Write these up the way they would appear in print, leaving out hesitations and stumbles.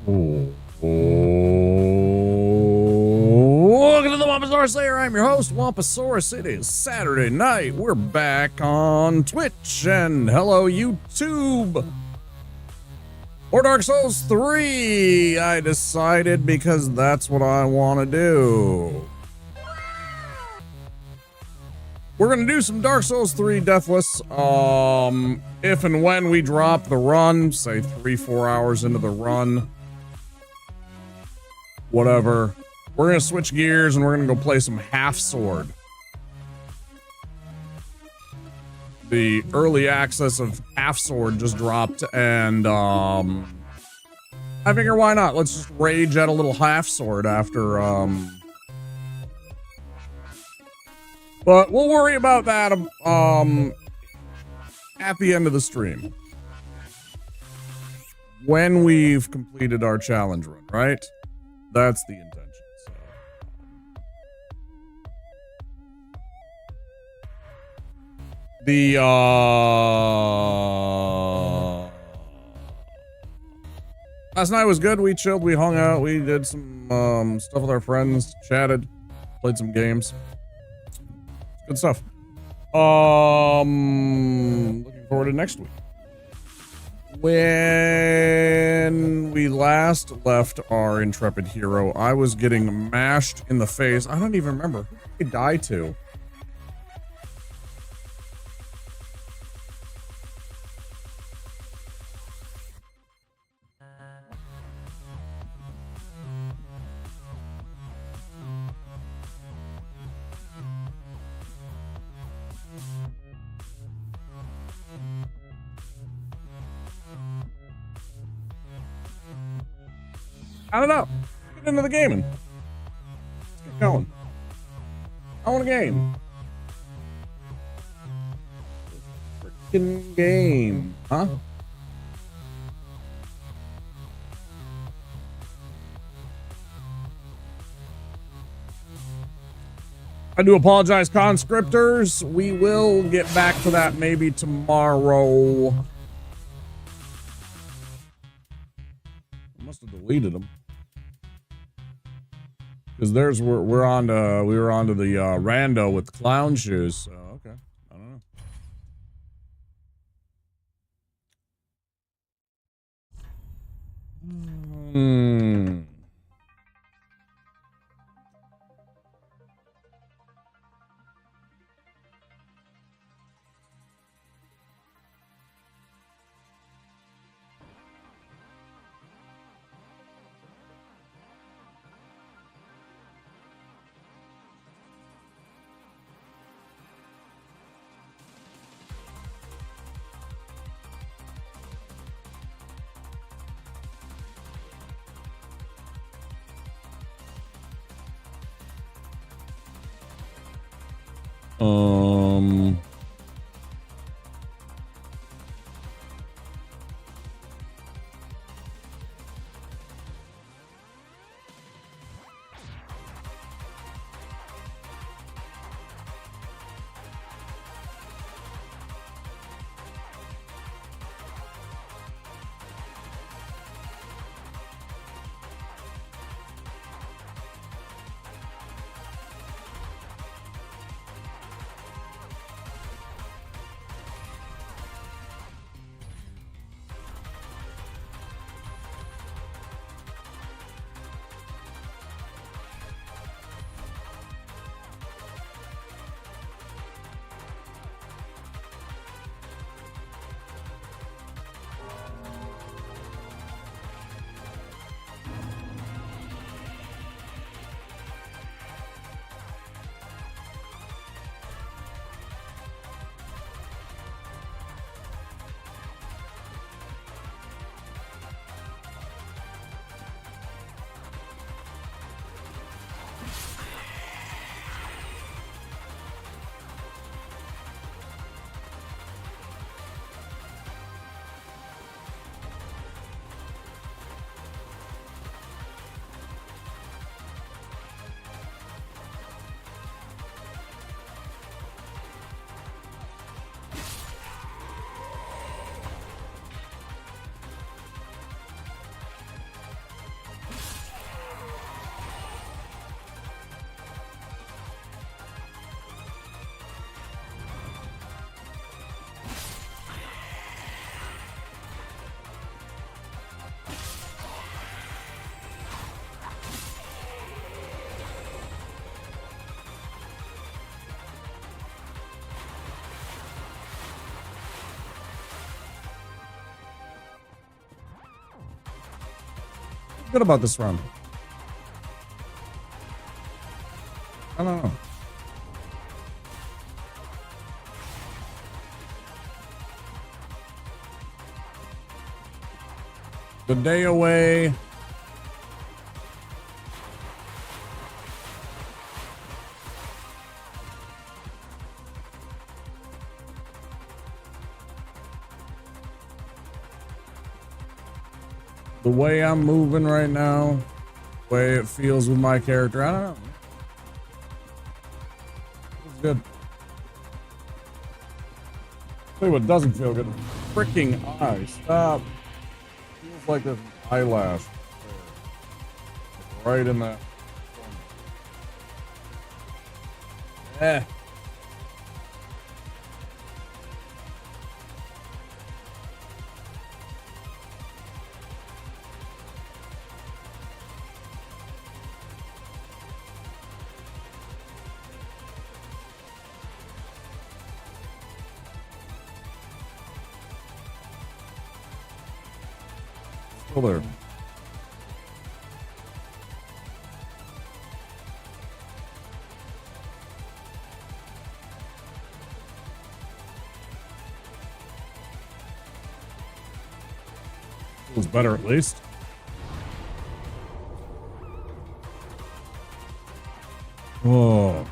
Welcome to the Wampasaurus Slayer. I'm your host, Wampasaurus. It is Saturday night. We're back on Twitch, and hello, YouTube. Or Dark Souls 3, I decided, because that's what I want to do. We're going to do some Dark Souls 3 Deathless, if and when we drop the run, say 3-4 hours into the run. Whatever. We're going to switch gears and we're going to go play some Half Sword. The early access of Half Sword just dropped, and I figure why not? Let's just rage at a little Half Sword after but we'll worry about that at the end of the stream. When we've completed our challenge run, right? That's the intention. So. The last night was good. We chilled, we hung out, we did some stuff with our friends, chatted, played some games. Good stuff. Looking forward to next week. When we last left our intrepid hero, I was getting mashed in the face. I don't even remember who did he die to. I don't know. Get into the gaming. Let's get going. I want a game. Freaking game, huh? I do apologize, conscriptors. We will get back to that maybe tomorrow. I must have deleted them. Because there's we were on to the rando with the clown shoes. So okay, I don't know. Good about this run. I don't know. Good day away. The way I'm moving right now, the way it feels with my character, I don't know. It's good. Tell you what doesn't feel good. Freaking eye. Stop. Feels like there's an eyelash there. Right in that corner. Still there. Feels better at least. Oh.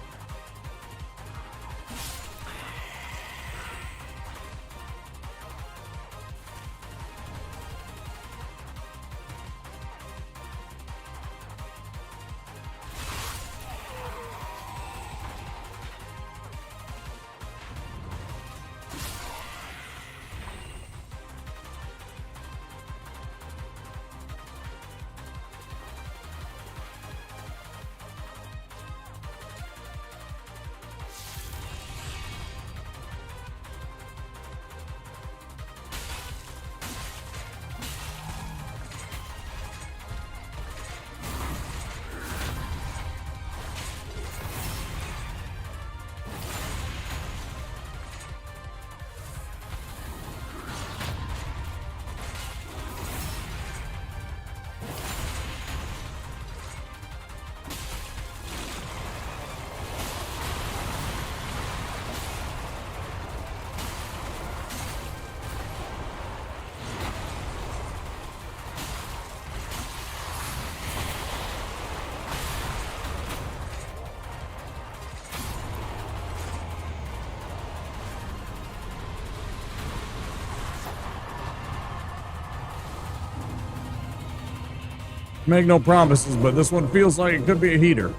Make no promises, but this one feels like it could be a heater.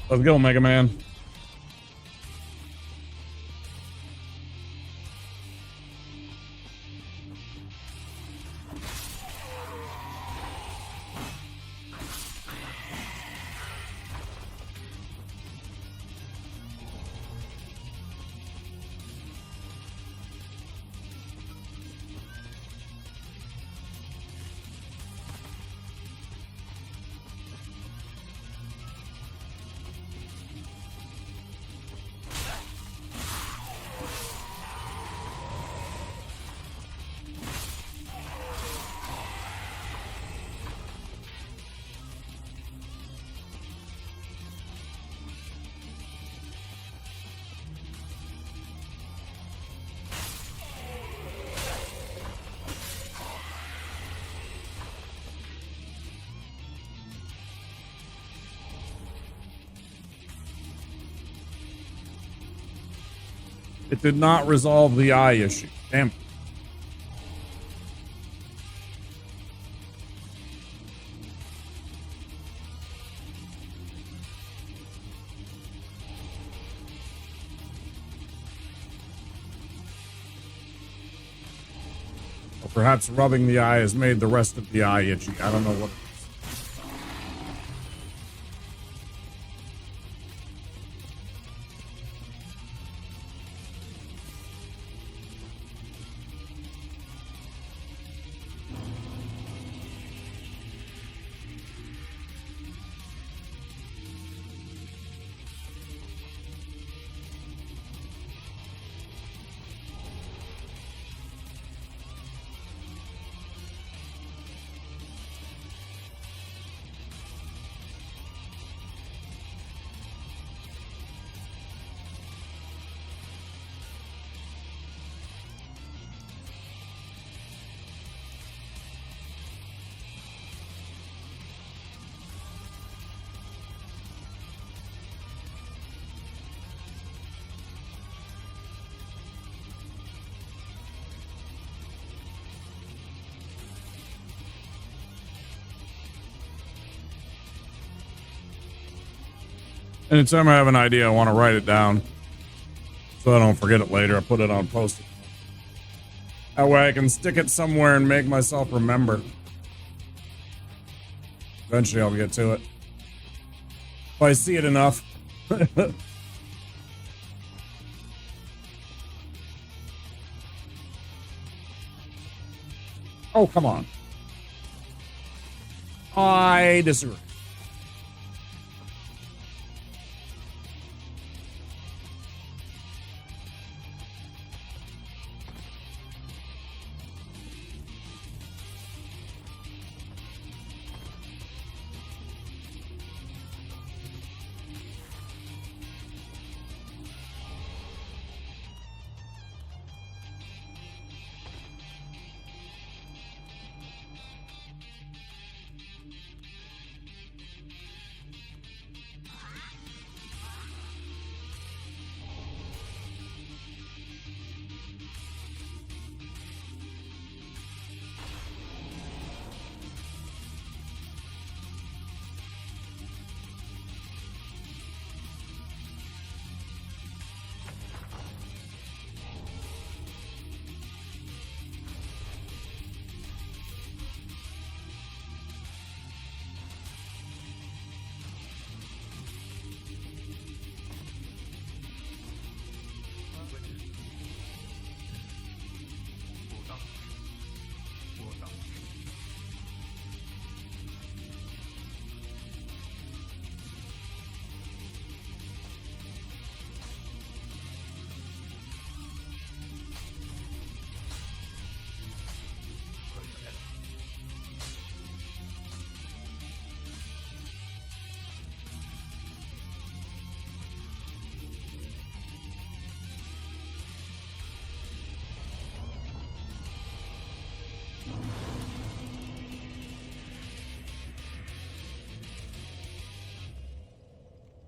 Let's go, Mega Man. It did not resolve the eye issue. Damn. Or perhaps rubbing the eye has made the rest of the eye itchy. I don't know what it is. Anytime I have an idea, I want to write it down so I don't forget it later. I put it on post-it. That way I can stick it somewhere and make myself remember. Eventually I'll get to it. If I see it enough. Oh, come on. I disagree.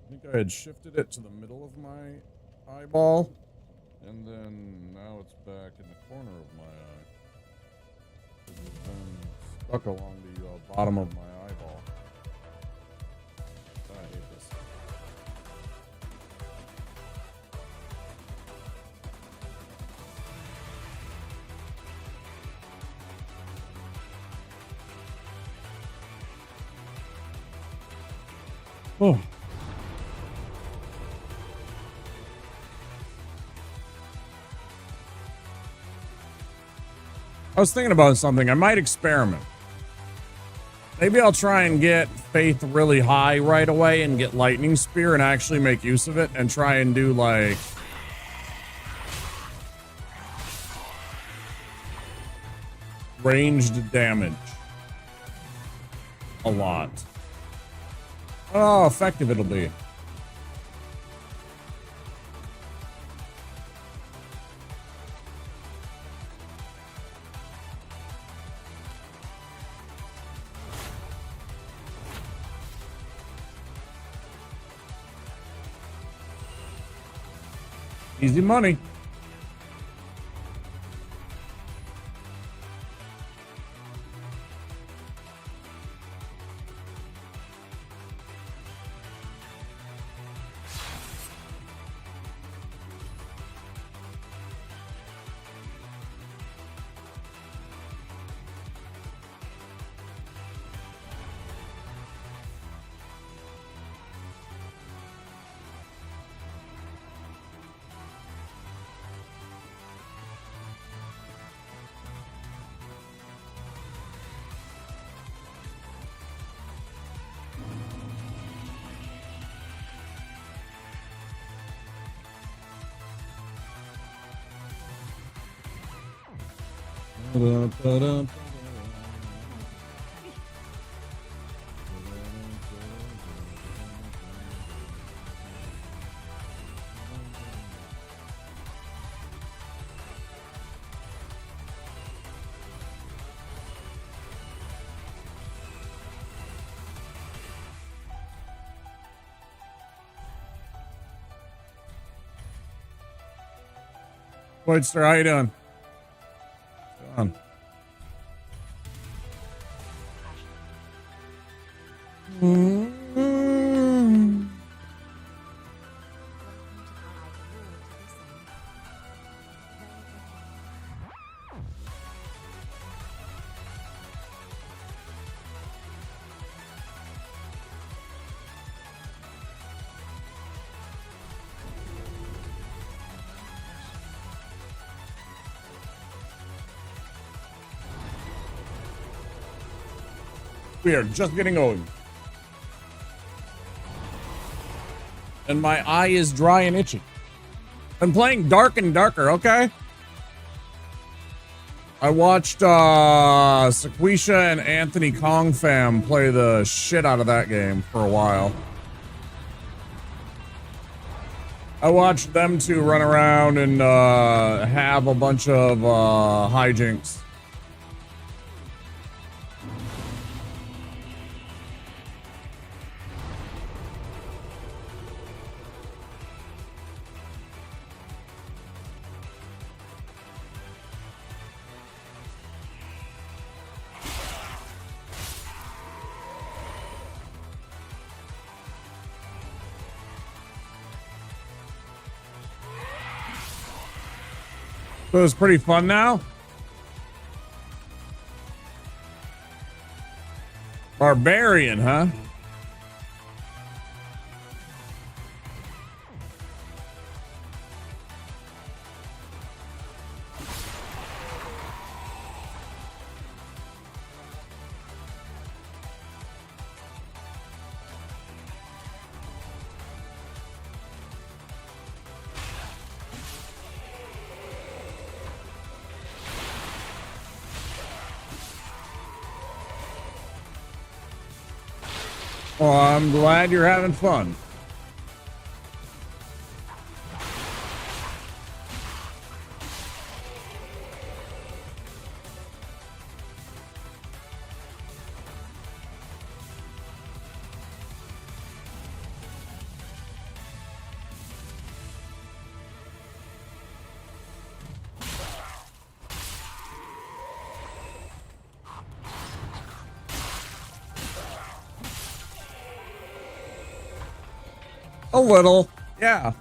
I think I had shifted it to the middle of my eyeball, and then now it's back in the corner of my eye. It's been stuck along the bottom of my eyeball. I hate this. Oh. I was thinking about something. I might experiment. Maybe I'll try and get faith really high right away and get lightning spear and actually make use of it and try and do like ranged damage. A lot. I don't know how effective it'll be. Easy money. Voidster, how you doing? What's going on? We are just getting going. And my eye is dry and itchy. I'm playing Dark and Darker, okay? I watched Sequisha and Anthony Kong Fam play the shit out of that game for a while. I watched them two run around and have a bunch of hijinks. So it was pretty fun now. Barbarian, huh? Well, I'm glad you're having fun. A little, yeah.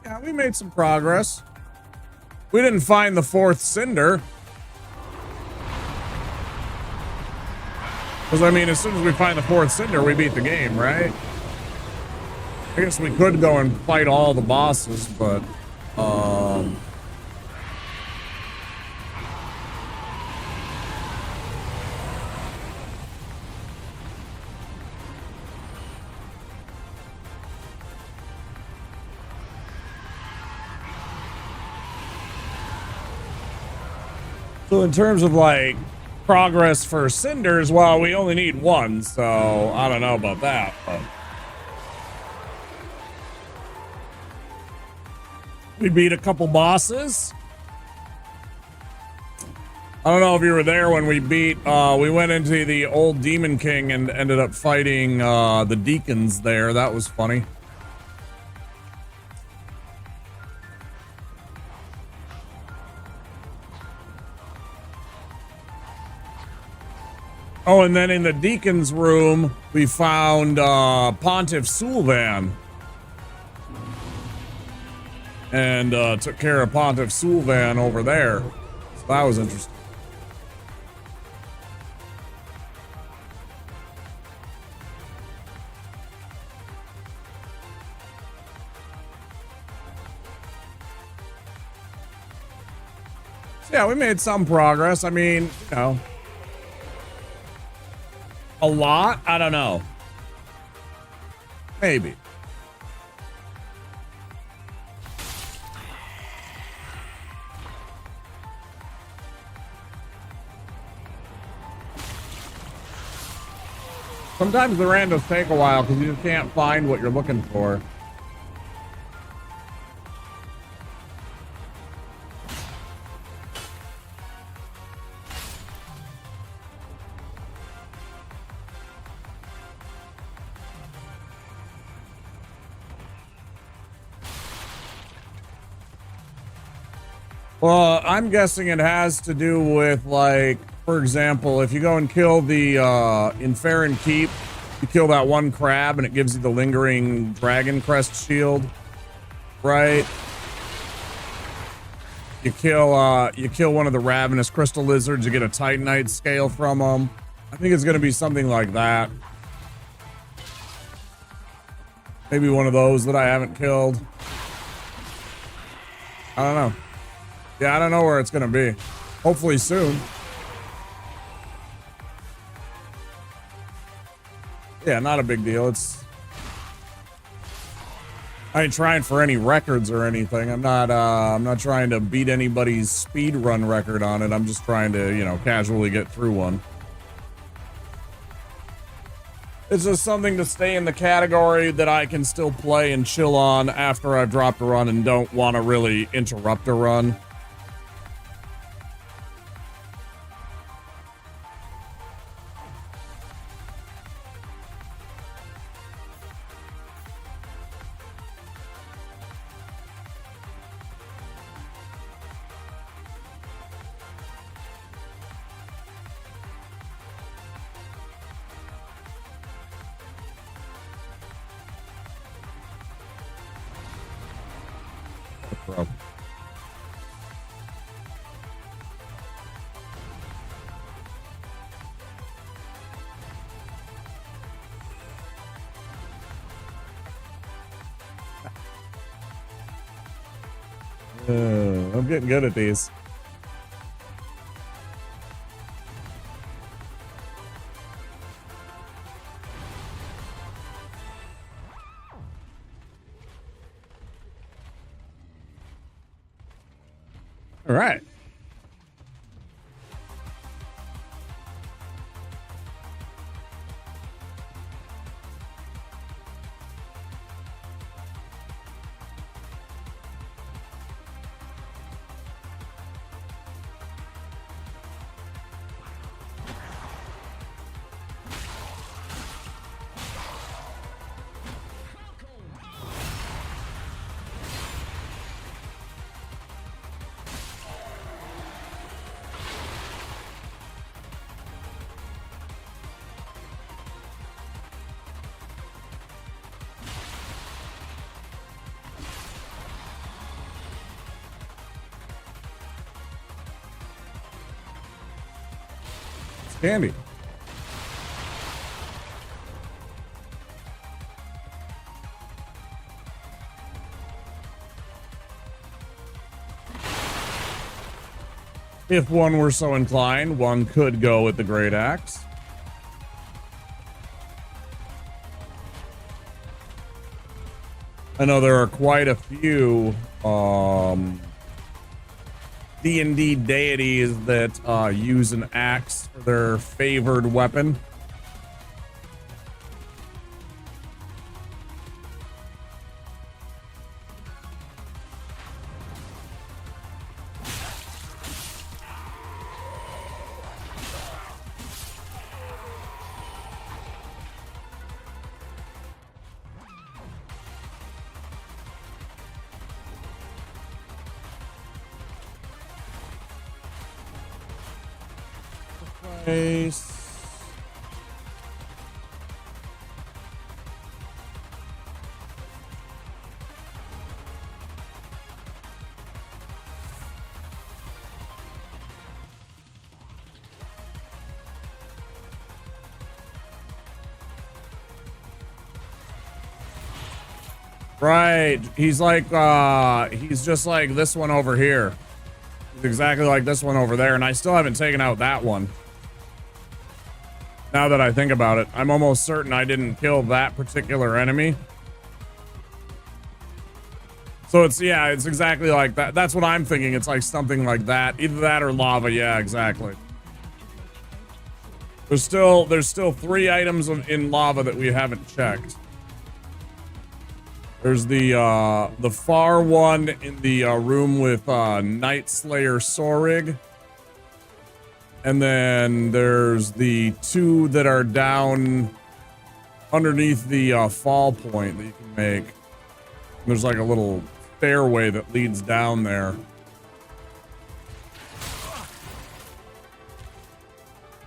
Yeah, we made some progress. We didn't find the fourth cinder. Because, I mean, as soon as we find the fourth cinder, we beat the game, right? I guess we could go and fight all the bosses, but, So in terms of like progress for cinders, well, we only need one, so I don't know about that. But we beat a couple bosses. I don't know if you were there when we we went into the old Demon King and ended up fighting the deacons there. That was funny. Oh, and then in the deacon's room, we found Pontiff Sulvan. And took care of Pontiff Sulvan over there. So that was interesting. So yeah, we made some progress. I mean, you know. A lot? I don't know. Maybe. Sometimes the randos take a while because you just can't find what you're looking for. Well, I'm guessing it has to do with, like, for example, if you go and kill the, in Farron Keep, you kill that one crab and it gives you the lingering dragon crest shield, right? You kill one of the ravenous crystal lizards, you get a titanite scale from them. I think it's gonna be something like that. Maybe one of those that I haven't killed. I don't know. Yeah, I don't know where it's gonna be. Hopefully soon. Yeah, not a big deal. I ain't trying for any records or anything. I'm not trying to beat anybody's speed run record on it. I'm just trying to, you know, casually get through one. It's just something to stay in the category that I can still play and chill on after I've dropped a run and don't want to really interrupt a run. I'm getting good at these. All right. Candy. If one were so inclined, one could go with the Great Axe. I know there are quite a few D&D deities that use an axe for their favored weapon. Right. He's like, he's just like this one over here. He's exactly like this one over there, and I still haven't taken out that one. Now that I think about it, I'm almost certain I didn't kill that particular enemy. So it's, yeah, it's exactly like that. That's what I'm thinking. It's like something like that. Either that or lava. Yeah, exactly. There's still 3 items in lava that we haven't checked. There's the far one in the room with Night Slayer Sorig. And then there's the 2 that are down underneath the fall point that you can make. There's like a little stairway that leads down there.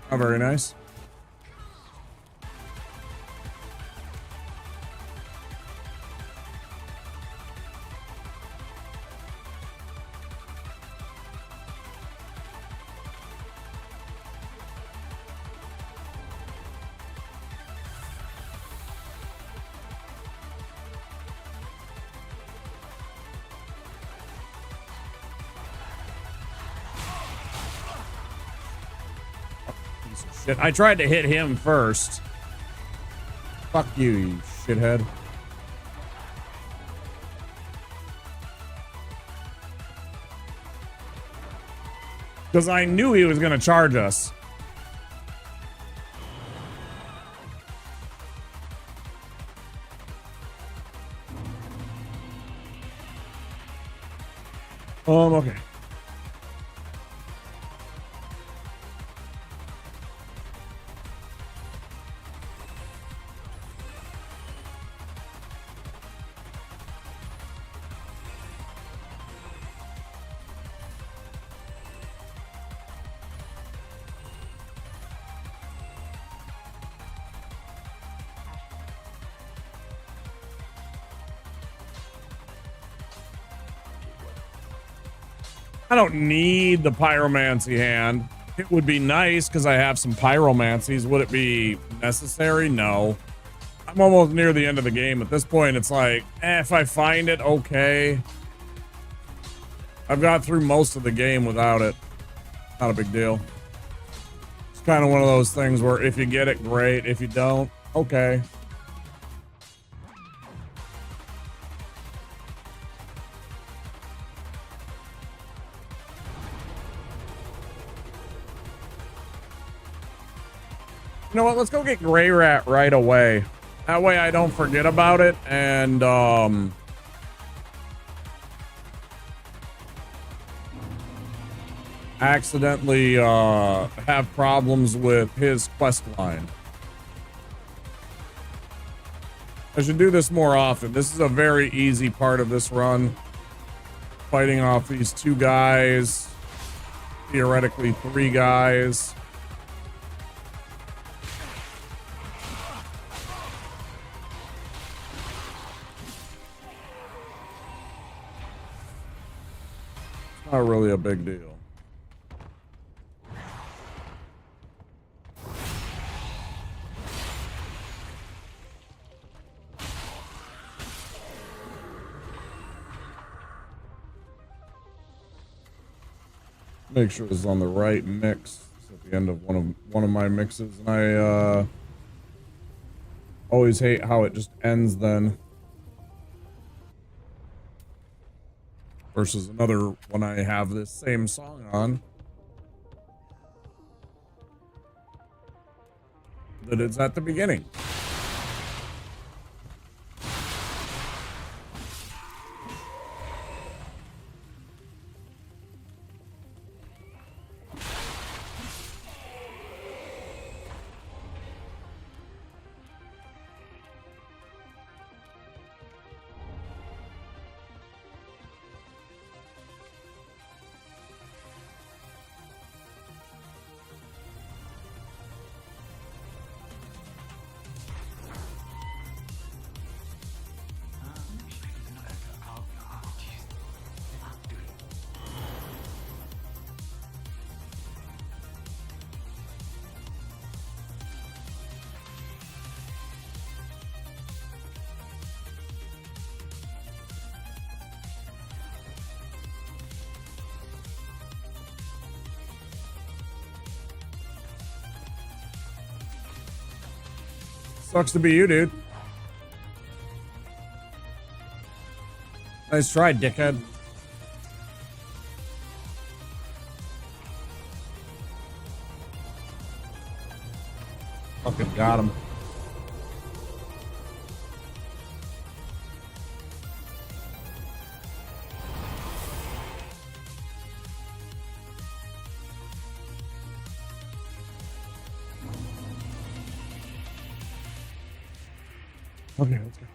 Oh, very nice. Shit, I tried to hit him first. Fuck you, you shithead. Because I knew he was going to charge us. Okay. I don't need the pyromancy hand. It would be nice because I have some pyromancies. Would it be necessary? No. I'm almost near the end of the game. At this point, it's like, if I find it, okay. I've got through most of the game without it. Not a big deal. It's kind of one of those things where if you get it, great. If you don't, okay. You know what? Let's go get Gray Rat right away. That way I don't forget about it and accidentally have problems with his quest line. I should do this more often. This is a very easy part of this run. Fighting off these 2 guys, theoretically 3 guys. Not really a big deal. Make sure it's on the right mix. It's at the end of one of my mixes, and I always hate how it just ends then. Versus another when I have this same song on. That it's at the beginning. Sucks to be you, dude. Nice try, dickhead. Fucking got him. Okay, let's go.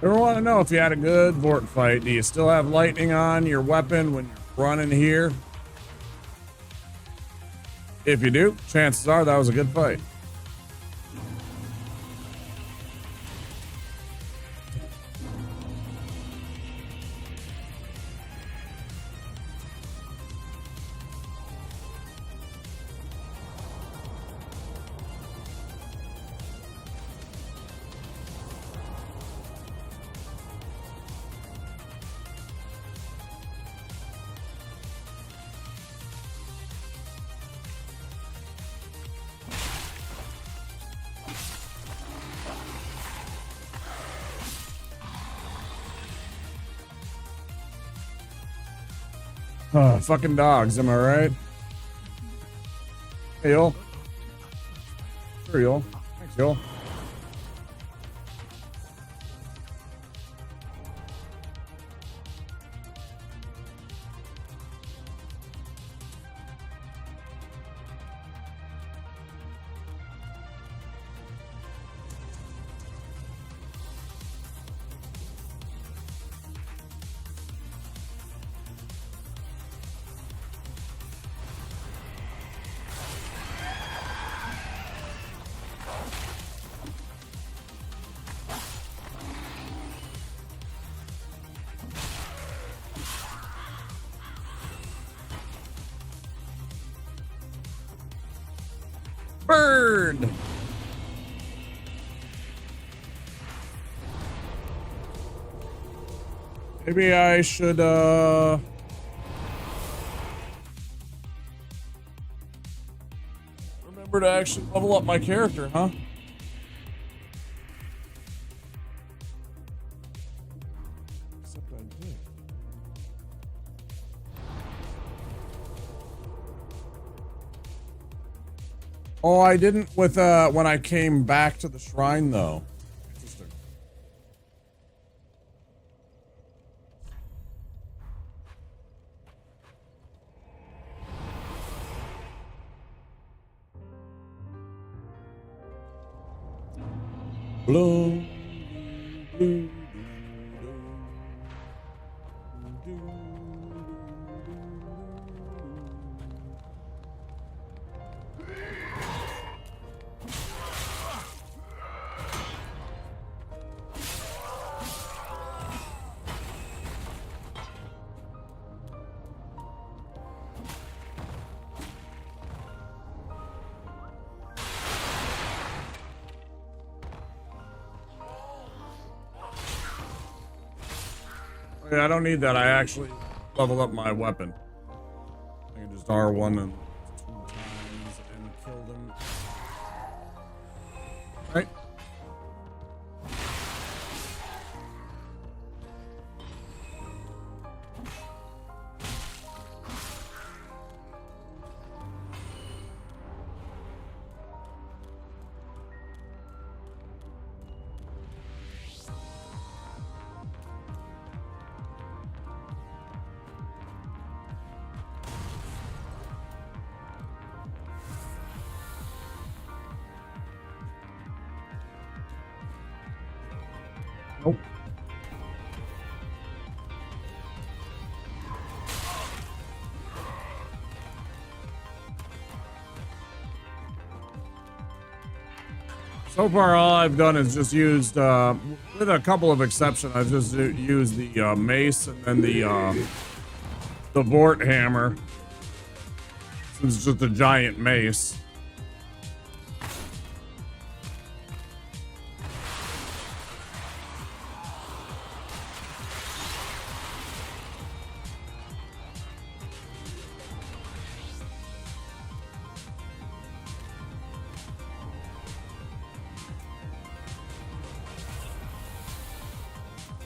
Ever want to know if you had a good Vort fight? Do you still have lightning on your weapon when you're running here? If you do, chances are that was a good fight. Fucking dogs, am I right? Hey, Yul. Sure, Yul. Thanks, Yul. Bird. Maybe I should remember to actually level up my character, huh? Except I did. Oh, I didn't with when I came back to the shrine though. Interesting. Blue, blue. Yeah, I don't need that. I actually leveled up my weapon. I can just R1 and 2 times and kill them. Right? Nope. So far, all I've done is just used, with a couple of exceptions, I've just used the mace and then the Vort hammer. It's just a giant mace.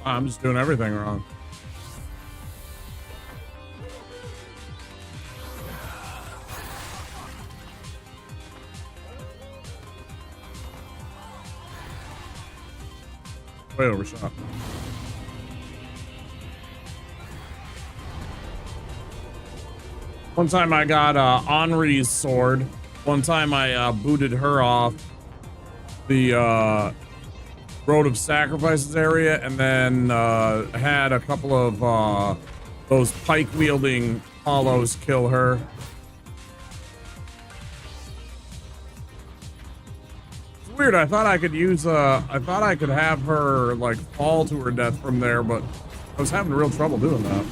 I'm just doing everything wrong. Way overshot. One time I got Henri's sword. One time I booted her off the Road of Sacrifices area, and then had a couple of those pike-wielding hollows kill her. It's weird. I thought I could use I thought I could have her like fall to her death from there, but I was having real trouble doing that.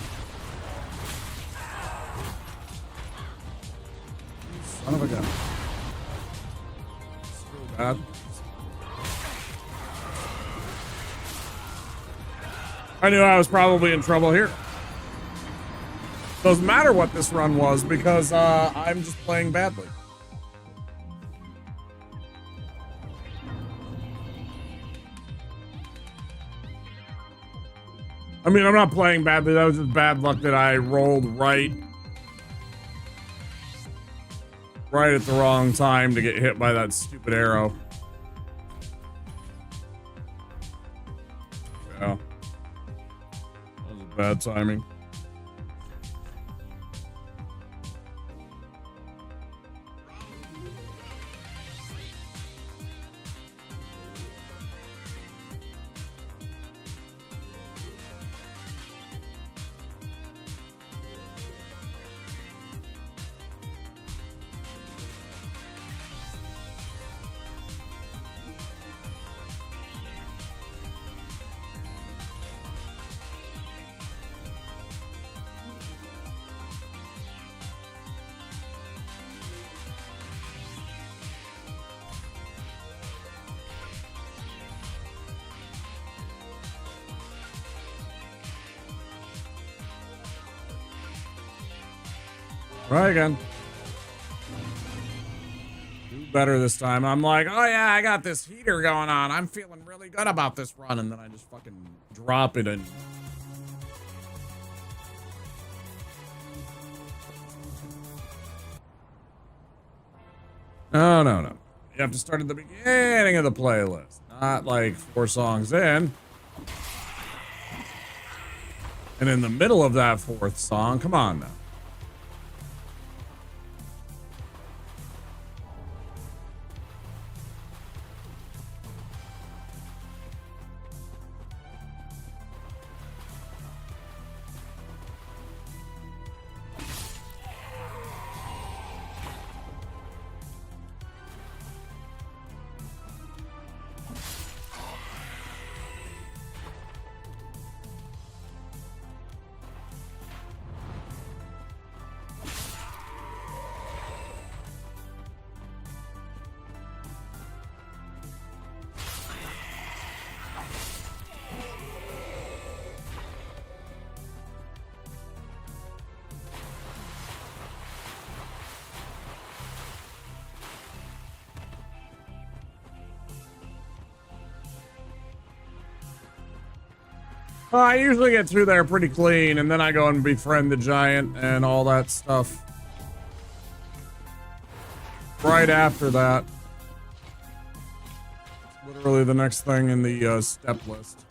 Son of a gun. So bad. I knew I was probably in trouble here. Doesn't matter what this run was because I'm just playing badly. I mean, I'm not playing badly. That was just bad luck that I rolled right at the wrong time to get hit by that stupid arrow. Yeah. That was bad timing. Try again. Do better this time. I'm like, oh yeah, I got this heater going on. I'm feeling really good about this run, and then I just fucking drop it and no. You have to start at the beginning of the playlist, not like 4 songs in. And in the middle of that 4th song, come on now. Well, I usually get through there pretty clean, and then I go and befriend the giant and all that stuff. Right after that. Literally the next thing in the step list.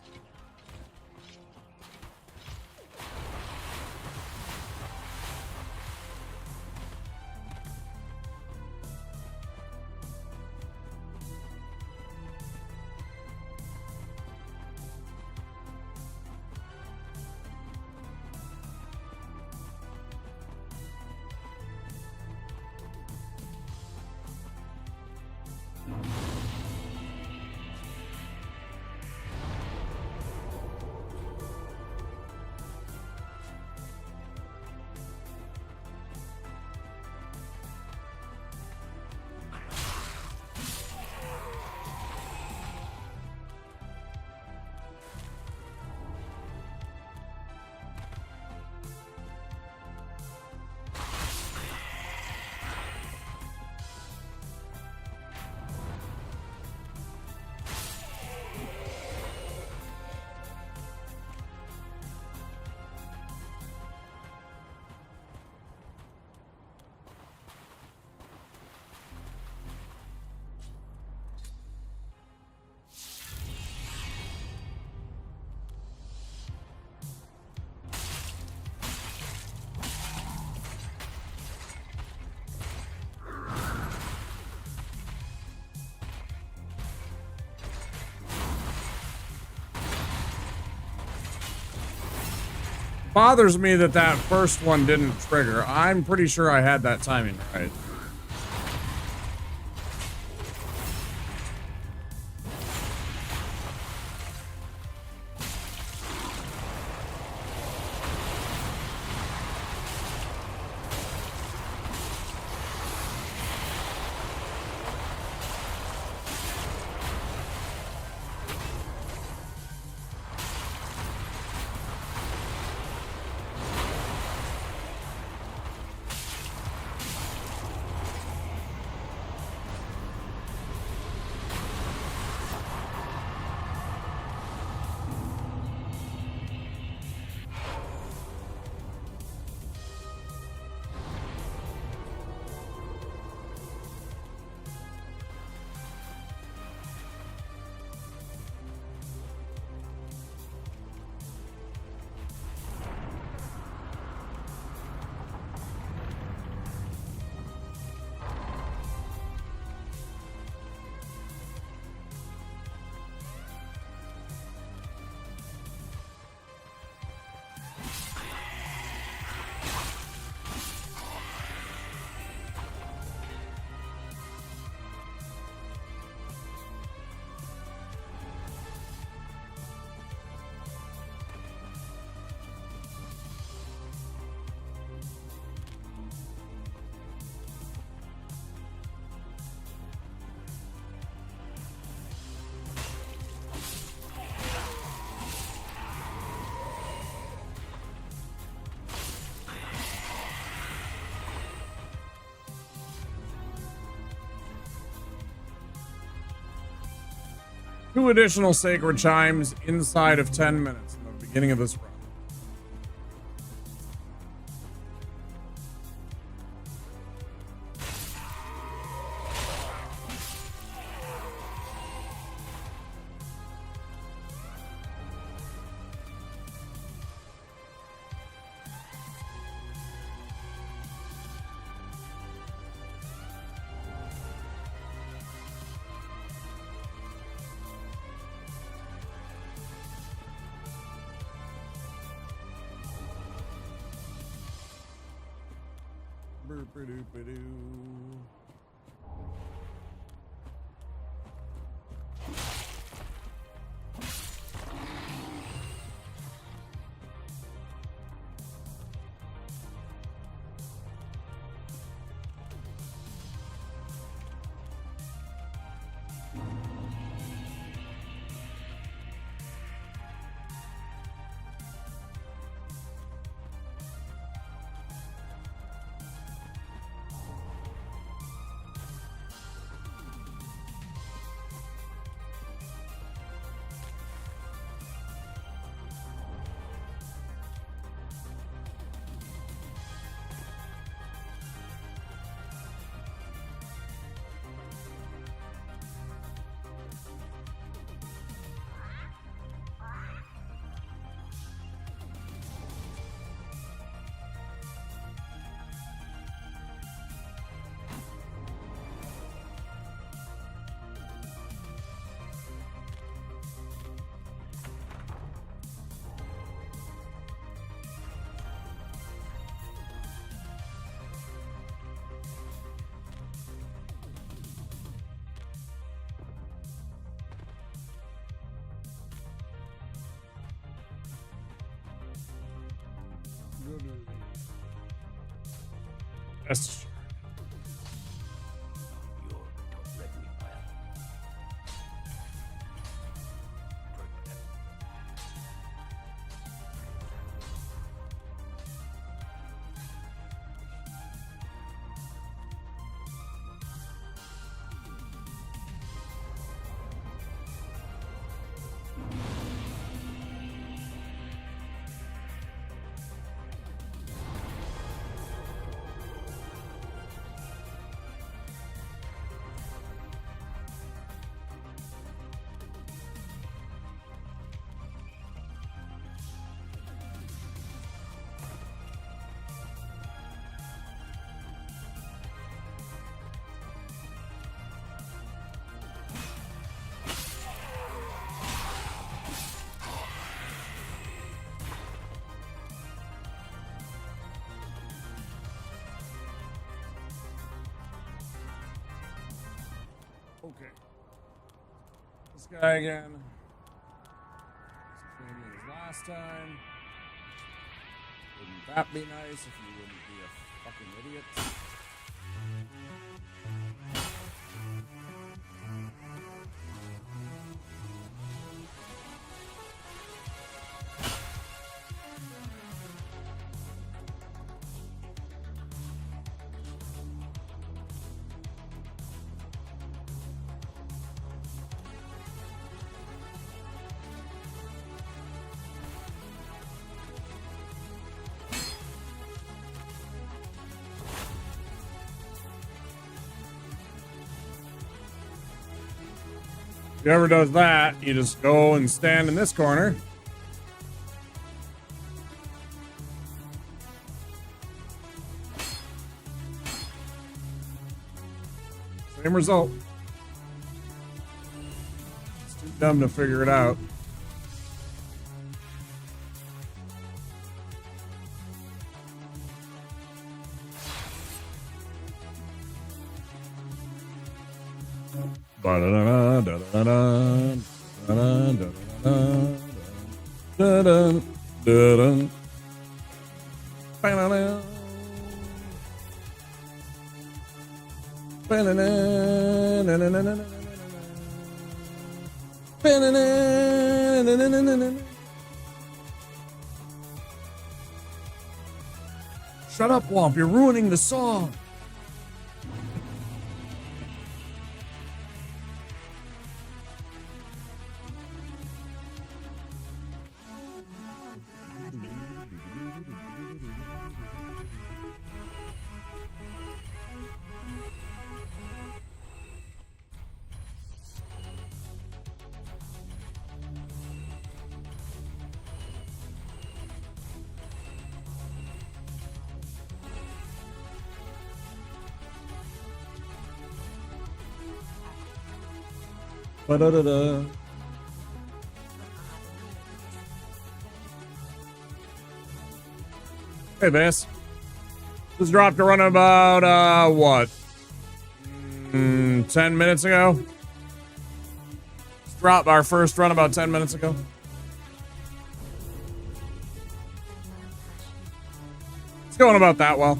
Bothers me that that first one didn't trigger. I'm pretty sure I had that timing right. Two additional sacred chimes inside of 10 minutes in the beginning of this run. That's Okay. This guy again. Same thing as last time. Wouldn't that be nice if you wouldn't be a fucking idiot? Whoever does that, you just go and stand in this corner. Same result. It's too dumb to figure it out. Shut up, Womp, you're ruining the song. Ba-da-da-da. Hey, Bass. Just dropped a run about, what? 10 minutes ago? Just dropped our first run about 10 minutes ago. It's going about that well.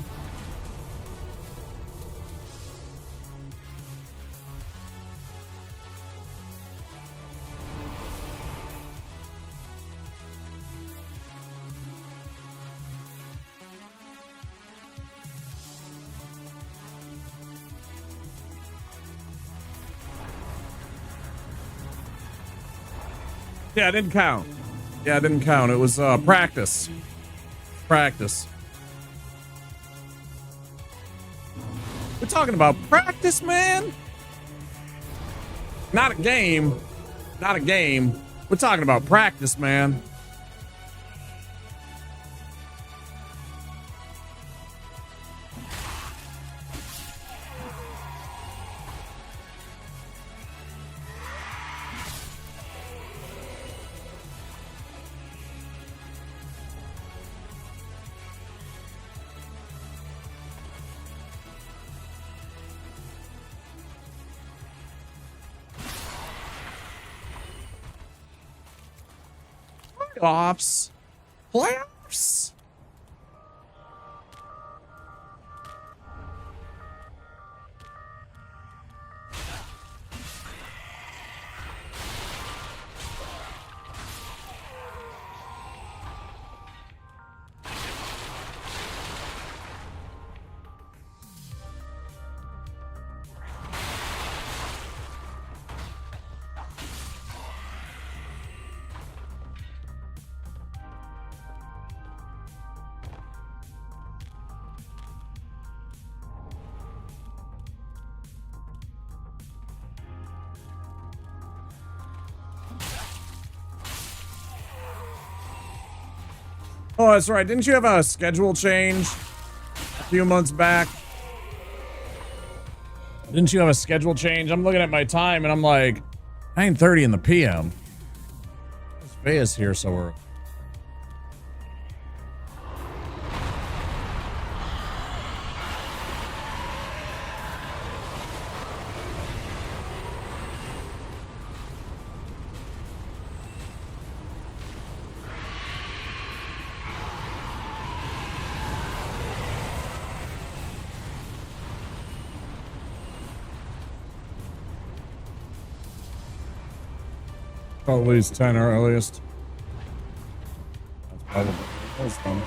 Yeah, it didn't count. Yeah, it didn't count. It was practice. Practice. We're talking about practice, man. Not a game. Not a game. We're talking about practice, man. Playoffs. Playoffs. Oh, that's right. Didn't you have a schedule change a few months back? Didn't you have a schedule change? I'm looking at my time and I'm like, 9:30 in the PM. Vea's here, so we're... At least 10 earliest. That's probably close then.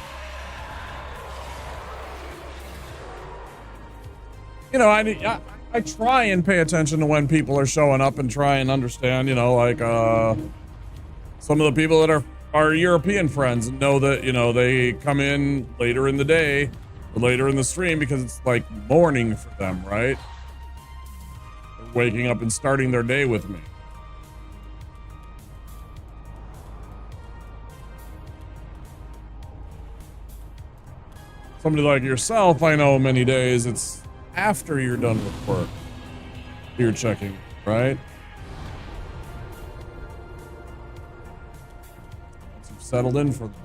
You know, I try and pay attention to when people are showing up and try and understand, you know, like some of the people that are our European friends and know that, you know, they come in later in the day or later in the stream because it's like morning for them, right? They're waking up and starting their day with me. Somebody like yourself, I know many days it's after you're done with work you're checking, right? Once you've settled in for the night.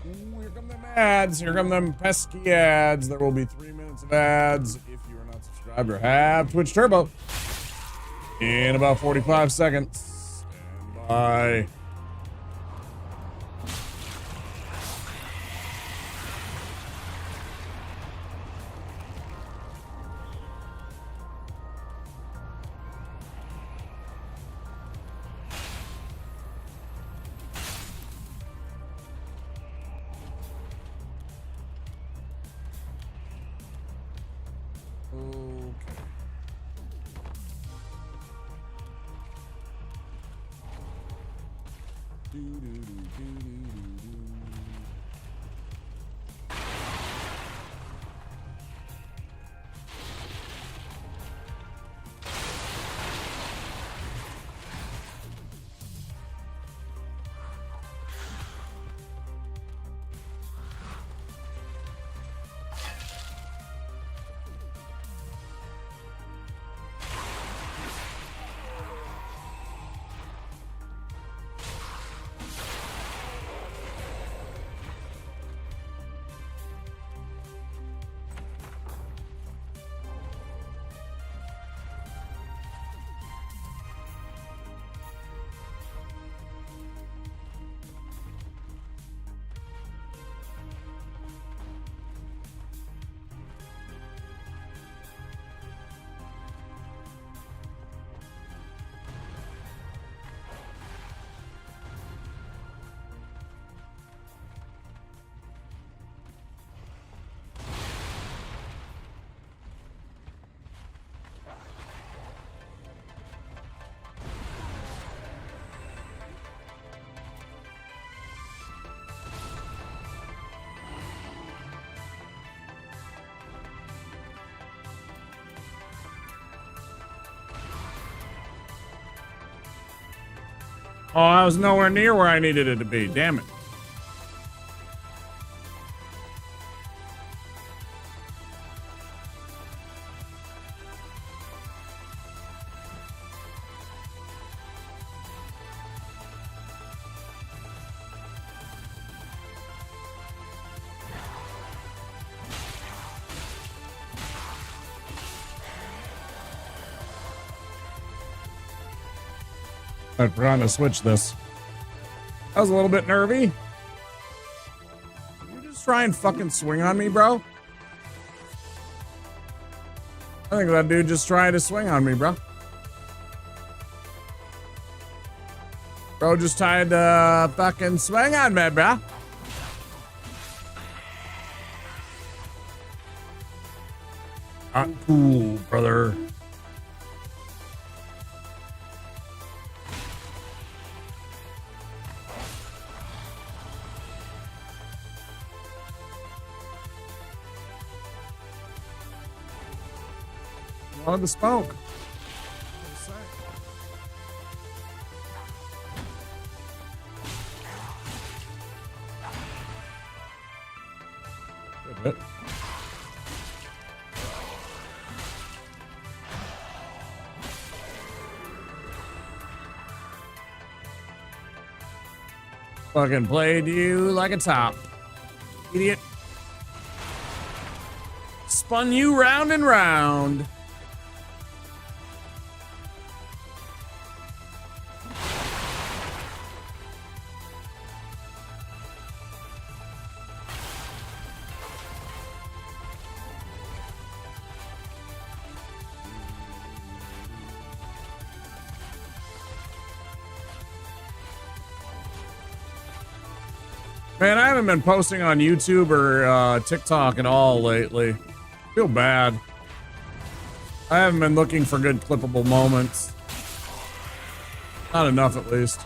Ooh, here come them ads. Here come them pesky ads. There will be 3 minutes of ads if you are not subscribed or have Twitch Turbo. In about 45 seconds. Stand by. Oh, I was nowhere near where I needed it to be. Damn it. I forgot to switch this. I was a little bit nervy. You just try and fucking swing on me, bro? I think that dude just tried to swing on me, bro. Bro just tried to fucking swing on me, bro. Not cool, brother. On the smoke. Good hit. Fucking played you like a top, idiot. Spun you round and round. Man, I haven't been posting on YouTube or TikTok at all lately. Feel bad. I haven't been looking for good clippable moments. Not enough, at least.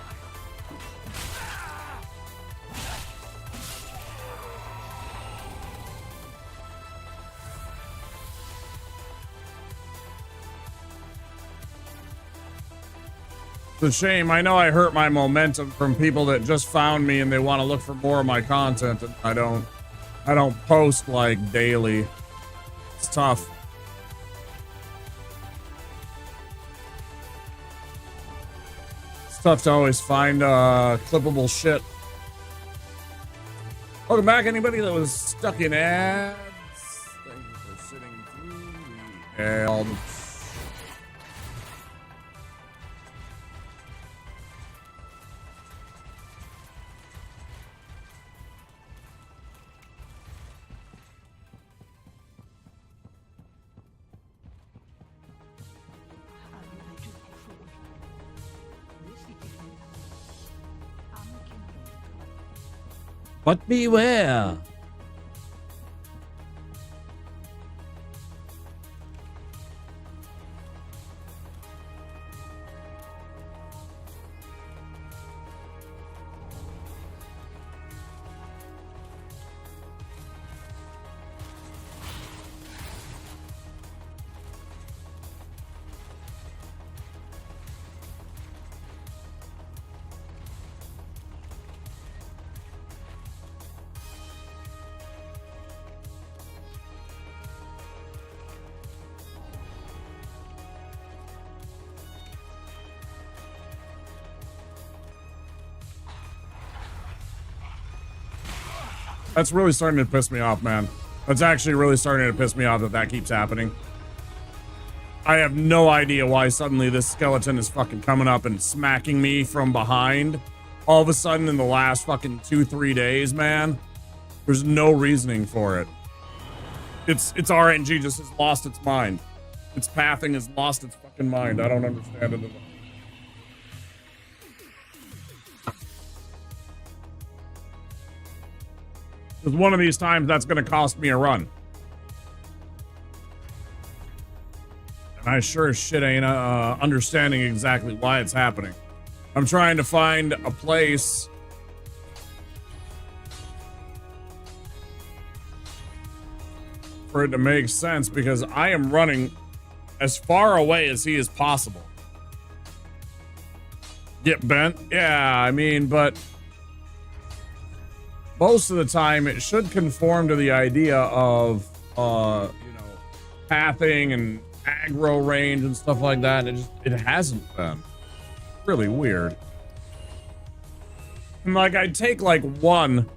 It's a shame. I know I hurt my momentum from people that just found me and they want to look for more of my content, and I don't post like daily. It's tough. It's tough to always find clippable shit. Welcome back, anybody that was stuck in ads. Thank you for sitting through the ads. But beware. That's really starting to piss me off, man. That's actually really starting to piss me off that keeps happening. I have no idea why suddenly this skeleton is fucking coming up and smacking me from behind. All of a sudden in the last fucking 2-3 days, man. There's no reasoning for it. It's RNG just has lost its mind. Its pathing has lost its fucking mind. I don't understand it at all. Because one of these times that's going to cost me a run. And I sure as shit ain't understanding exactly why it's happening. I'm trying to find a place for it to make sense because I am running as far away as he is possible. Get bent? Yeah, I mean, but most of the time it should conform to the idea of, pathing and aggro range and stuff like that. And it hasn't been. Really weird. And like, I'd take like one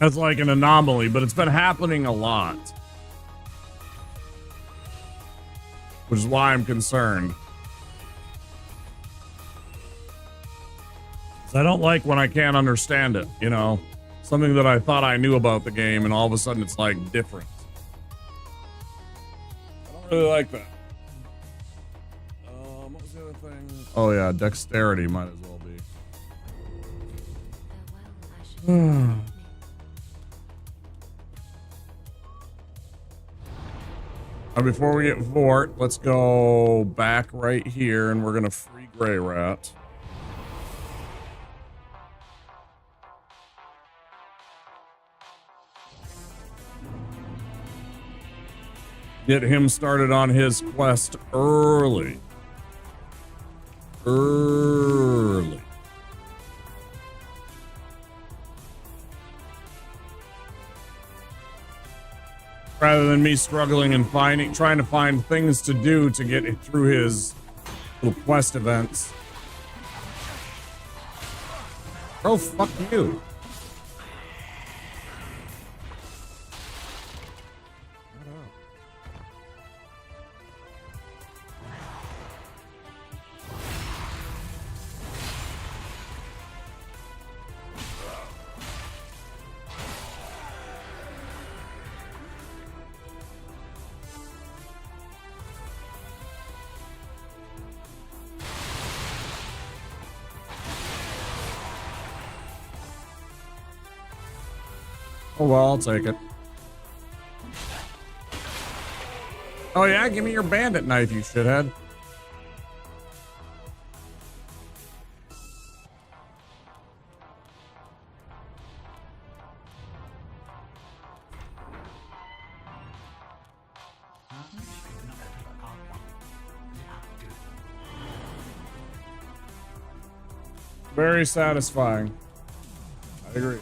as like an anomaly, but it's been happening a lot. Which is why I'm concerned. I don't like when I can't understand it, you know? Something that I thought I knew about the game and all of a sudden it's like different. I don't really like that. What was the other thing? Oh yeah, dexterity might as well be. Before we get Vort, let's go back right here and we're gonna free Grey Rat. Get him started on his quest early. Rather than me struggling and trying to find things to do to get through his little quest events. Oh, fuck you. Oh, well, I'll take it. Oh, yeah? Give me your bandit knife, you shithead. Very satisfying. I agree.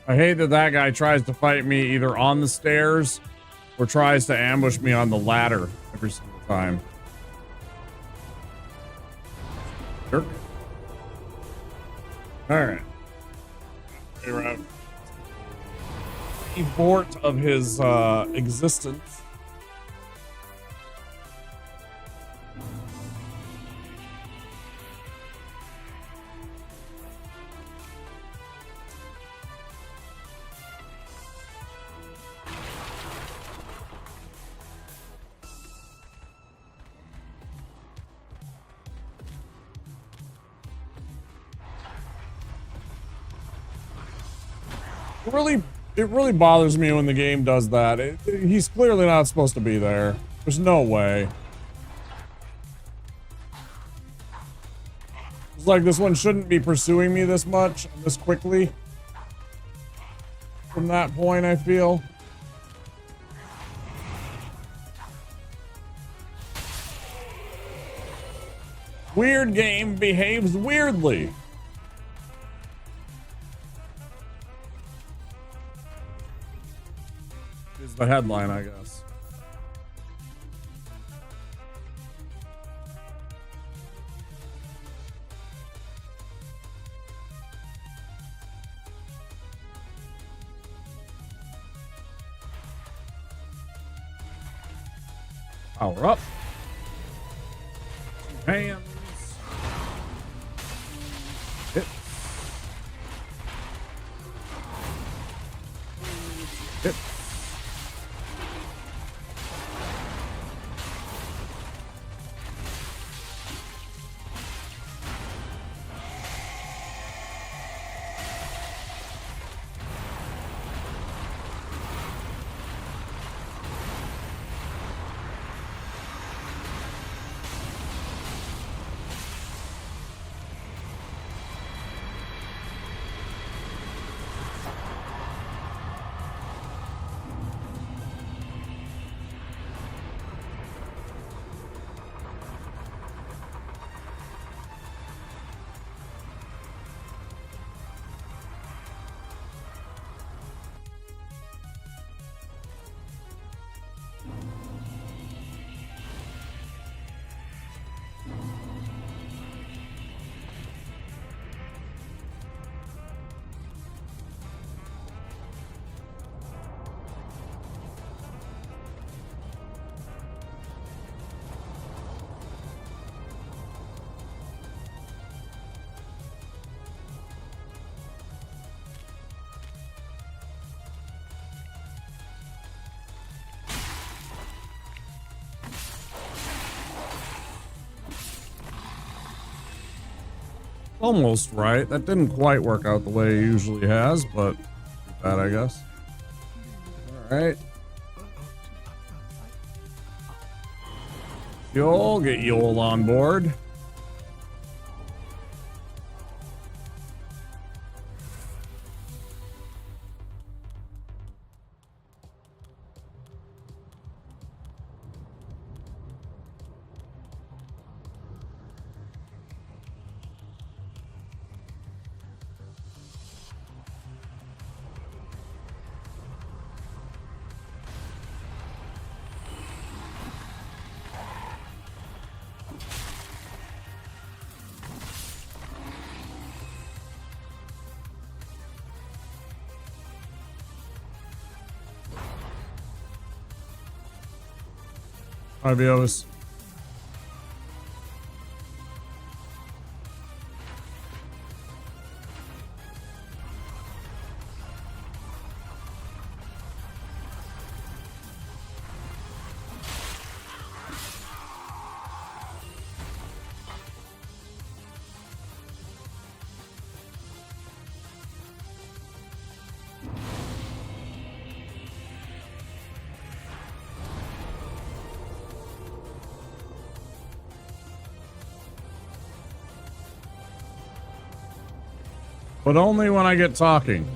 I hate that that guy tries to fight me either on the stairs or tries to ambush me on the ladder every single time. Sure. All right. We're out. The fort of his existence. It really bothers me when the game does that. He's clearly not supposed to be there. There's no way. It's like this one shouldn't be pursuing me this much, this quickly. From that point, I feel. Weird game behaves weirdly. Is the headline, I guess. Power up. Hands. Hit. Hit. Almost right. That didn't quite work out the way it usually has, but that I guess. All right. Yol, get Yol on board. Hi, Vios. But only when I get talking.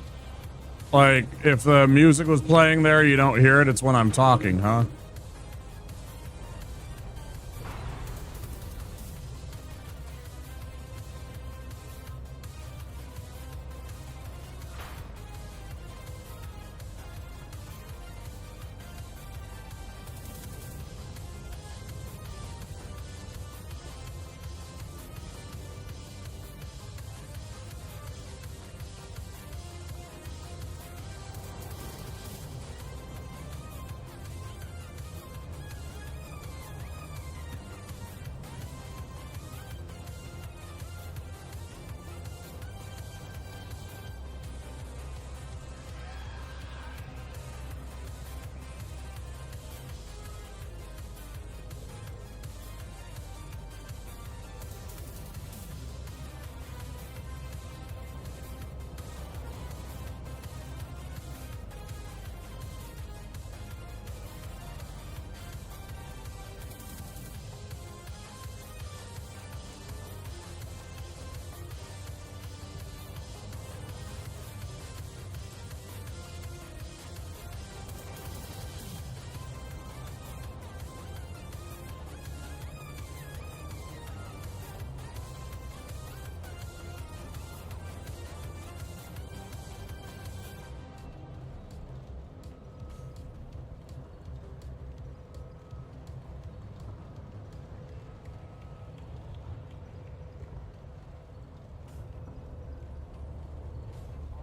Like, if the music was playing there, you don't hear it, it's when I'm talking, huh?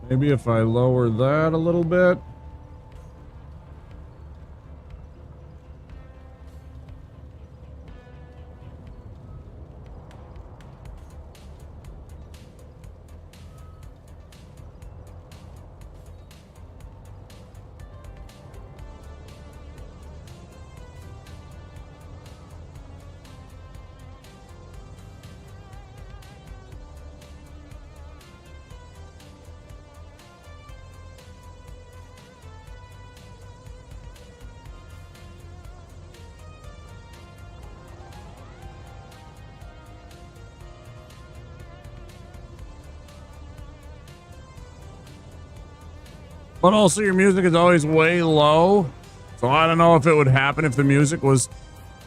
Maybe if I lower that a little bit. But also your music is always way low. So I don't know if it would happen if the music was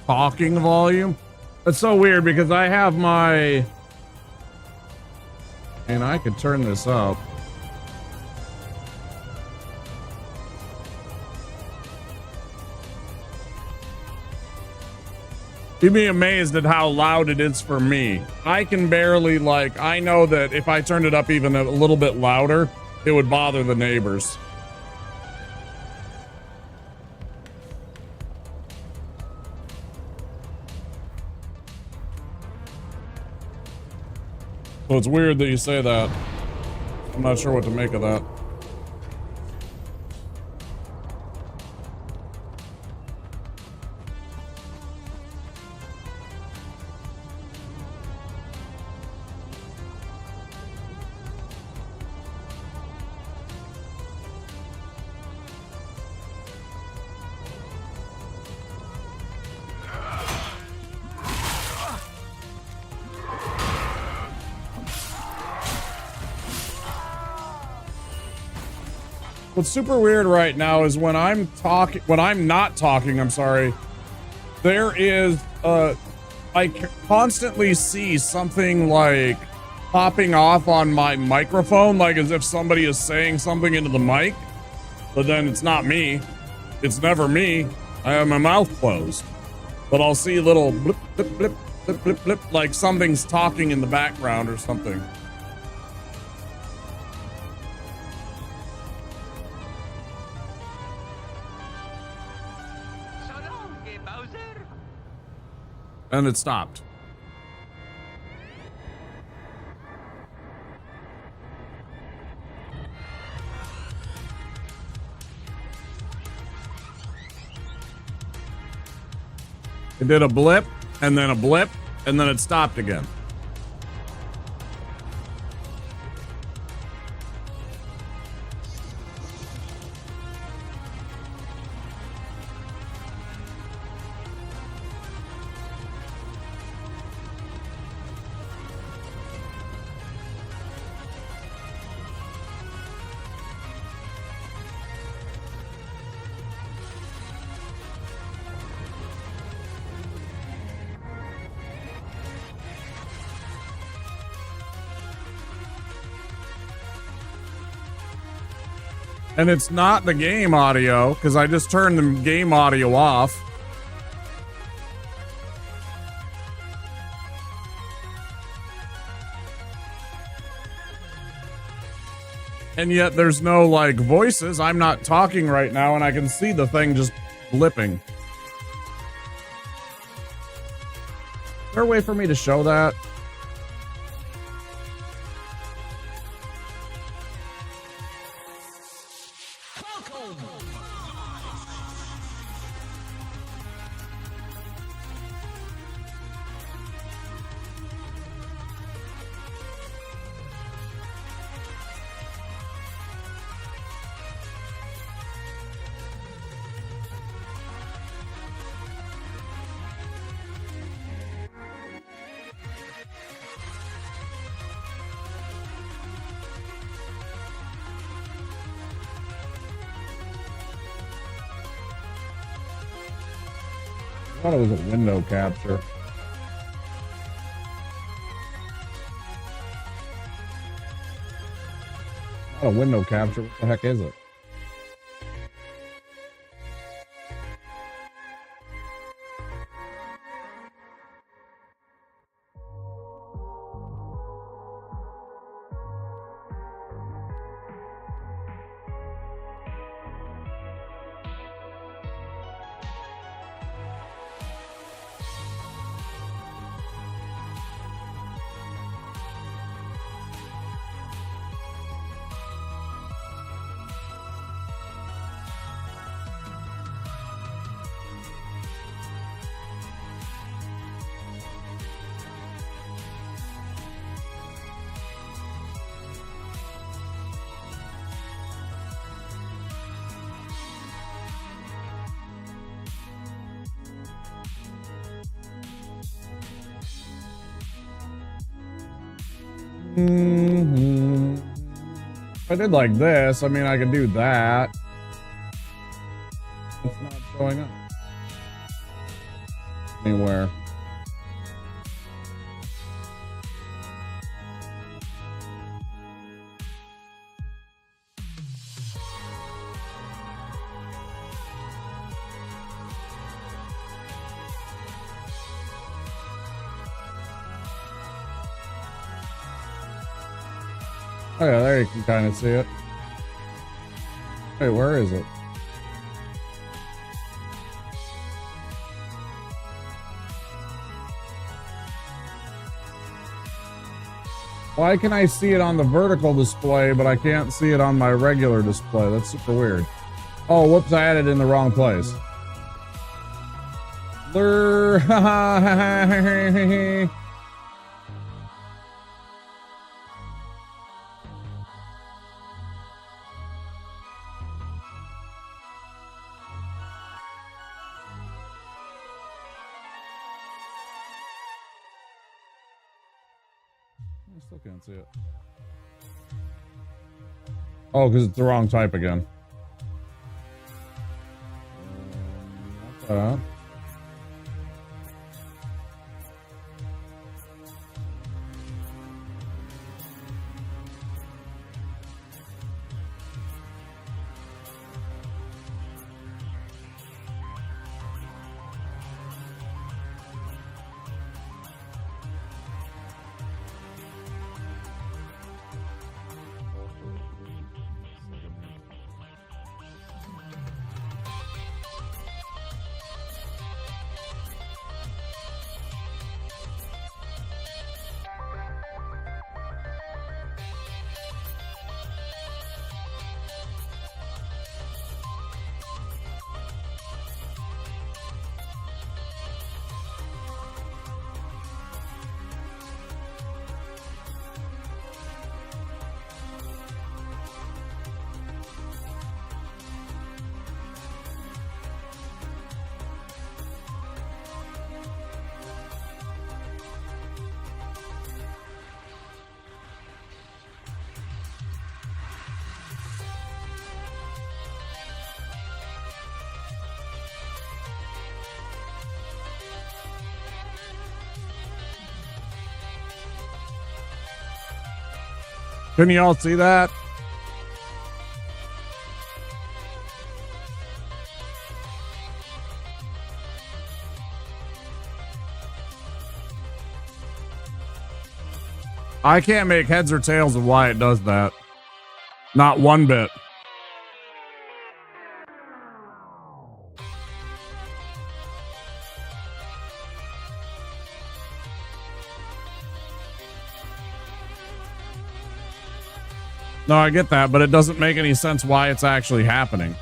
talking volume. That's so weird because I have my... And I could turn this up. You'd be amazed at how loud it is for me. I can barely, like, I know that if I turned it up even a little bit louder, it would bother the neighbors. So it's weird that you say that. I'm not sure what to make of that. What's super weird right now is when I'm not talking, I'm sorry, there is, I constantly see something like popping off on my microphone, like as if somebody is saying something into the mic, but then it's not me. It's never me. I have my mouth closed, but I'll see little blip, blip, blip, blip, blip, blip, like something's talking in the background or something. And it stopped. It did a blip, and then a blip, and then it stopped again. And it's not the game audio, because I just turned the game audio off. And yet there's no, like, voices. I'm not talking right now, and I can see the thing just blipping. Is there a way for me to show that? I thought it was a window capture. Not a window capture. What the heck is it? If I did like this, I mean, I could do that. It's not showing up anywhere. Oh yeah, there you can kind of see it. Wait, where is it? Why can I see it on the vertical display, but I can't see it on my regular display? That's super weird. Oh, whoops, I had it in the wrong place. I still can't see it. Oh, because it's the wrong type again. Can you all see that? I can't make heads or tails of why it does that. Not one bit. No, I get that, but it doesn't make any sense why it's actually happening.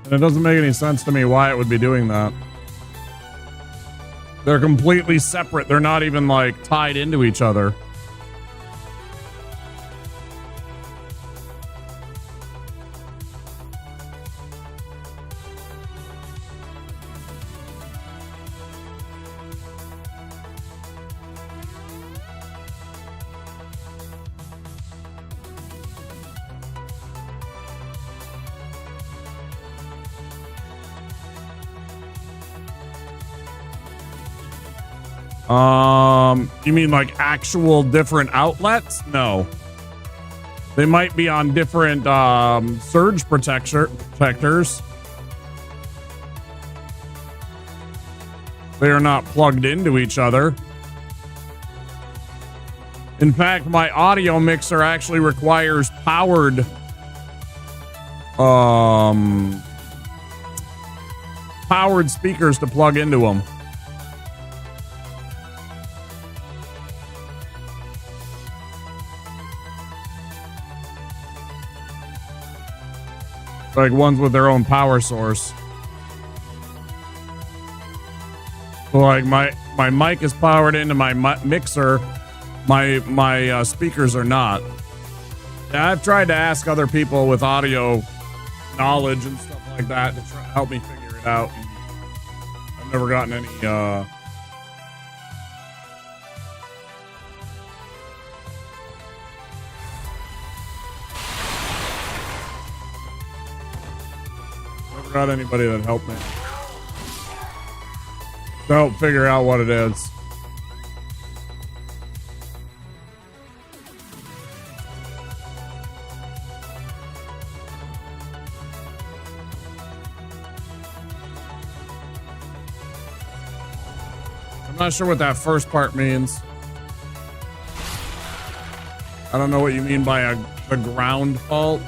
And it doesn't make any sense to me why it would be doing that. They're completely separate. They're not even like tied into each other. You mean like actual different outlets? No. They might be on different surge protectors. They are not plugged into each other. In fact, my audio mixer actually requires powered speakers to plug into them. Like ones with their own power source. So like my mic is powered into my mixer. My speakers are not. Yeah, I've tried to ask other people with audio knowledge and stuff like that to try to help me figure it out. And I've never gotten any got anybody that helped me. Don't figure out what it is. I'm not sure what that first part means. I don't know what you mean by a ground fault.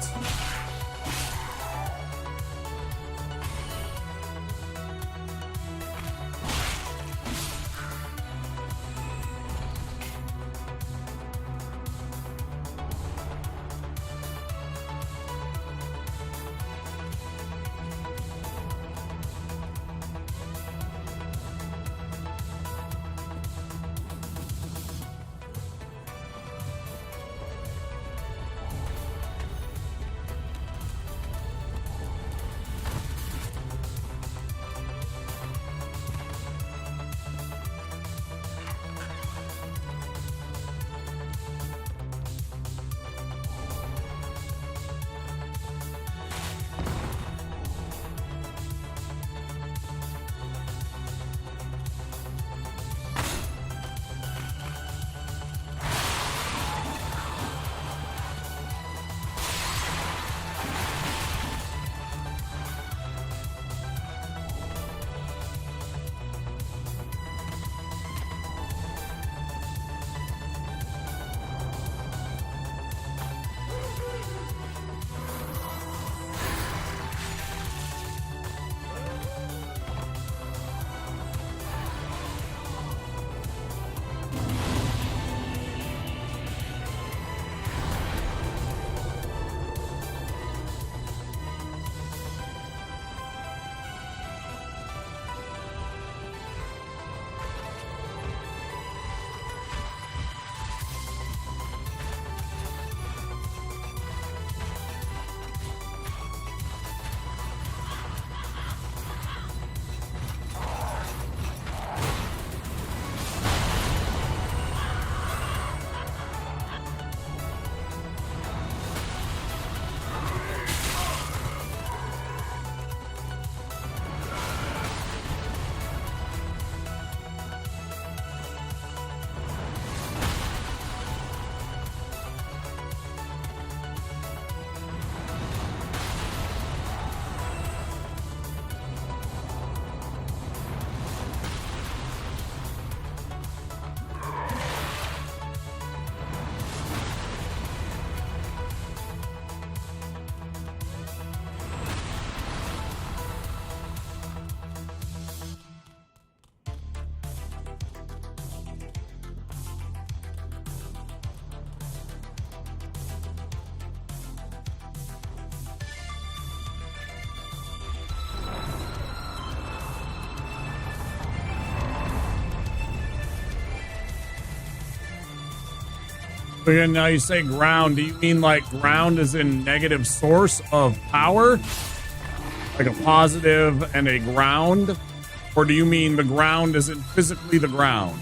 But now you say ground. Do you mean like ground is in negative source of power? Like a positive and a ground? Or do you mean the ground isn't physically the ground?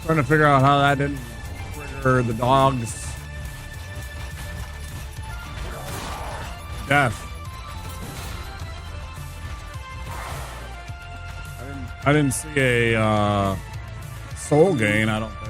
Trying to figure out how that didn't trigger the dog's death. I didn't see a soul gain, I don't think.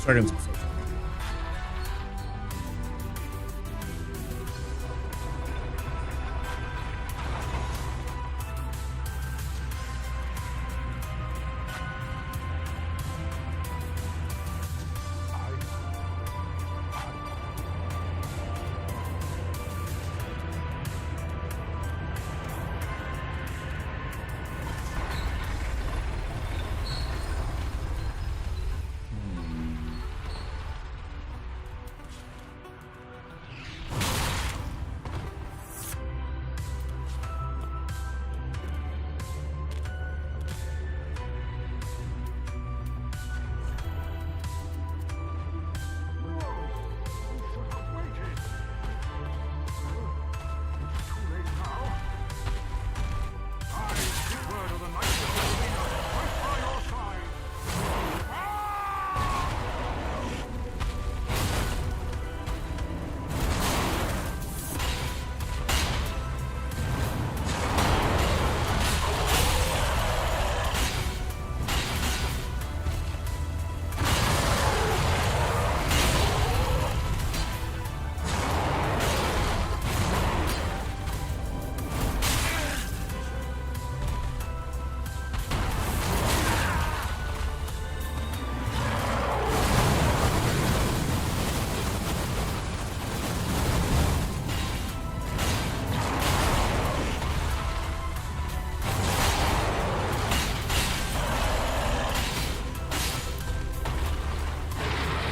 Seconds.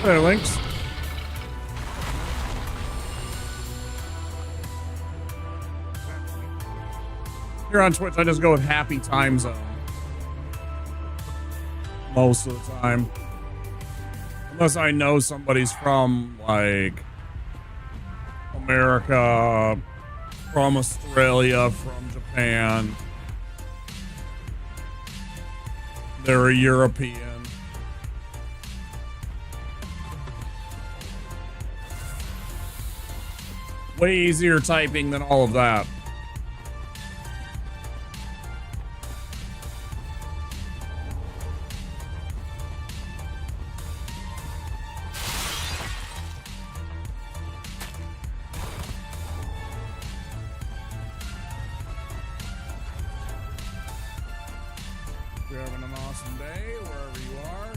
There, Links. Here on Twitch, I just go with happy time zone. Most of the time. Unless I know somebody's from, like, America, from Australia, from Japan. They're a European. Way easier typing than all of that. You're having an awesome day wherever you are.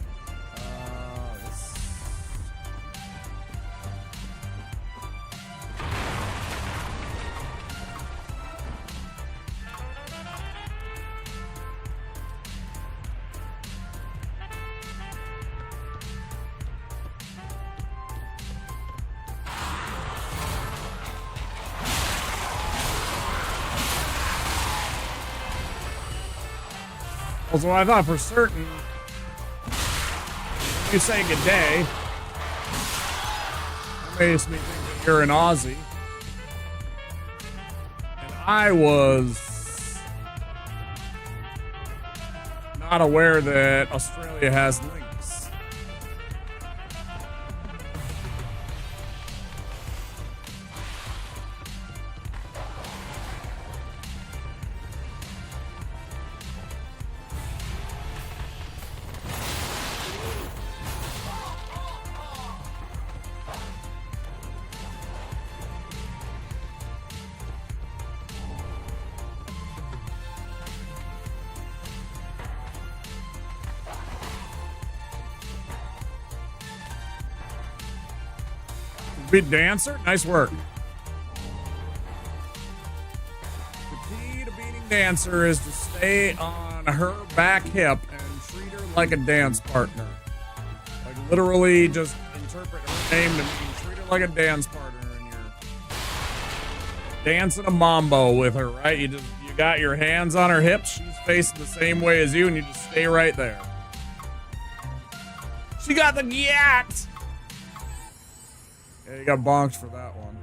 Also, I thought for certain you say good day. That makes me think that you're an Aussie. And I was not aware that Australia has links. Beat dancer? Nice work. The key to beating dancer is to stay on her back hip and treat her like a dance partner. Like literally just interpret her name to mean treat her like a dance partner and you're dancing a mambo with her, right? You got your hands on her hips, she's facing the same way as you, and you just stay right there. She got the gyat! Yeah, you got bonked for that one.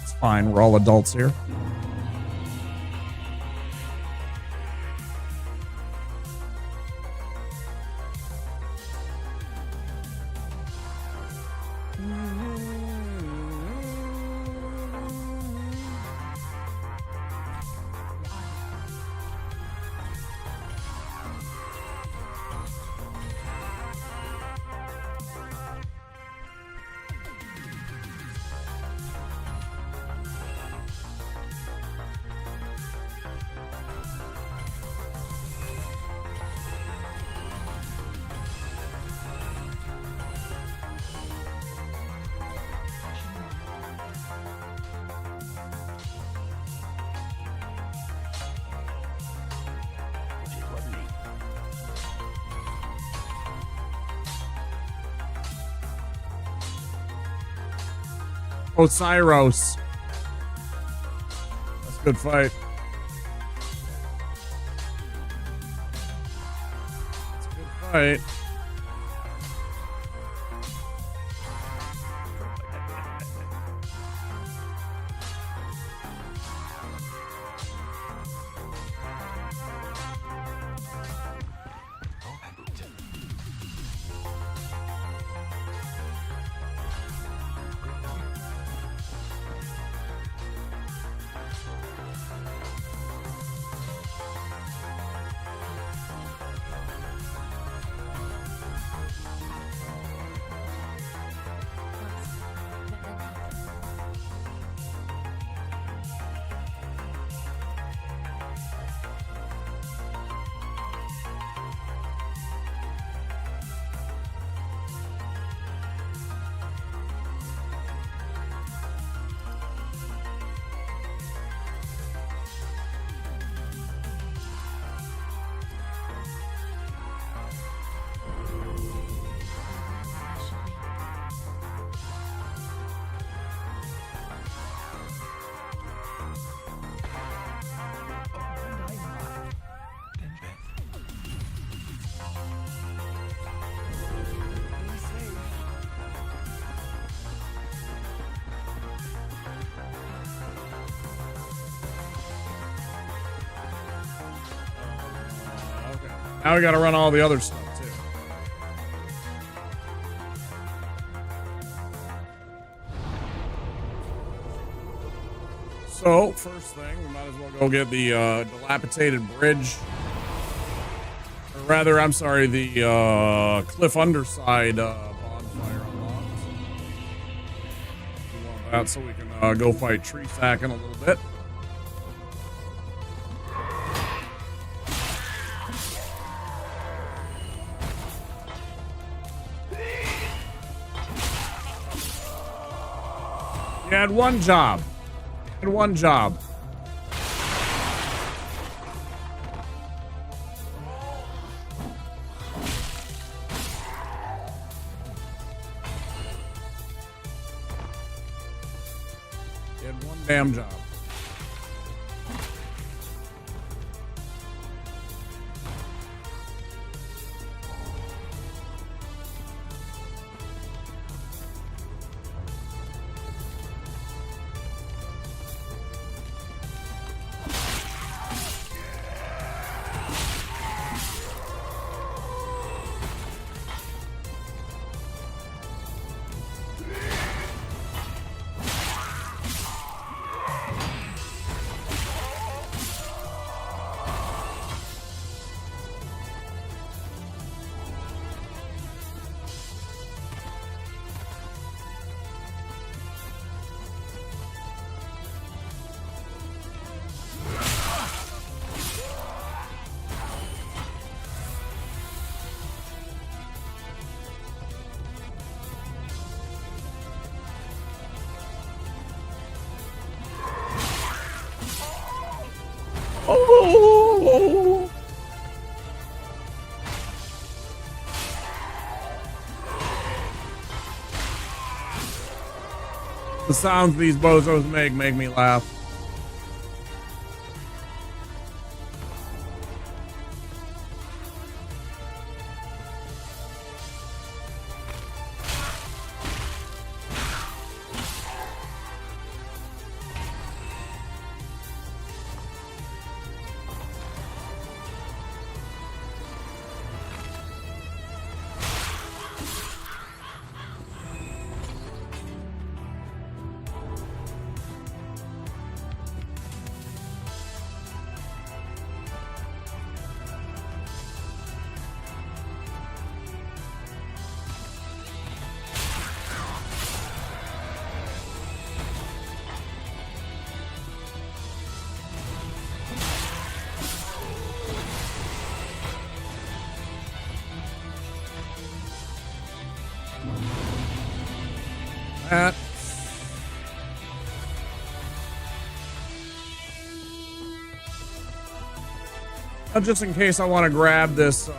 It's fine, we're all adults here. Osiros. That's a good fight. That's a good fight. Now we gotta run all the other stuff, too. So, first thing, we might as well go get the dilapidated bridge. Or rather, I'm sorry, the cliff underside bonfire unlocked. We want that so we can go fight Tree Sack in a little bit. You had one job. You had one job. You had one damn job. Oh! The sounds these bozos make me laugh. That. Just in case I want to grab this, you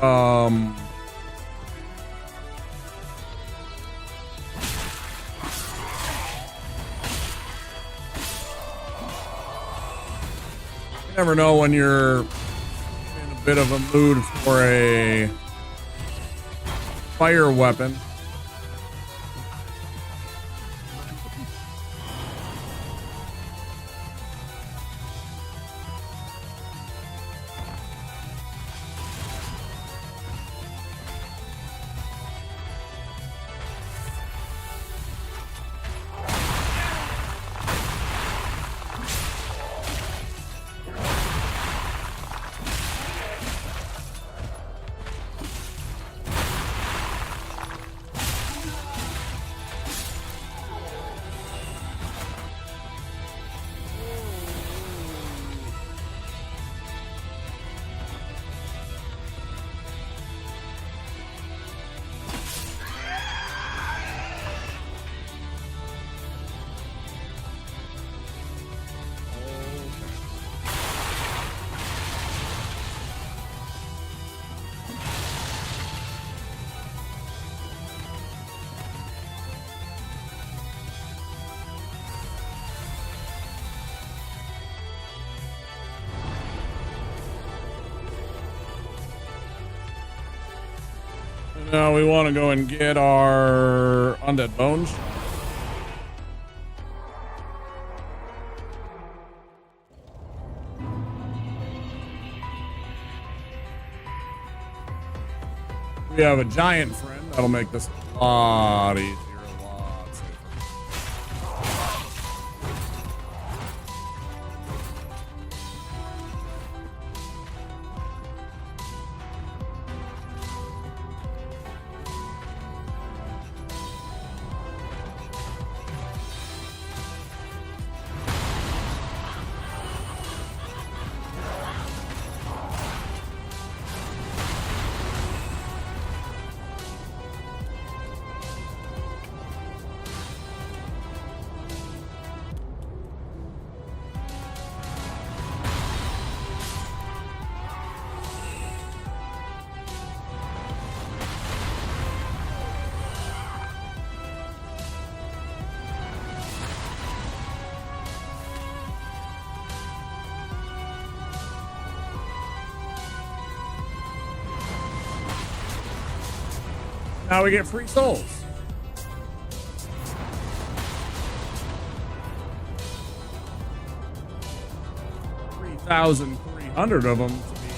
never know when you're in a bit of a mood for a fire weapon. Now we want to go and get our undead bones. We have a giant friend. That'll make this a lot easier, a lot safer. Now we get free souls. $3,300 of them to be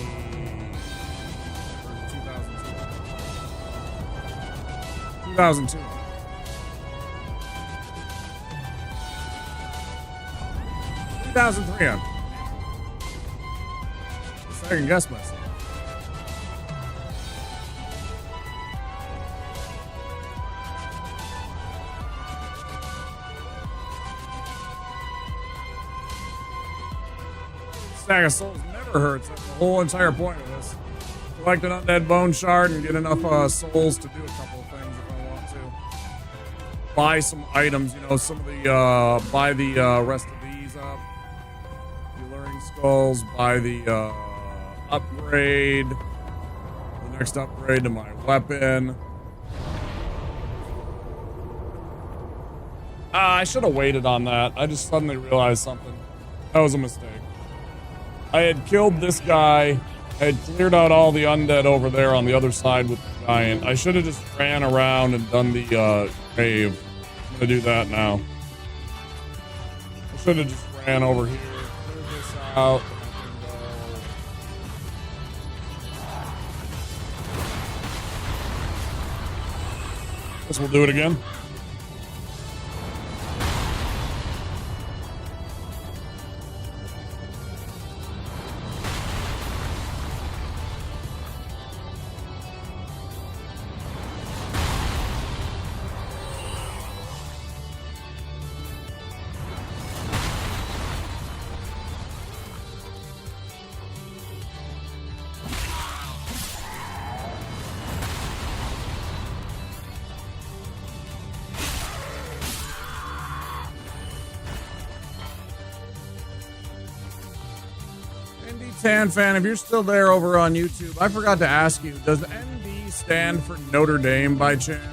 2,200. 3,300. Second guess myself. Stack of souls never hurts. That's the whole entire point of this. Collect an undead bone shard and get enough souls to do a couple of things if I want to. Buy some items, you know, some of the, buy the rest of these up. The Alluring Skulls, buy the upgrade. The next upgrade to my weapon. I should have waited on that. I just suddenly realized something. That was a mistake. I had killed this guy. I had cleared out all the undead over there on the other side with the giant. I should have just ran around and done the grave. I'm gonna do that now. I should have just ran over here, cleared this out. Guess we'll do it again. Tan fan, if you're still there over on YouTube, I forgot to ask you, does ND stand for Notre Dame by chance?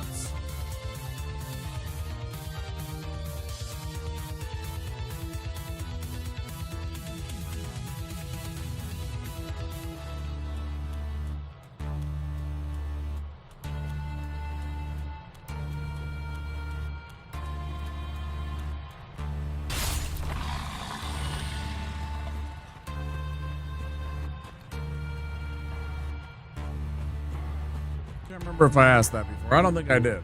I can't remember if I asked that before. I don't think I did.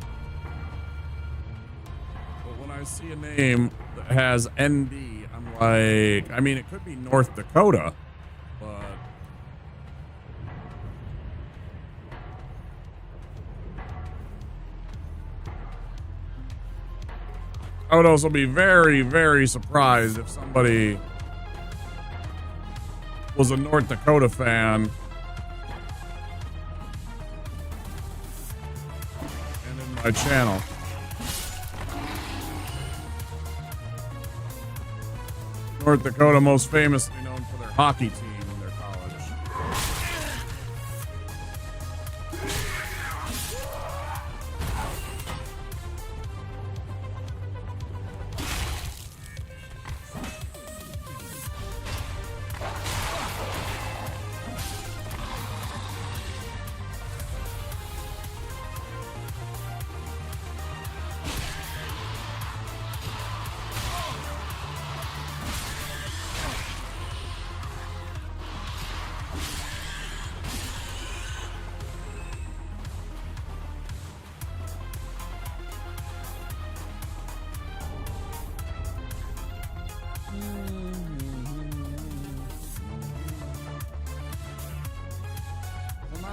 But when I see a name that has ND, I'm like, I mean, it could be North Dakota, but I would also be very, very surprised if somebody was a North Dakota fan my channel. North Dakota, most famously known for their hockey team in their college.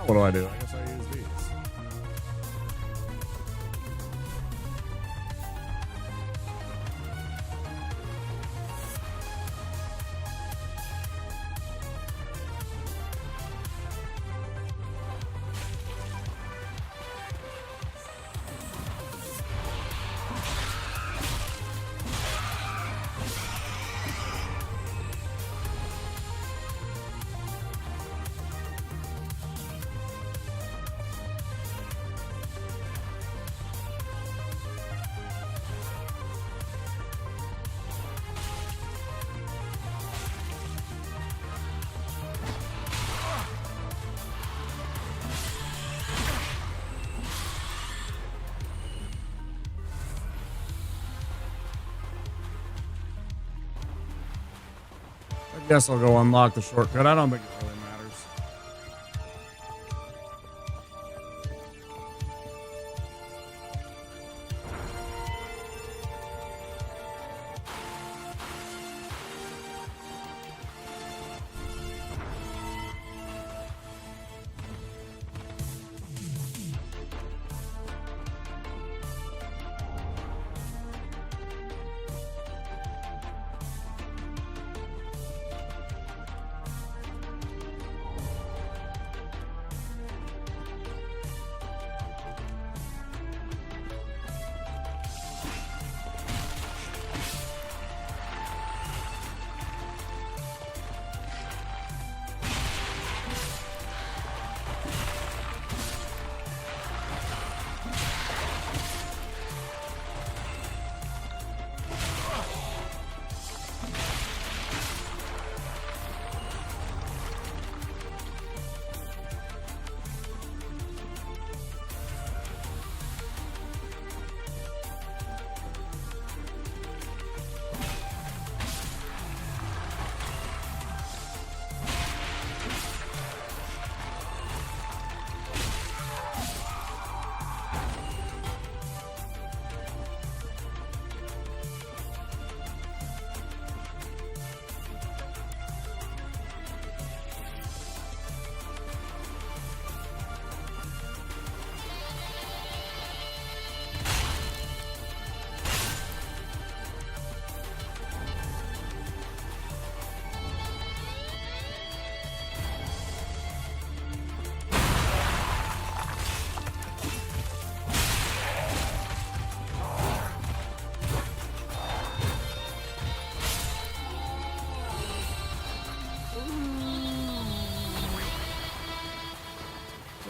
Now what do? I guess I use these. I guess I'll go unlock the shortcut. I don't think it really matters.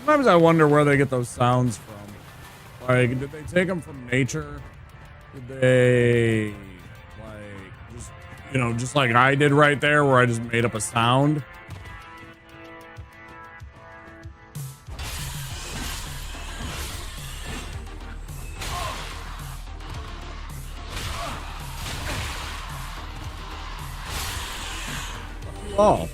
Sometimes I wonder where they get those sounds from. Like, did they take them from nature? Did they, like, just, you know, just like I did right there where I just made up a sound? Oh.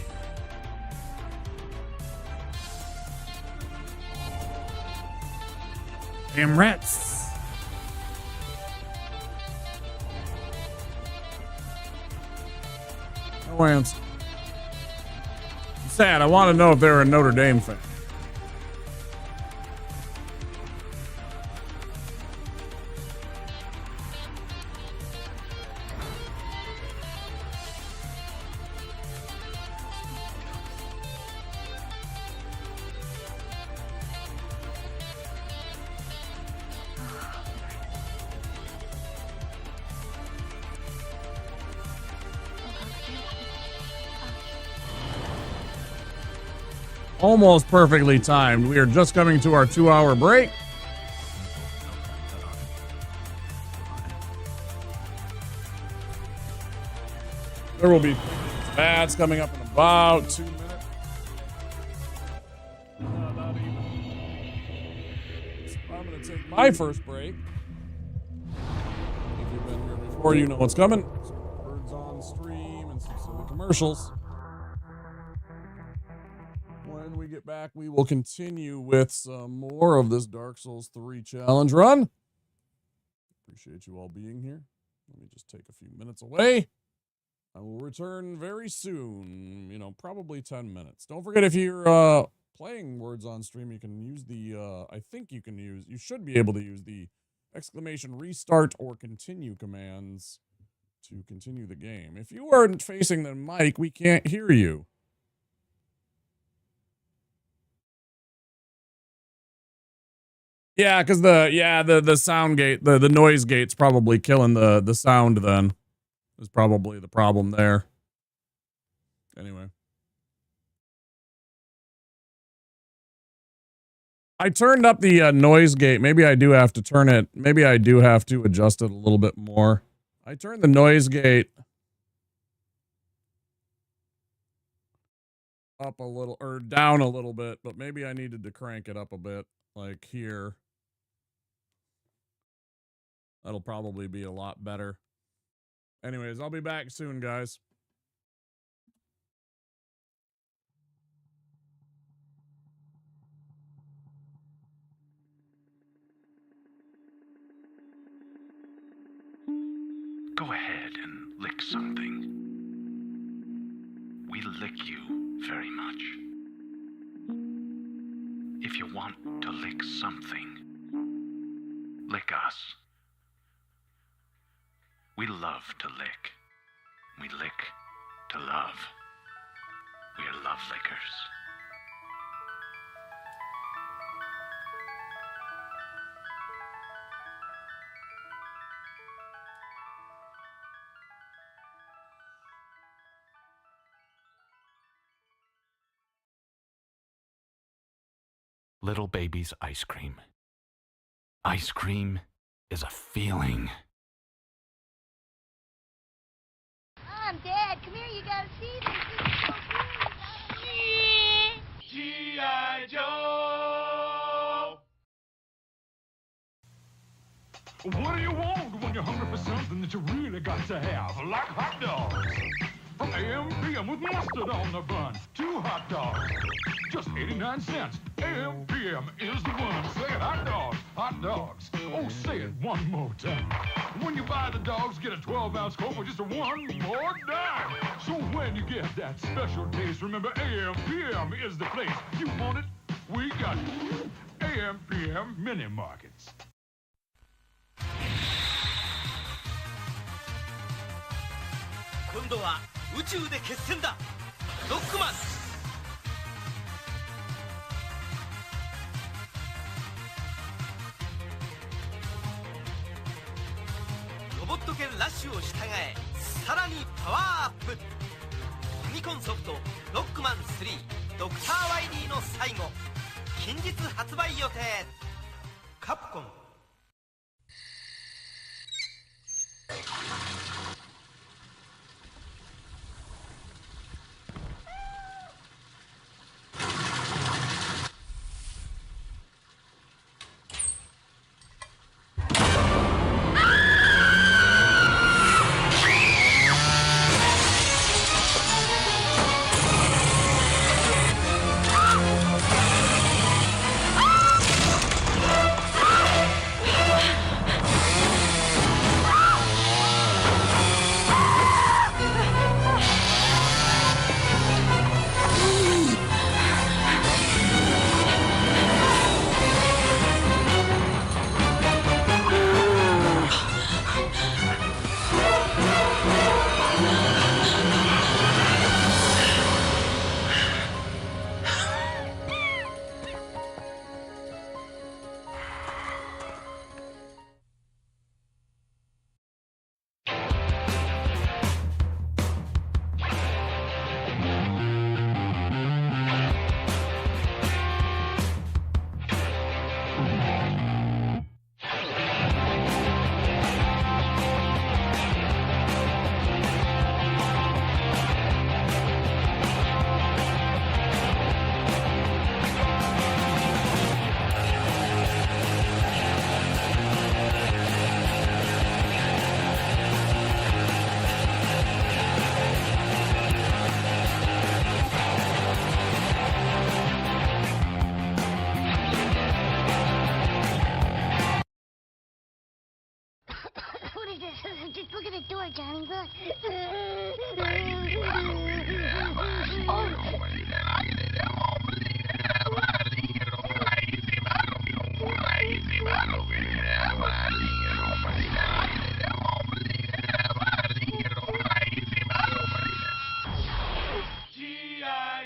Damn rats. No answer. I'm sad. I want to know if they're a Notre Dame fan. Almost perfectly timed. We are just coming to our 2-hour break. There will be ads coming up in about 2 minutes. Not even. So I'm going to take my first break. If you've been here before, you know what's coming. Some birds on stream and some silly commercials. When we get back, we will continue with some more of this Dark Souls 3 challenge run. Appreciate you all being here. Let me just take a few minutes away. I will return very soon, you know, probably 10 minutes. Don't forget, if you're playing words on stream, you can use the, I think you should be able to use the exclamation restart or continue commands to continue the game. If you aren't facing the mic, we can't hear you. Yeah, because the sound gate, the noise gate's probably killing the sound then. Is probably the problem there. Anyway. I turned up the noise gate. Maybe I do have to turn it. Maybe I do have to adjust it a little bit more. I turned the noise gate up a little, or down a little bit, but maybe I needed to crank it up a bit, like here. That'll probably be a lot better. Anyways, I'll be back soon, guys. Go ahead and lick something. We lick you very much. If you want to lick something, lick us. We love to lick. We lick to love. We're love lickers. Little baby's ice cream. Ice cream is a feeling. Mom, Dad, come here, you gotta see this. This is so cool. G.I. Joe! What do you want when you're hungry for something that you really got to have? Like hot dogs. From AM/PM with mustard on the bun. 2 hot dogs. Just 89 cents. AM/PM is the one. Say it, hot dogs. Hot dogs. Oh, say it one more time. When you buy the dogs, get a 12-ounce Coke for just one more dime. So when you get that special taste, remember AM/PM is the place. You want it? We got it. AM/PM Mini Markets. 今度は宇宙で決戦だ。ロックマン。ロボット犬ラッシュを従え、さらにパワーアップ。ファミコンソフトロックマン3ドクター・ワイリーの最後、近日発売予定。カプコン。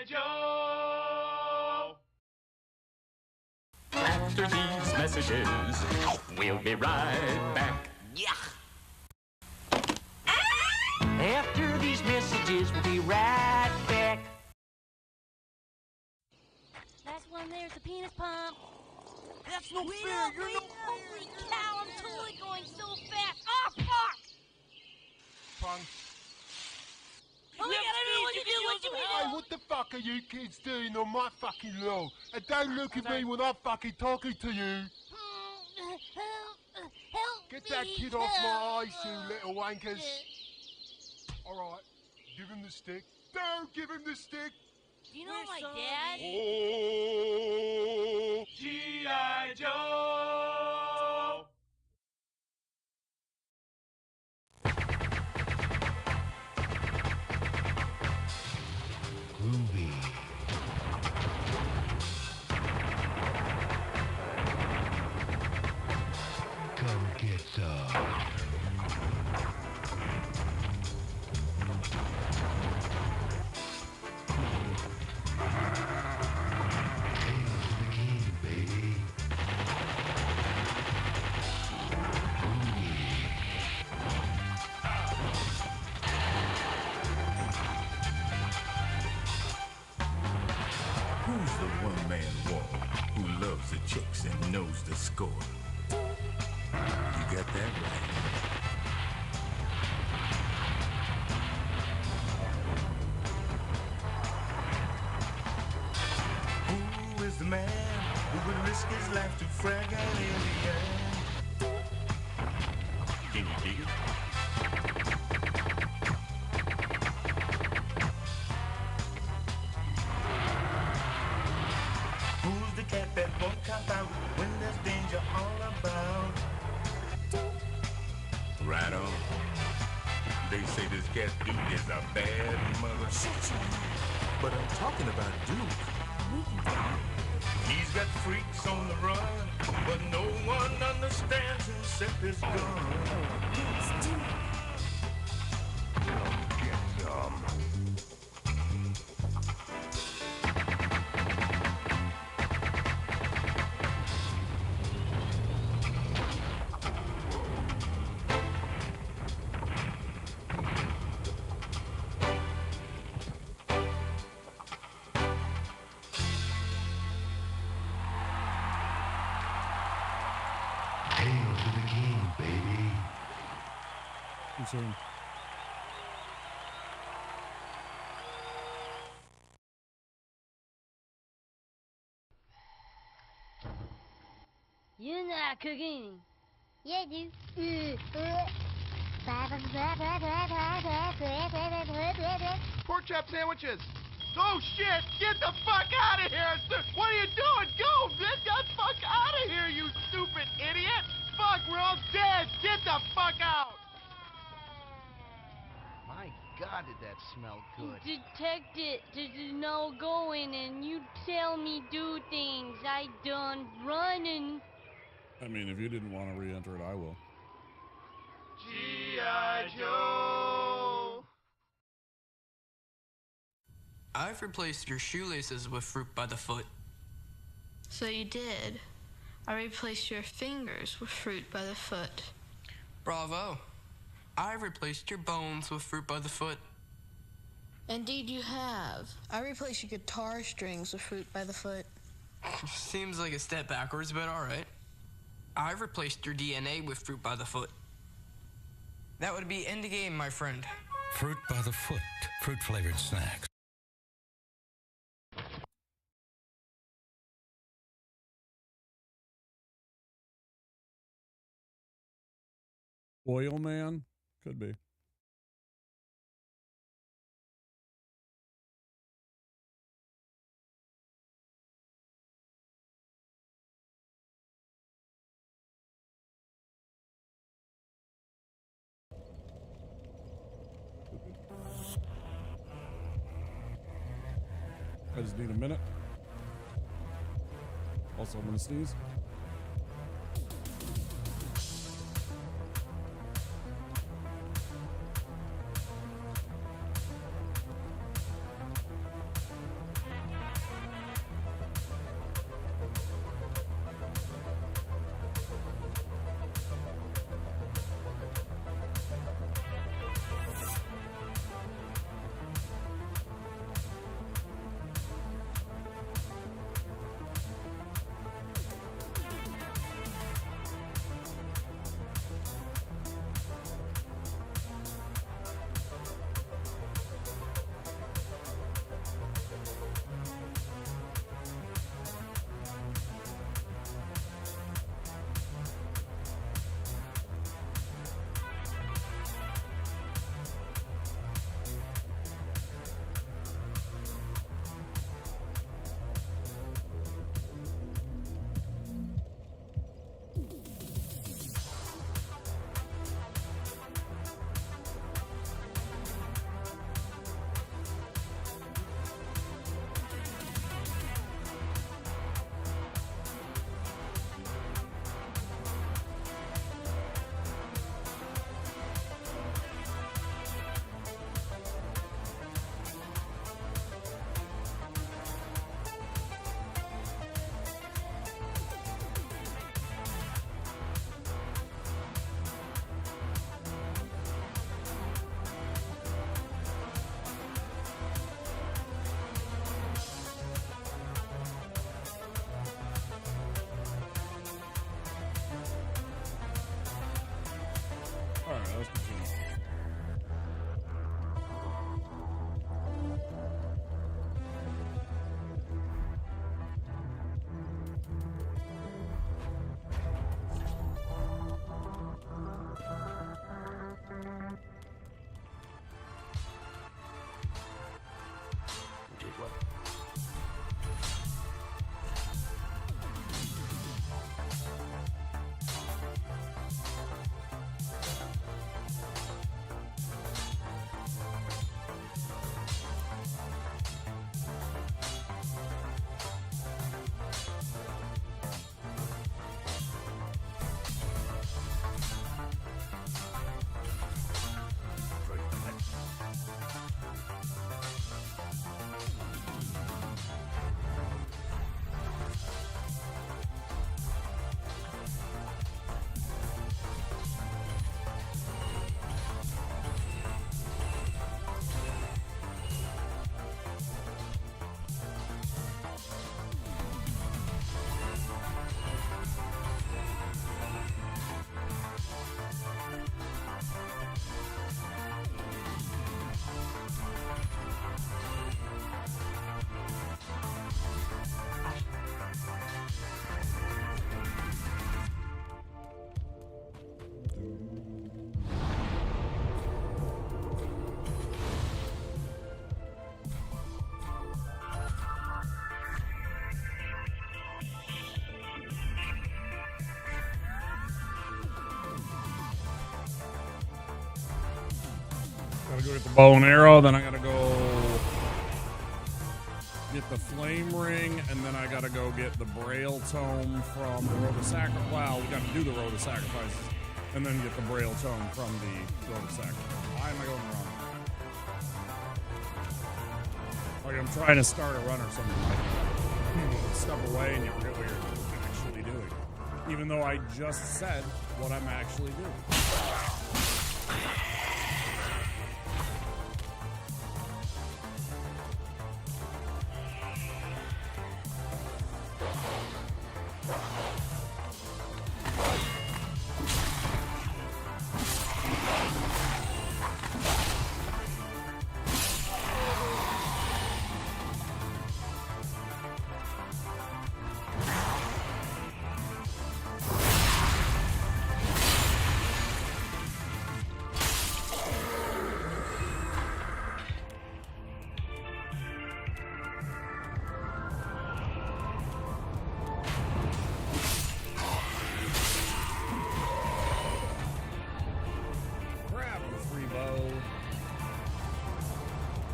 Joe! After these messages, we'll be right back. After these messages, we'll be right back. Last one there's a penis pump. That's no fair. You're no. Holy cow, I'm totally going so fast. Oh, fuck! Punk. Oh my god, I don't know what to do. What do we Hey, do? what the fuck are you kids doing on my fucking lawn? And don't look at me when I'm fucking talking to you. Help Get me. that kid off my eyes, you Help. little wankers. Alright, give him the stick. Don't give him the stick. Do you know my dad? Oh, G.I. Joe! Groovy. Come get some. Hail to the king, baby. Who's the one-man wall who loves the chicks and knows the score? You got that right. Who is the man who would risk his life to frag an alien? Can you dig it? Who's the cat that won't cop out when there's danger all about? Right on. They say this cat Duke is a bad mother. But I'm talking about Duke. He's got freaks on the run, but no one understands him except his gun. Get some. Hail to the king, baby. Too soon. You're not cooking. Yeah, dude. Pork chop sandwiches. Oh shit! Get the fuck out of here! What are you doing? Go! Get the fuck out of here, you stupid idiot! Fuck, we're all dead! Get the fuck out! My God, did that smell good? Detect it. There's no going, and you tell me do things. I done running. I mean, if you didn't want to re-enter it, I will. G.I. Joe! I've replaced your shoelaces with fruit by the foot. So you did. I replaced your fingers with fruit by the foot. Bravo. I've replaced your bones with fruit by the foot. Indeed you have. I replaced your guitar strings with fruit by the foot. Seems like a step backwards, but alright. I've replaced your DNA with fruit by the foot. That would be end of game, my friend. Fruit by the foot. Fruit-flavored snacks. Oil Man? Could be. I just need a minute. Also, I'm gonna sneeze. Gotta go get the bow and arrow, then I gotta go get the flame ring, and then I gotta go get the Braille tome from the Road of Sacrifice. Well, we gotta do the Road of Sacrifices, and then get the Braille tome from the Road of Sacrifice. Why am I going wrong? Like I'm trying to start a run or something like that. You put stuff away and you forget what you're actually doing. Even though I just said what I'm actually doing.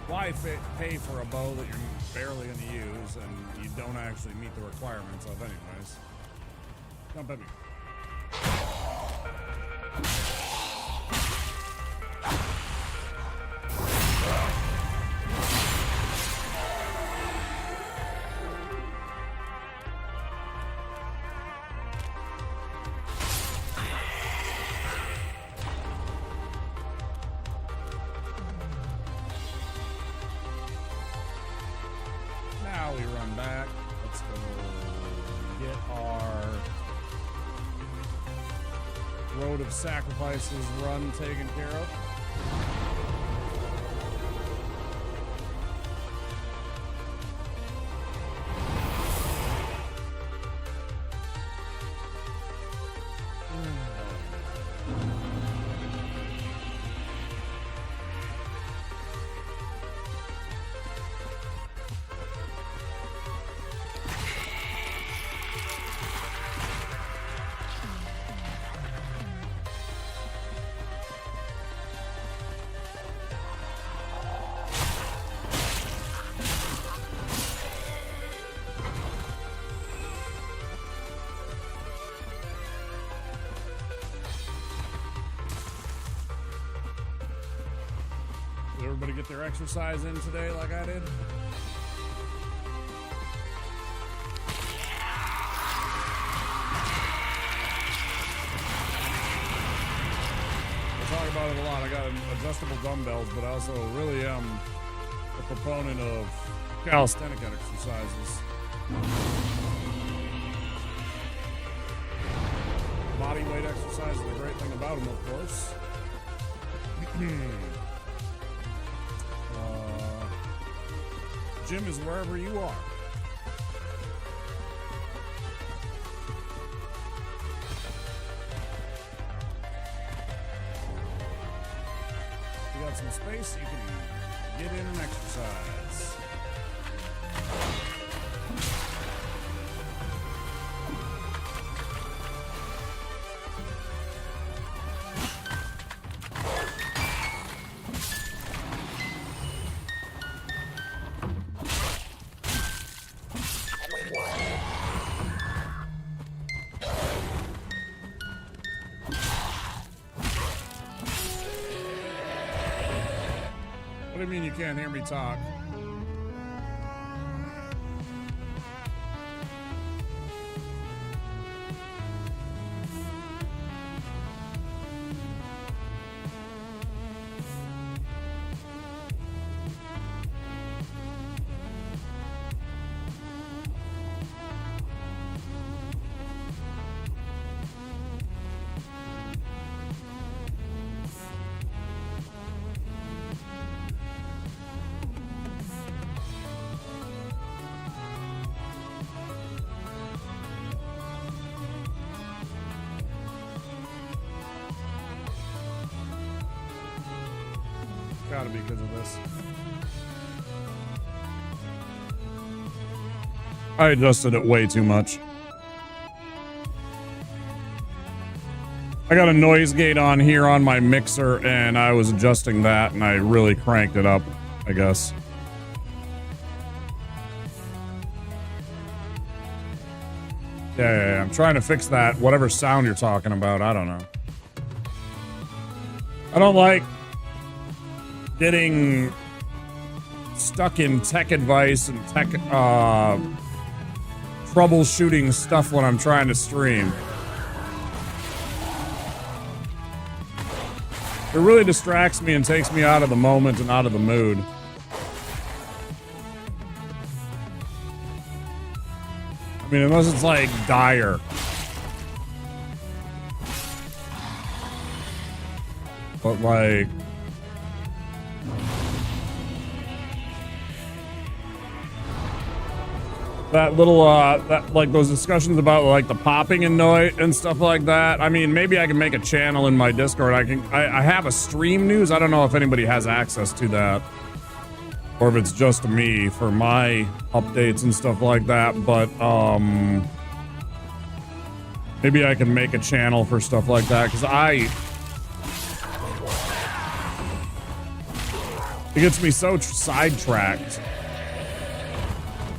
Why pay for a bow that you're barely going to use and you don't actually meet the requirements of anyways? Jump at me. Now we run back. Let's go get our Road of Sacrifices run taken care of. Did everybody get their exercise in today like I did? I talk about it a lot. I got adjustable dumbbells, but I also really am a proponent of calisthenic exercises. Body weight exercise is the great thing about them, of course. Gym is wherever you are. If you got some space, you can get in and exercise. What do you mean you can't hear me talk? Gotta be because of this. I adjusted it way too much. I got a noise gate on here on my mixer, and I was adjusting that, and I really cranked it up, I guess. Yeah, I'm trying to fix that, whatever sound you're talking about. I don't know. I don't like getting stuck in tech advice and tech troubleshooting stuff when I'm trying to stream. It really distracts me and takes me out of the moment and out of the mood. I mean, unless it's like dire. But like... that little, that, like those discussions about like the popping and noise and stuff like that. I mean, maybe I can make a channel in my Discord. I have a stream news. I don't know if anybody has access to that. Or if it's just me for my updates and stuff like that, but maybe I can make a channel for stuff like that, because it gets me so sidetracked,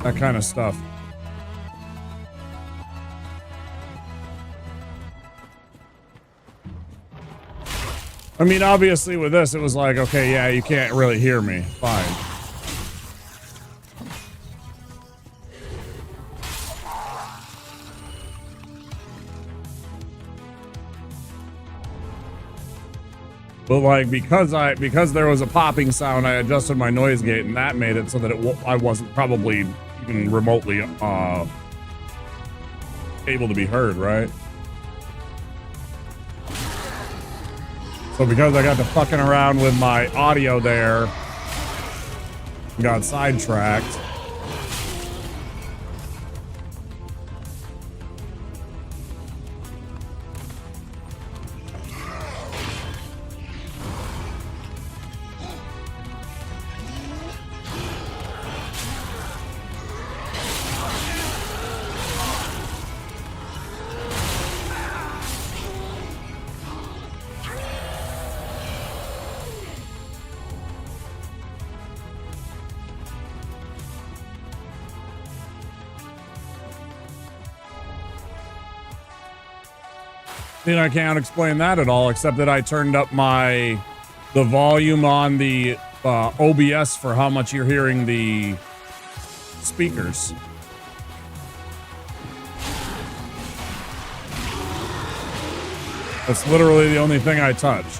that kind of stuff. I mean, obviously with this, it was like, okay, yeah, you can't really hear me. Fine. But like, because there was a popping sound, I adjusted my noise gate, and that made it so that I wasn't probably even remotely able to be heard, right? So because I got to fucking around with my audio there, got sidetracked. You know, I can't explain that at all, except that I turned up the volume on the OBS for how much you're hearing the speakers. That's literally the only thing I touched.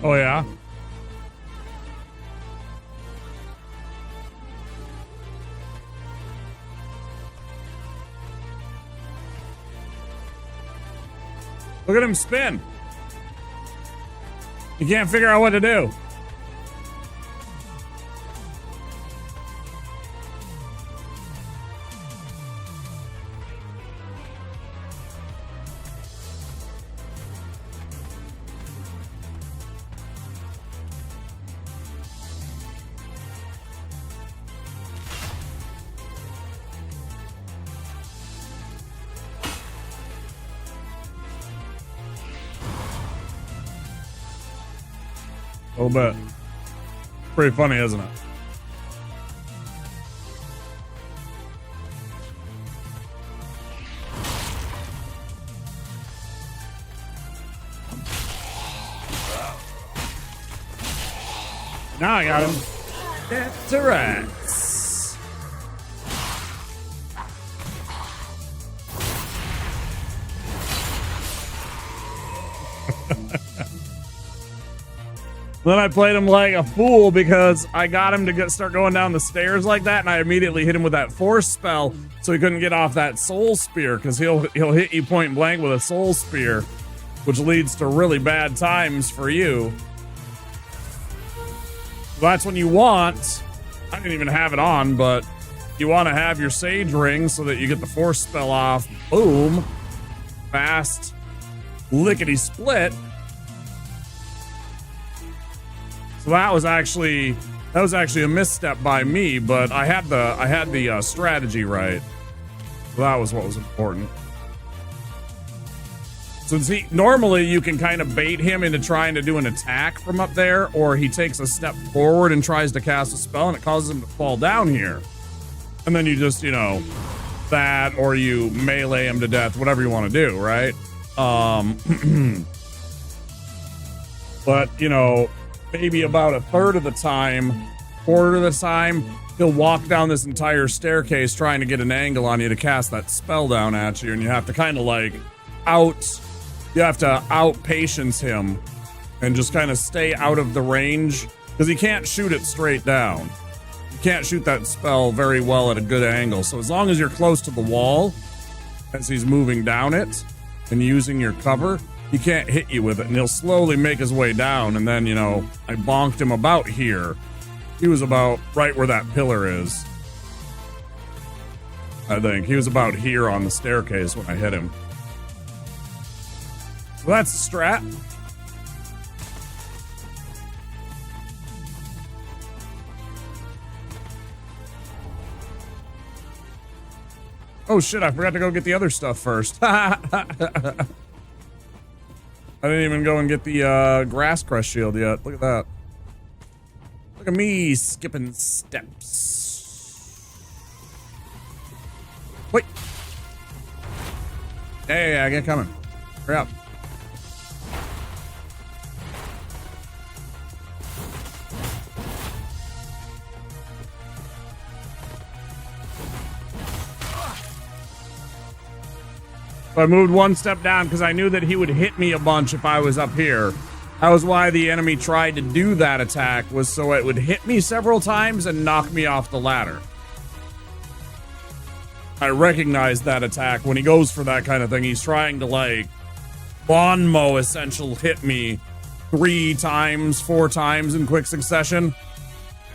Oh, yeah? Look at him spin. He can't figure out what to do. A little bit. Pretty funny, isn't it? Now I got him. Deathless. Then I played him like a fool because I got him to start going down the stairs like that, and I immediately hit him with that force spell so he couldn't get off that soul spear, because he'll hit you point blank with a soul spear, which leads to really bad times for you. That's when you want, I didn't even have it on, but you want to have your Sage Ring so that you get the force spell off. Boom. Fast. Lickety split. So that was actually a misstep by me, but I had the strategy right. So that was what was important. So see, normally you can kind of bait him into trying to do an attack from up there, or he takes a step forward and tries to cast a spell and it causes him to fall down here. And then you just, you know, that, or you melee him to death, whatever you want to do, right? But, you know, maybe about a third of the time, quarter of the time, he'll walk down this entire staircase trying to get an angle on you to cast that spell down at you, and you have to kind of like out patience him and just kind of stay out of the range, because he can't shoot it straight down. You can't shoot that spell very well at a good angle. So as long as you're close to the wall as he's moving down it and using your cover, he can't hit you with it, and he'll slowly make his way down. And then, you know, I bonked him about here. He was about right where that pillar is. I think he was about here on the staircase when I hit him. So that's the strat. Oh shit, I forgot to go get the other stuff first. I didn't even go and get the grass crest shield yet. Look at that. Look at me skipping steps. Wait. Hey, I get coming. Hurry up. So I moved one step down because I knew that he would hit me a bunch if I was up here. That was why the enemy tried to do that attack, was so it would hit me several times and knock me off the ladder. I recognized that attack. When he goes for that kind of thing, he's trying to like lawnmower essential hit me 3 times, 4 times in quick succession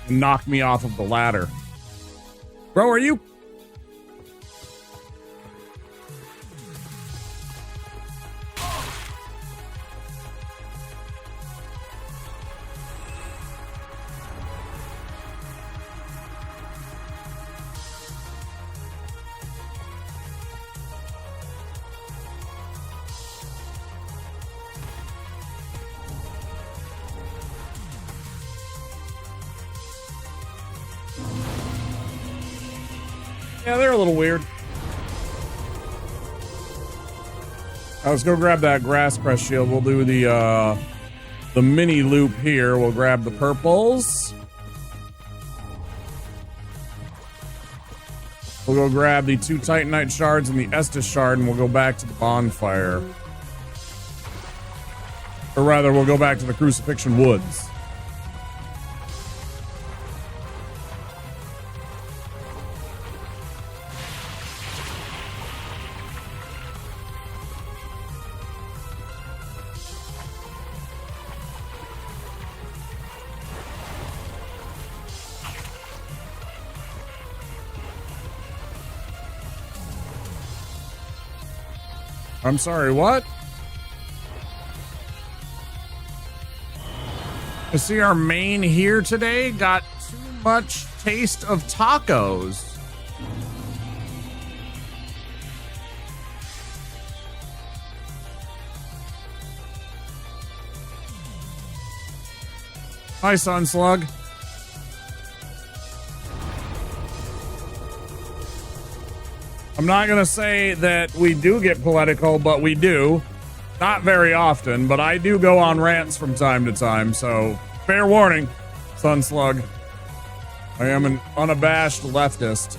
and knock me off of the ladder. Bro, are you? Yeah, they're a little weird. Let's go grab that grass crest shield. We'll do the mini loop here. We'll grab the purples. We'll go grab the 2 Titanite shards and the Estus shard, and we'll go back to the bonfire. Or rather, we'll go back to the Crucifixion Woods. I'm sorry, what? I see our main here today got too much taste of tacos. Hi, Sunslug. I'm not going to say that we do get political, but we do. Not very often, but I do go on rants from time to time, so fair warning, Sunslug. I am an unabashed leftist.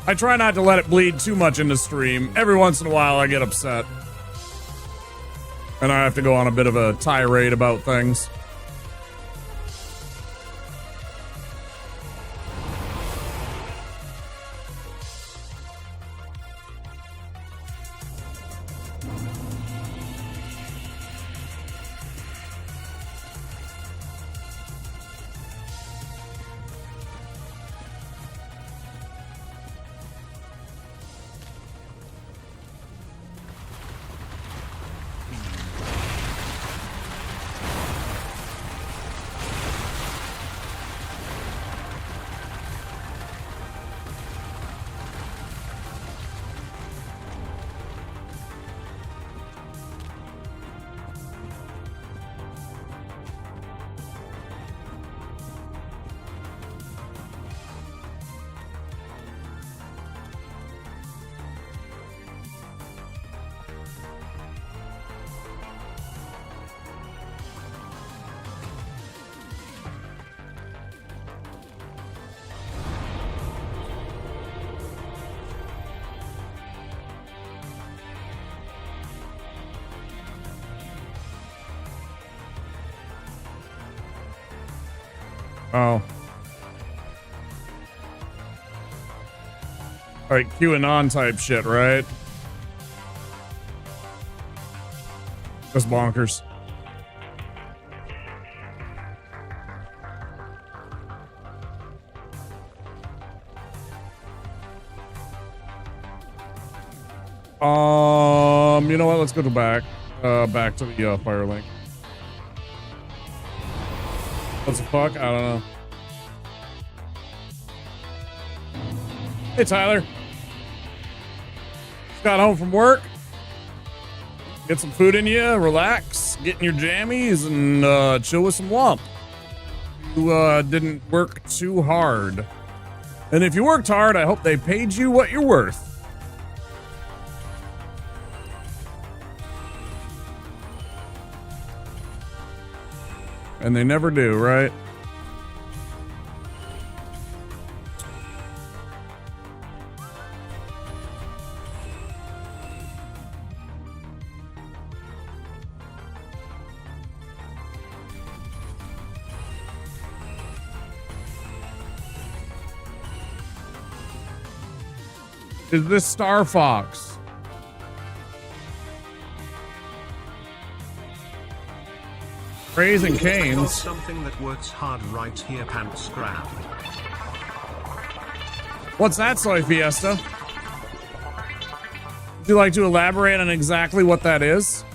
I try not to let it bleed too much into stream. Every once in a while, I get upset. And I have to go on a bit of a tirade about things. Oh. Like QAnon type shit, right? That's bonkers. You know what? Let's go to back to the fire link. What the fuck? I don't know. Hey, Tyler. Just got home from work. Get some food in you, relax, get in your jammies, and chill with some Womp. You didn't work too hard. And if you worked hard, I hope they paid you what you're worth. And they never do, right? Is this Star Fox? Raising Canes. Something that works hard right here, pants grab. What's that, Soy Fiesta? Would you like to elaborate on exactly what that is?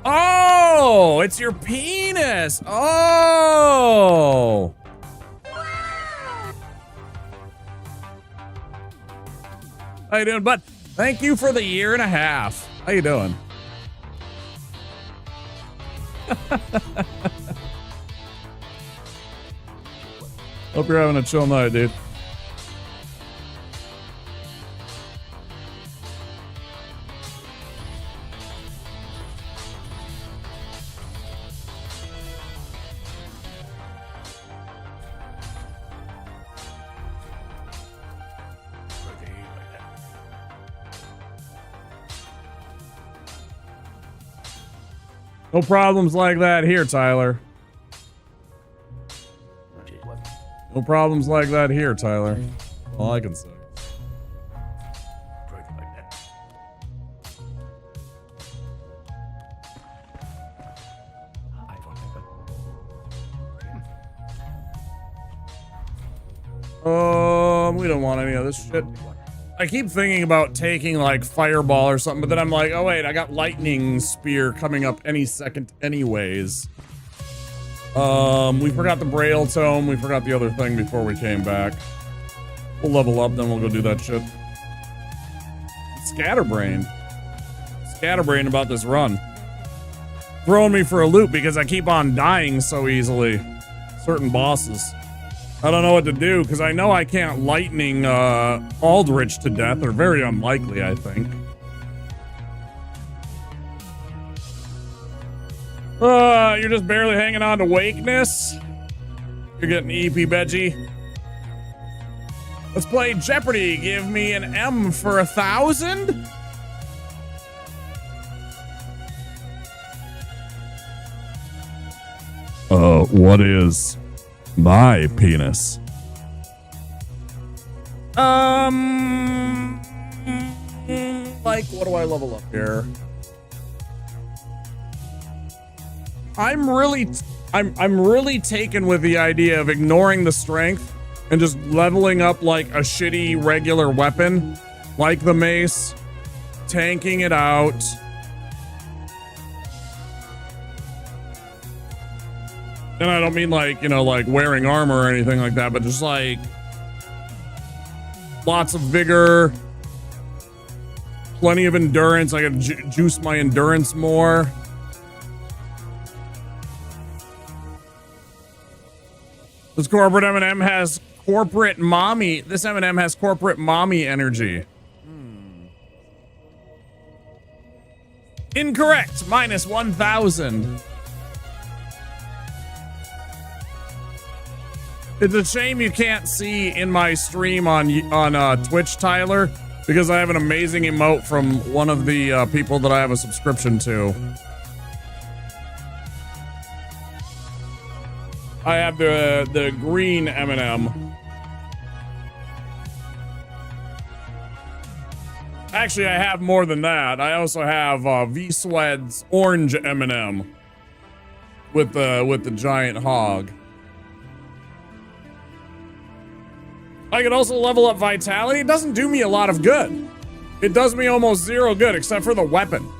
Oh, it's your penis. Oh. How you doing, bud? Thank you for the 1.5 years. How you doing? Hope you're having a chill night, dude. No problems like that here, Tyler. No problems like that here, Tyler. All I can say. We don't want any of this shit. I keep thinking about taking like Fireball or something, but then I'm like, oh wait, I got Lightning Spear coming up any second anyways. We forgot the Braille Tome. We forgot the other thing before we came back. We'll level up, then we'll go do that shit. Scatterbrain. Scatterbrain about this run. Throwing me for a loop because I keep on dying so easily. Certain bosses. I don't know what to do because I know I can't lightning Aldrich to death, or very unlikely, I think. You're just barely hanging on to Wakeness. You're getting EP Veggie. Let's play Jeopardy. Give me an M for 1,000. What is my penis? Like, what do I level up here? I'm really taken with the idea of ignoring the strength and just leveling up like a shitty regular weapon, like the mace, tanking it out. And I don't mean like, you know, like wearing armor or anything like that, but just like lots of vigor, plenty of endurance. I gotta juice my endurance more. This corporate M&M has corporate mommy. This M&M has corporate mommy energy. Incorrect. Minus 1,000. It's a shame you can't see in my stream on Twitch, Tyler, because I have an amazing emote from one of the people that I have a subscription to. I have the green M&M. Actually, I have more than that. I also have V-Swed's orange M&M with the giant hog. I could also level up Vitality. It doesn't do me a lot of good. It does me almost zero good, except for the weapon.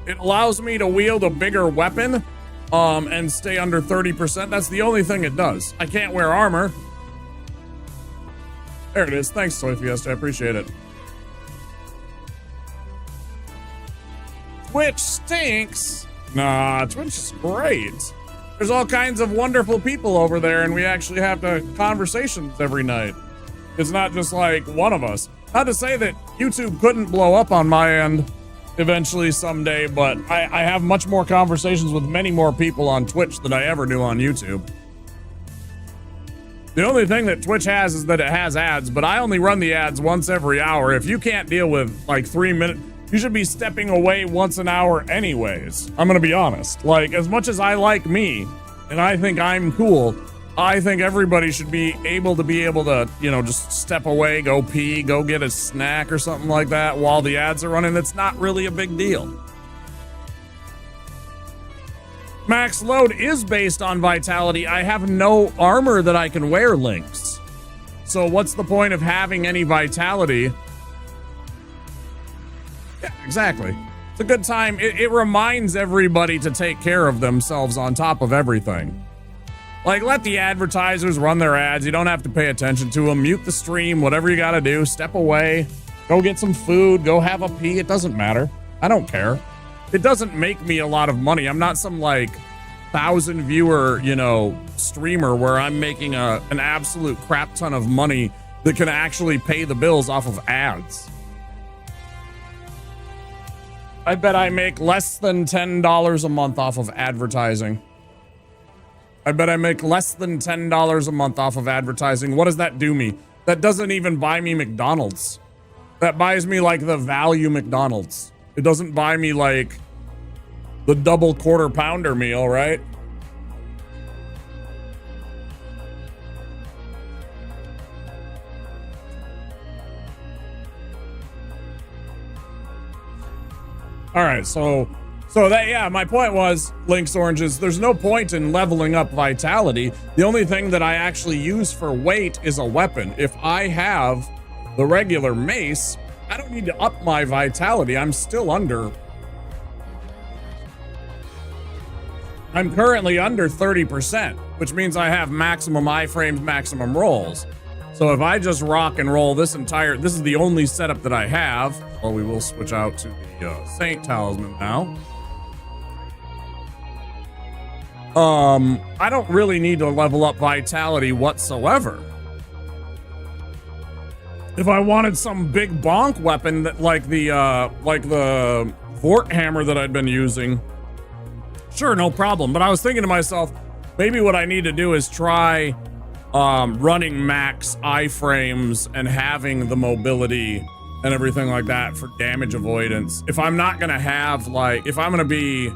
It allows me to wield a bigger weapon, and stay under 30%. That's the only thing it does. I can't wear armor. There it is. Thanks, Toy Fiesta. I appreciate it. Twitch stinks. Nah, Twitch is great. There's all kinds of wonderful people over there, and we actually have conversations every night. It's not just like one of us. Not to say that YouTube couldn't blow up on my end eventually someday, but I have much more conversations with many more people on Twitch than I ever do on YouTube. The only thing that Twitch has is that it has ads, but I only run the ads once every hour. If you can't deal with like 3 minutes, you should be stepping away once an hour anyways. I'm gonna be honest. Like, as much as I like me, and I think I'm cool, I think everybody should be able to, you know, just step away, go pee, go get a snack or something like that while the ads are running. It's not really a big deal. Max load is based on vitality. I have no armor that I can wear, Lynx. So what's the point of having any vitality? Yeah, exactly. It's a good time. It reminds everybody to take care of themselves on top of everything. Like, let the advertisers run their ads. You don't have to pay attention to them. Mute the stream, whatever you gotta do. Step away. Go get some food. Go have a pee. It doesn't matter. I don't care. It doesn't make me a lot of money. I'm not some, like, 1,000 viewer, you know, streamer where I'm making an absolute crap ton of money that can actually pay the bills off of ads. I bet I make less than $10 a month off of advertising. I bet I make less than $10 a month off of advertising. What does that do me? That doesn't even buy me McDonald's. That buys me like the value McDonald's. It doesn't buy me like the double quarter pounder meal, right? All right, so that, yeah, my point was, Link's Oranges, there's no point in leveling up vitality. The only thing that I actually use for weight is a weapon. If I have the regular mace, I don't need to up my vitality. I'm still under. I'm currently under 30%, which means I have maximum iframes, maximum rolls. So if I just rock and roll this is the only setup that I have. Well, we will switch out to the Saint Talisman now. I don't really need to level up Vitality whatsoever. If I wanted some big bonk weapon that like the Vort Hammer that I'd been using, sure, no problem. But I was thinking to myself, maybe what I need to do is try running max iframes and having the mobility and everything like that for damage avoidance. If I'm not gonna have if I'm gonna be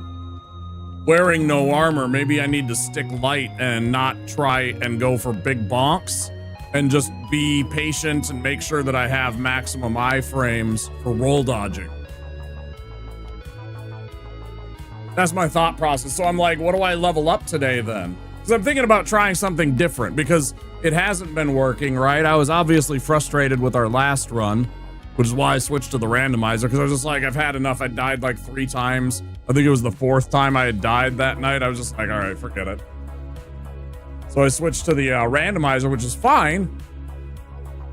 wearing no armor, maybe I need to stick light and not try and go for big bonks and just be patient and make sure that I have maximum iframes for roll dodging. That's my thought process. So I'm like, what do I level up today then? Because I'm thinking about trying something different because it hasn't been working, right? I was obviously frustrated with our last run, which is why I switched to the randomizer, because I was just like, I've had enough. I died like 3 times. I think it was the 4th time I had died that night. I was just like, all right, forget it. So I switched to the randomizer, which is fine.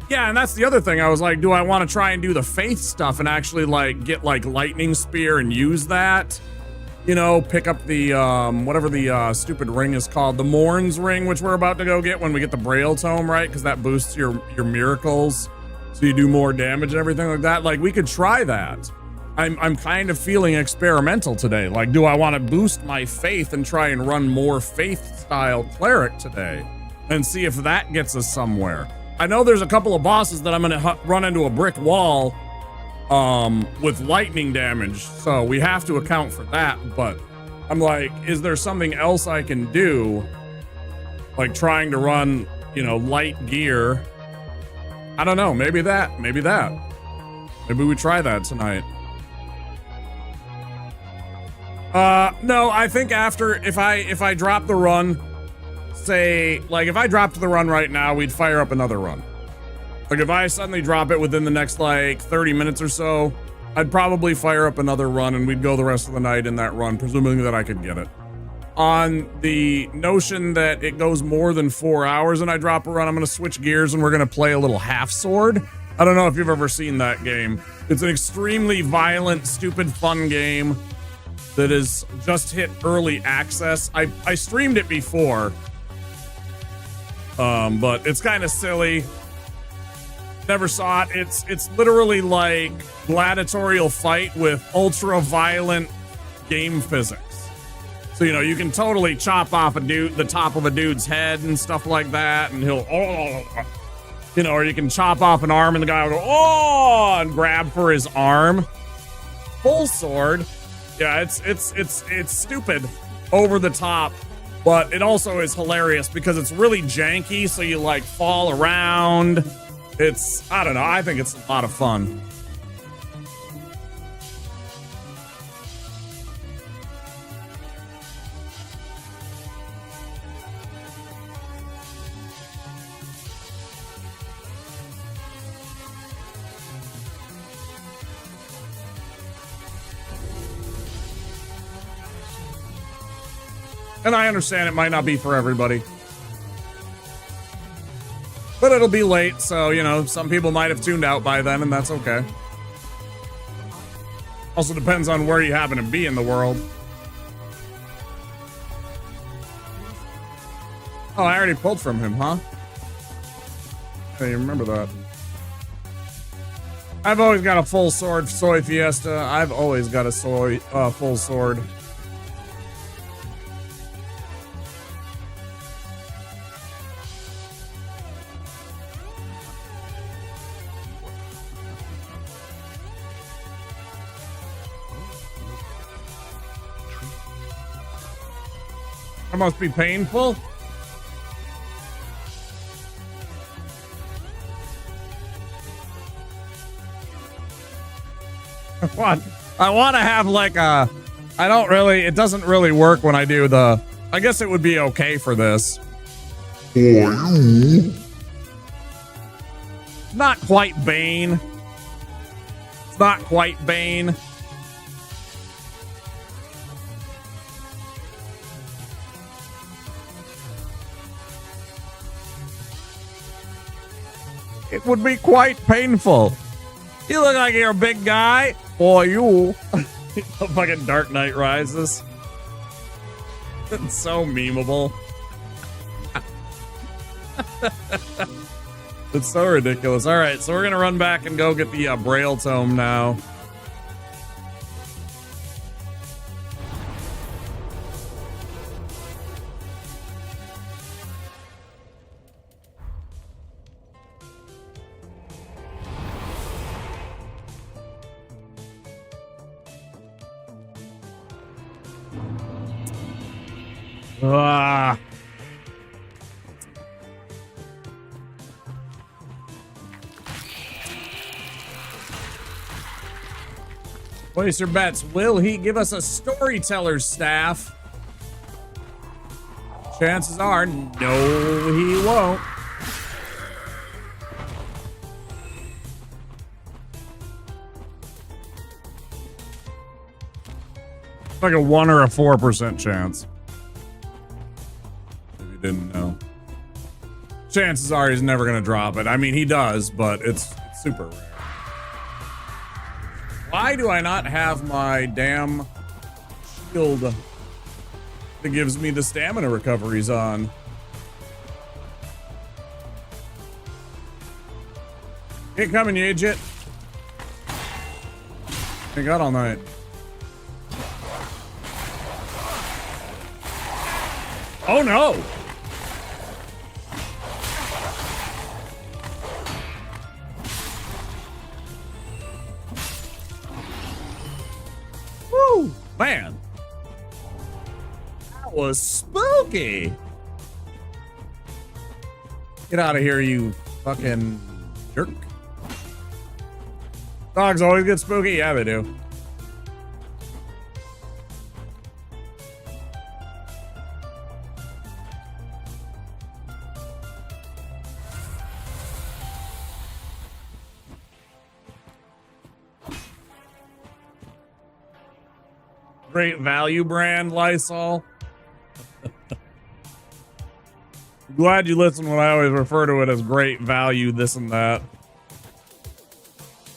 Yeah, and that's the other thing. I was like, do I want to try and do the faith stuff and actually like get like lightning spear and use that? You know, pick up the whatever the stupid ring is called, the Morn's ring, which we're about to go get when we get the Braille tome, right? Because that boosts your miracles, so you do more damage and everything like that. Like, we could try that. I'm kind of feeling experimental today. Like, do I want to boost my faith and try and run more faith style cleric today and see if that gets us somewhere? I know there's a couple of bosses that I'm gonna run into a brick wall with lightning damage, so we have to account for that. But I'm like, is there something else I can do, like trying to run, you know, light gear? I don't know, maybe that maybe we try that tonight. No, I think after, if I drop the run, say, like, if I dropped the run right now, we'd fire up another run. Like, if I suddenly drop it within the next, like, 30 minutes or so, I'd probably fire up another run and we'd go the rest of the night in that run, presuming that I could get it. On the notion that it goes more than 4 hours and I drop a run, I'm going to switch gears and we're going to play a little Half Sword. I don't know if you've ever seen that game. It's an extremely violent, stupid, fun game that is just hit early access. I streamed it before, but it's kind of silly. Never saw it. It's literally like gladiatorial fight with ultra violent game physics. So, you know, you can totally chop off the top of a dude's head and stuff like that, and he'll, you know, or you can chop off an arm and the guy will go, oh, and grab for his arm. Full sword. Yeah, it's stupid, over the top, but it also is hilarious because it's really janky, so you like fall around. It's, I don't know, I think it's a lot of fun. And I understand it might not be for everybody. But it'll be late, so, you know, some people might have tuned out by then, and that's okay. Also depends on where you happen to be in the world. Oh, I already pulled from him, huh? Hey, you remember that. I've always got a full sword, Soy Fiesta. I've always got a full sword. That must be painful. I want to have like a, it doesn't really work when I do the, I guess it would be okay for this. Not quite Bane. It's not quite Bane. It would be quite painful. You look like you're a big guy. Boy, you. Fucking Dark Knight Rises. It's so memeable. It's so ridiculous. All right, so we're going to run back and go get the Braille Tome now. Ah. Place your bets. Will he give us a storyteller's staff? Chances are, no, he won't. Like a 1 or a 4% chance. If you didn't know. Chances are he's never going to drop it. I mean, he does, but it's super rare. Why do I not have my damn shield that gives me the stamina recoveries on? Ain't coming, you idiot. Ain't got all night. Oh no! Woo! Man! That was spooky! Get out of here, you fucking jerk. Dogs always get spooky? Yeah, they do. Great value brand, Lysol. Glad you listen when I always refer to it as great value, this and that.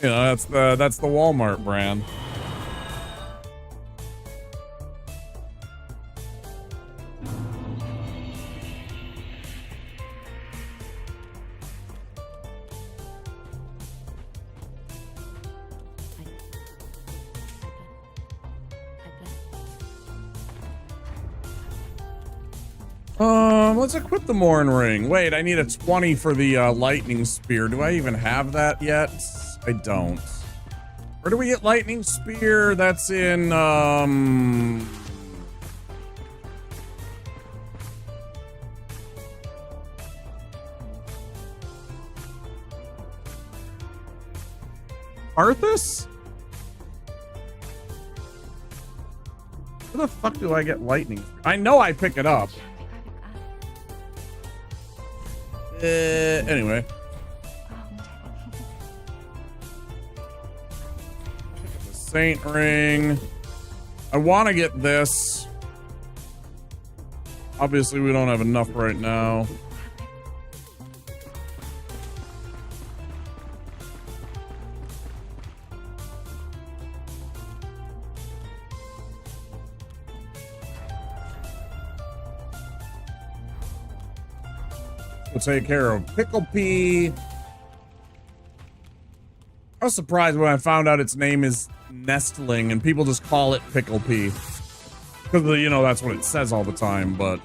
You know, that's the Walmart brand. Let's equip the Morn Ring. Wait, I need a 20 for the lightning spear. Do I even have that yet? I don't. Where do we get lightning spear? That's in Arthas? Where the fuck do I get lightning? I know I pick it up. Anyway. The Saint Ring. I want to get this. Obviously, we don't have enough right now. We'll take care of Pickle Pea. I was surprised when I found out its name is Nestling and people just call it Pickle Pea. Because, you know, that's what it says all the time, but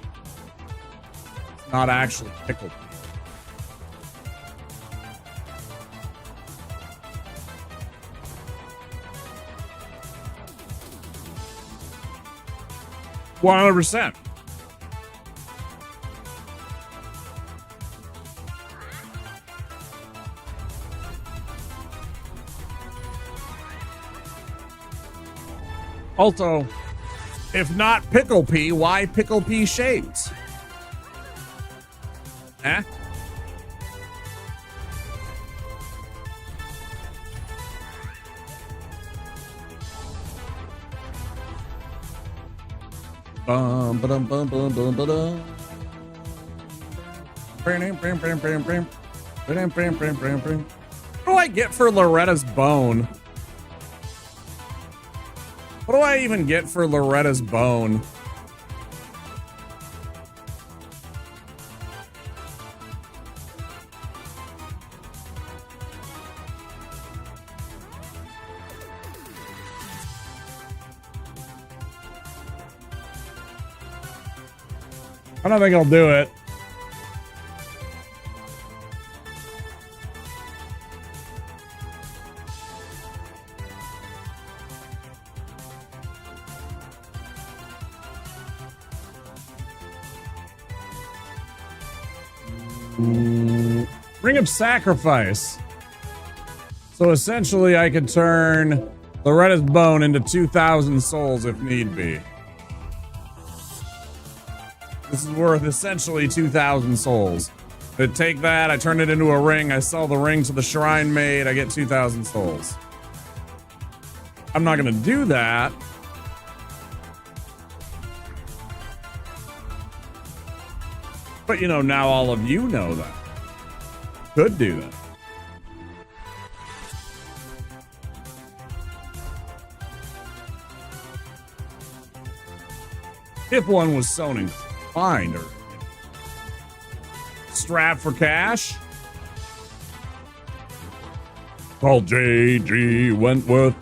it's not actually Pickle Pea. %. Also, if not Pickle Pea, why Pickle Pea shaped? Eh? Bum ba dum bum bum bum ba dum. Bam bam bam bam bam. What do I get for Loretta's bone? What do I even get for Loretta's bone? I don't think I'll do it. Ring of Sacrifice. So essentially I could turn Loretta's bone into 2,000 souls if need be. This is worth essentially 2,000 souls. I take that, I turn it into a ring, I sell the ring to the shrine maid, I get 2,000 souls. I'm not gonna do that. But you know, now all of you know that. Could do that. If one was so inclined, or strap for cash. Call JG Wentworth.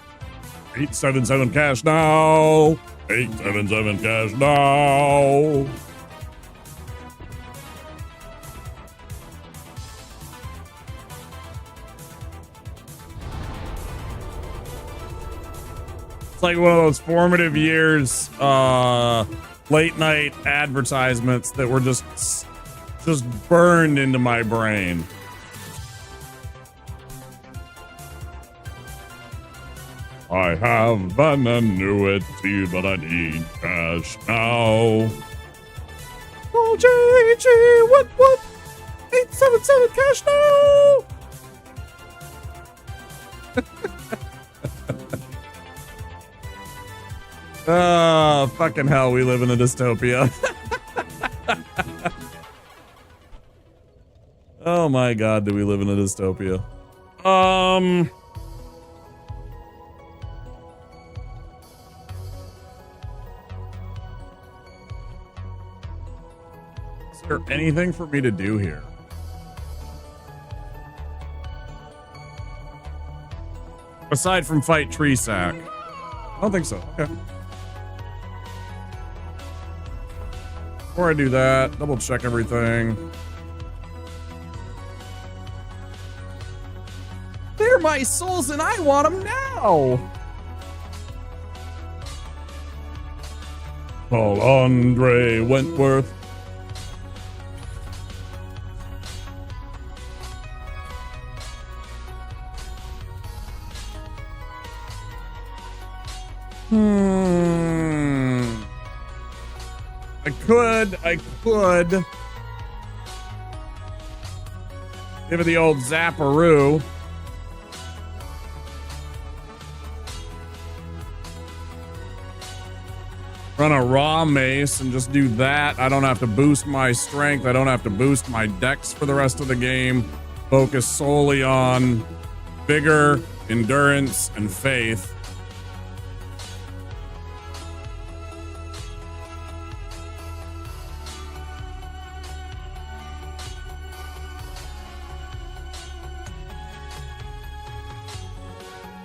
877 cash now. 877 cash now. It's like one of those formative years, late night advertisements that were just burned into my brain. I have an annuity, but I need cash now. Oh, JG, what? 877 cash now. Oh, fucking hell, we live in a dystopia. Oh my god, do we live in a dystopia? Is there anything for me to do here? Aside from fight Treesack. I don't think so. Okay. Before I do that, double check everything. They're my souls and I want them now. Call Andre Wentworth. I could give it the old zapperoo. Run a raw mace and just do that. I don't have to boost my strength. I don't have to boost my dex for the rest of the game. Focus solely on vigor, endurance, and faith.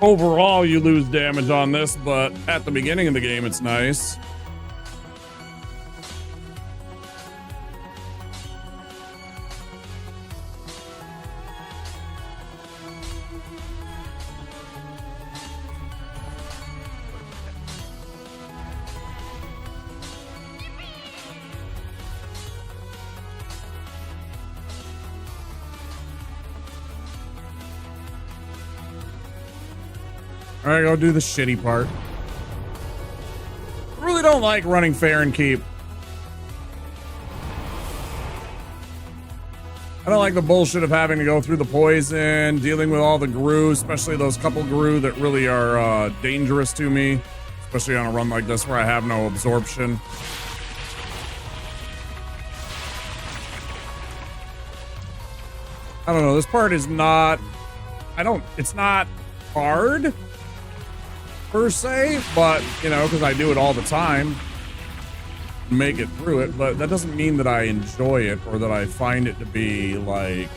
Overall, you lose damage on this, but at the beginning of the game, it's nice. All right, go do the shitty part. I really don't like running fair and keep. I don't like the bullshit of having to go through the poison, dealing with all the Gru, especially those couple Gru that really are dangerous to me, especially on a run like this where I have no absorption. I don't know. This part is not, it's not hard per se, but you know, because I do it all the time, make it through it, but that doesn't mean that I enjoy it or that I find it to be like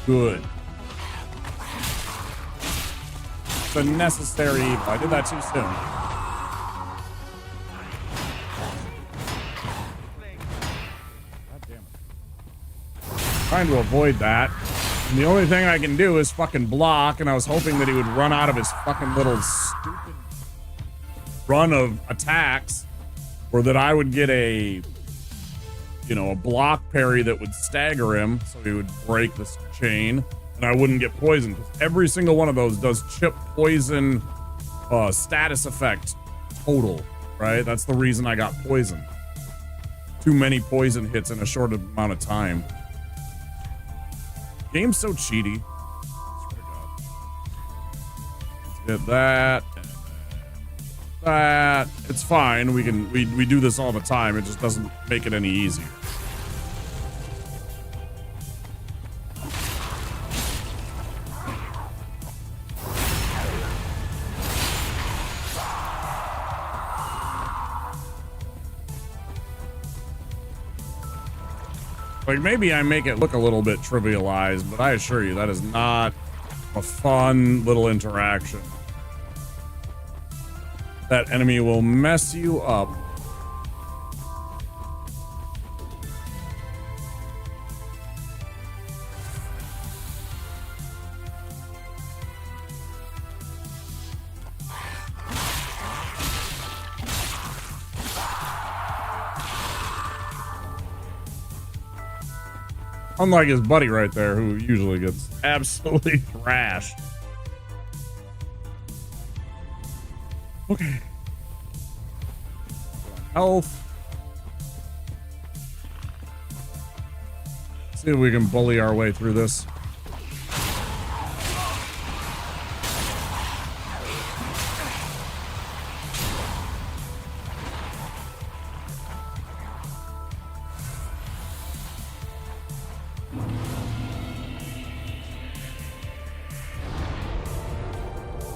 good. It's a necessary evil. I did that too soon. God damn it. Trying to avoid that. And the only thing I can do is fucking block, and I was hoping that he would run out of his fucking little stupid run of attacks, or that I would get a, you know, a block parry that would stagger him, so he would break this chain, and I wouldn't get poisoned. Every single one of those does chip poison status effect total, right? That's the reason I got poisoned. Too many poison hits in a short amount of time. Game's so cheaty. Let's get that. That. It's fine. We do this all the time. It just doesn't make it any easier. Like, maybe I make it look a little bit trivialized, but I assure you that is not a fun little interaction. That enemy will mess you up. Unlike his buddy right there, who usually gets absolutely thrashed. Okay. Health. See if we can bully our way through this.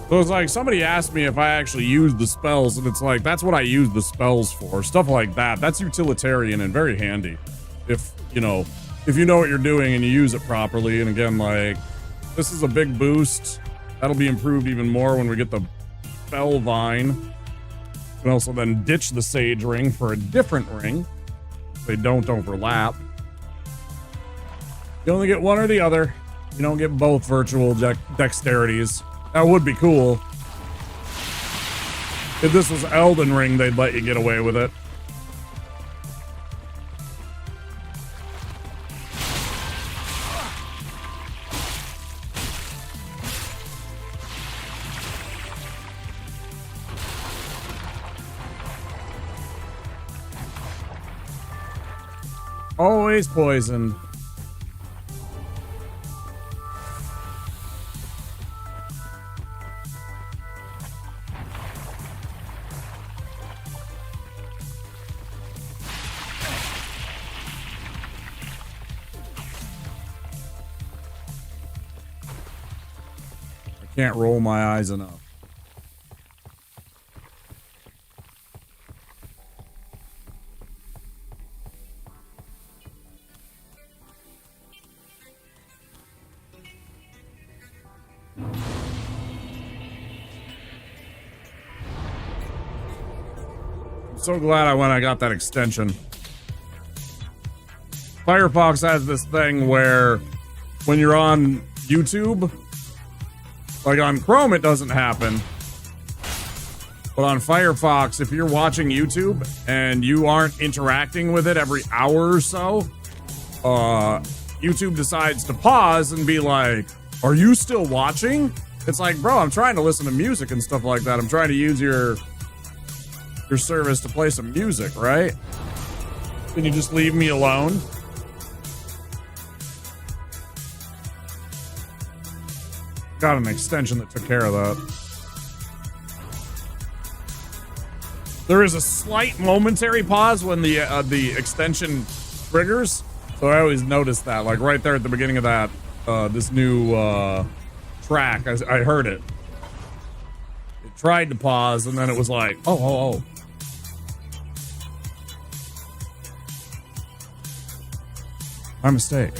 So it's like somebody asked me if I actually use the spells, and it's like, that's what I use the spells for. Stuff like that. That's utilitarian and very handy. If you know what you're doing and you use it properly. And again, like, this is a big boost. That'll be improved even more when we get the Spell Vine. We can also then ditch the Sage Ring for a different ring. They don't overlap. You only get one or the other. You don't get both virtual dexterities. That would be cool. If this was Elden Ring, they'd let you get away with it. Always poisoned. Can't roll my eyes enough. I'm so glad I got that extension. Firefox has this thing where when you're on YouTube, like on Chrome, it doesn't happen. But on Firefox, if you're watching YouTube and you aren't interacting with it every hour or so, YouTube decides to pause and be like, are you still watching? It's like, bro, I'm trying to listen to music and stuff like that. I'm trying to use your service to play some music, right? Can you just leave me alone? Got an extension that took care of that. There is a slight momentary pause when the extension triggers, So I always noticed that, like right there at the beginning of that, this new track, I heard it. It tried to pause, and then it was like, oh. My mistake.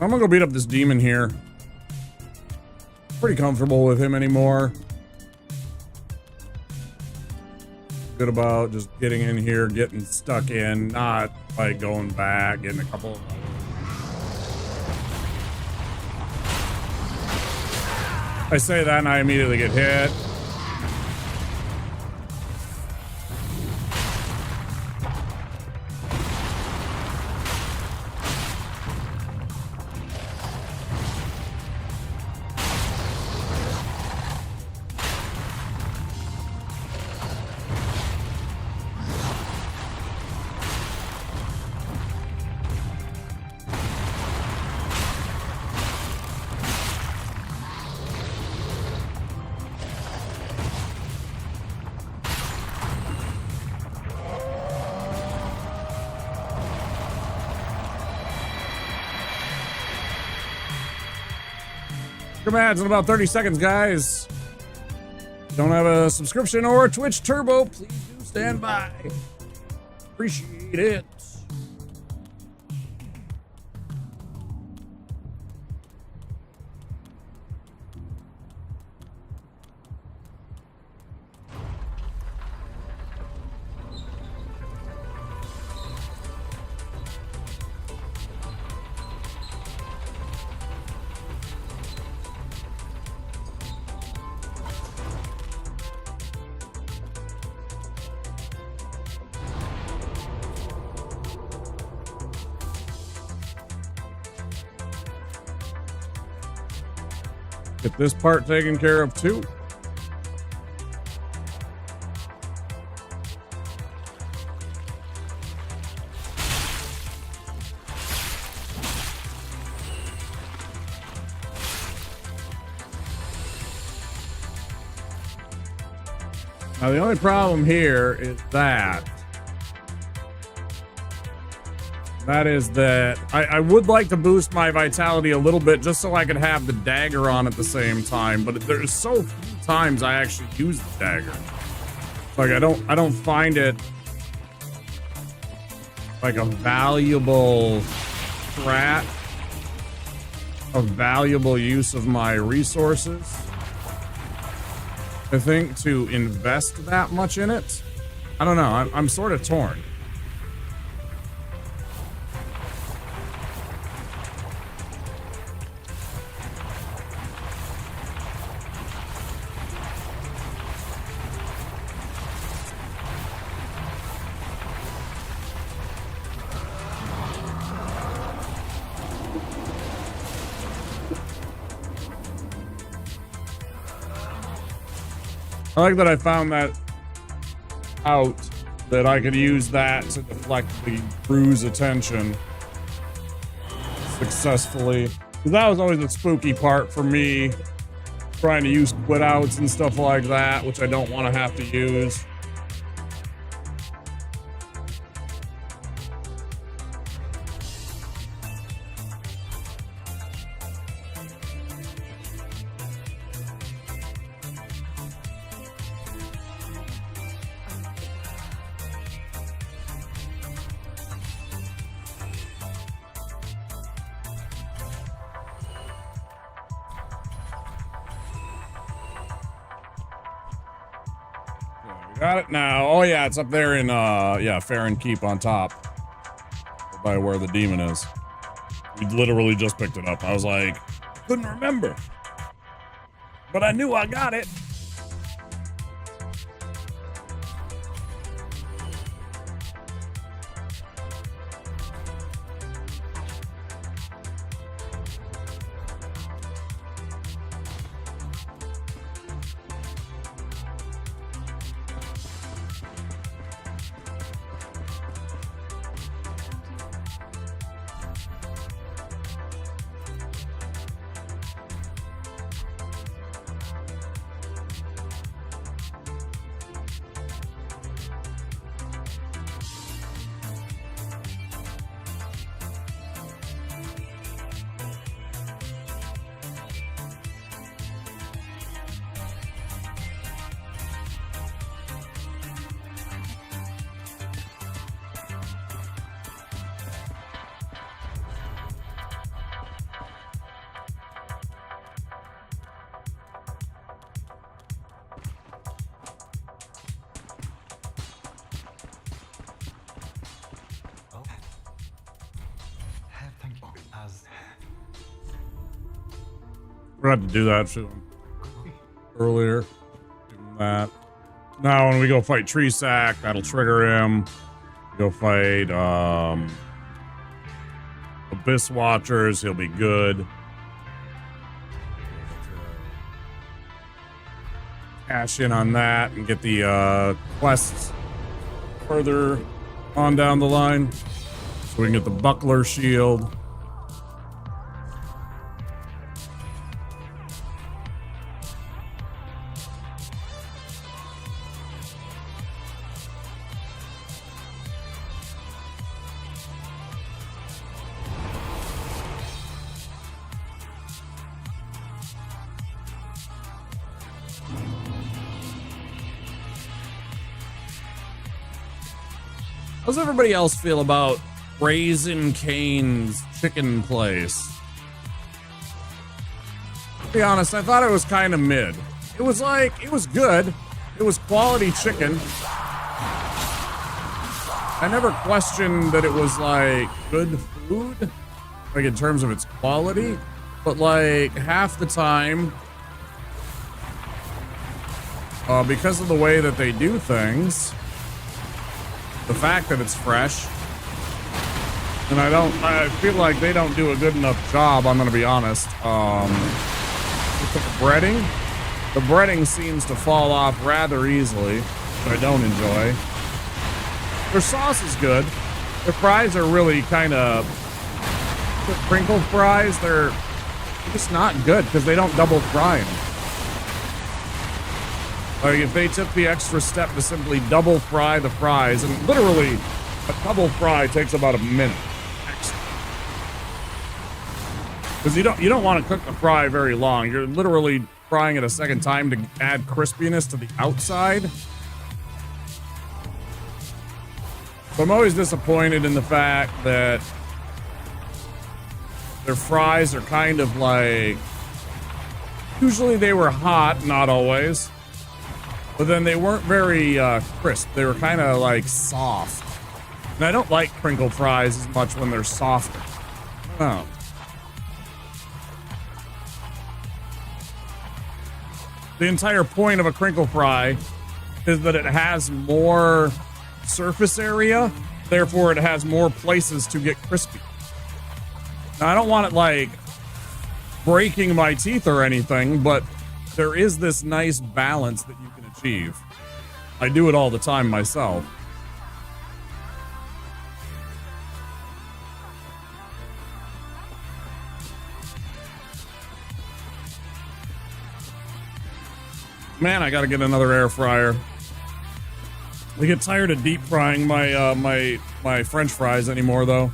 I'm gonna go beat up this demon here. Pretty comfortable with him anymore. Good about just getting in here, getting stuck in, not like going back, getting a couple. I say that and I immediately get hit. Commands in about 30 seconds, guys. Don't have a subscription or a Twitch Turbo, please do stand by. Appreciate it. Get this part taken care of too. Now the only problem here is that I would like to boost my vitality a little bit just so I could have the dagger on at the same time, but there's so few times I actually use the dagger. Like I don't find it like a valuable strat, a valuable use of my resources. I think to invest that much in it, I don't know, I'm sort of torn. I like that I found that out, that I could use that to deflect the crew's attention successfully. That was always the spooky part for me, trying to use quit outs and stuff like that, which I don't want to have to use. Got it now. Oh yeah, it's up there in yeah, Farron Keep on top. By where the demon is. We literally just picked it up. I was like, couldn't remember. But I knew I got it. Forgot to do that to him earlier. Give him that. Now when we go fight Tree Sack, that'll trigger him. We go fight Abyss Watchers, he'll be good. Cash in on that and get the quests further on down the line. So we can get the Buckler Shield. How's everybody else feel about Raising Cane's chicken place? To be honest, I thought it was kind of mid. It was like, it was good. It was quality chicken. I never questioned that it was like good food, like in terms of its quality, but like half the time, because of the way that they do things, the fact that it's fresh, and I feel like they don't do a good enough job, I'm gonna be honest. With the breading seems to fall off rather easily, which I don't enjoy. Their sauce is good. Their fries are really kind of, the crinkle fries, they're just not good because they don't double fry them. Like if they took the extra step to simply double fry the fries, and literally a double fry takes about a minute. Because you don't want to cook the fry very long. You're literally frying it a second time to add crispiness to the outside. So I'm always disappointed in the fact that their fries are kind of like, usually they were hot, not always. But then they weren't very crisp. They were kind of like soft. And I don't like crinkle fries as much when they're softer. I don't know. The entire point of a crinkle fry is that it has more surface area, therefore it has more places to get crispy. Now, I don't want it like breaking my teeth or anything, but there is this nice balance that you can achieve. I do it all the time myself. Man, I gotta get another air fryer. I get tired of deep frying my my French fries anymore, though.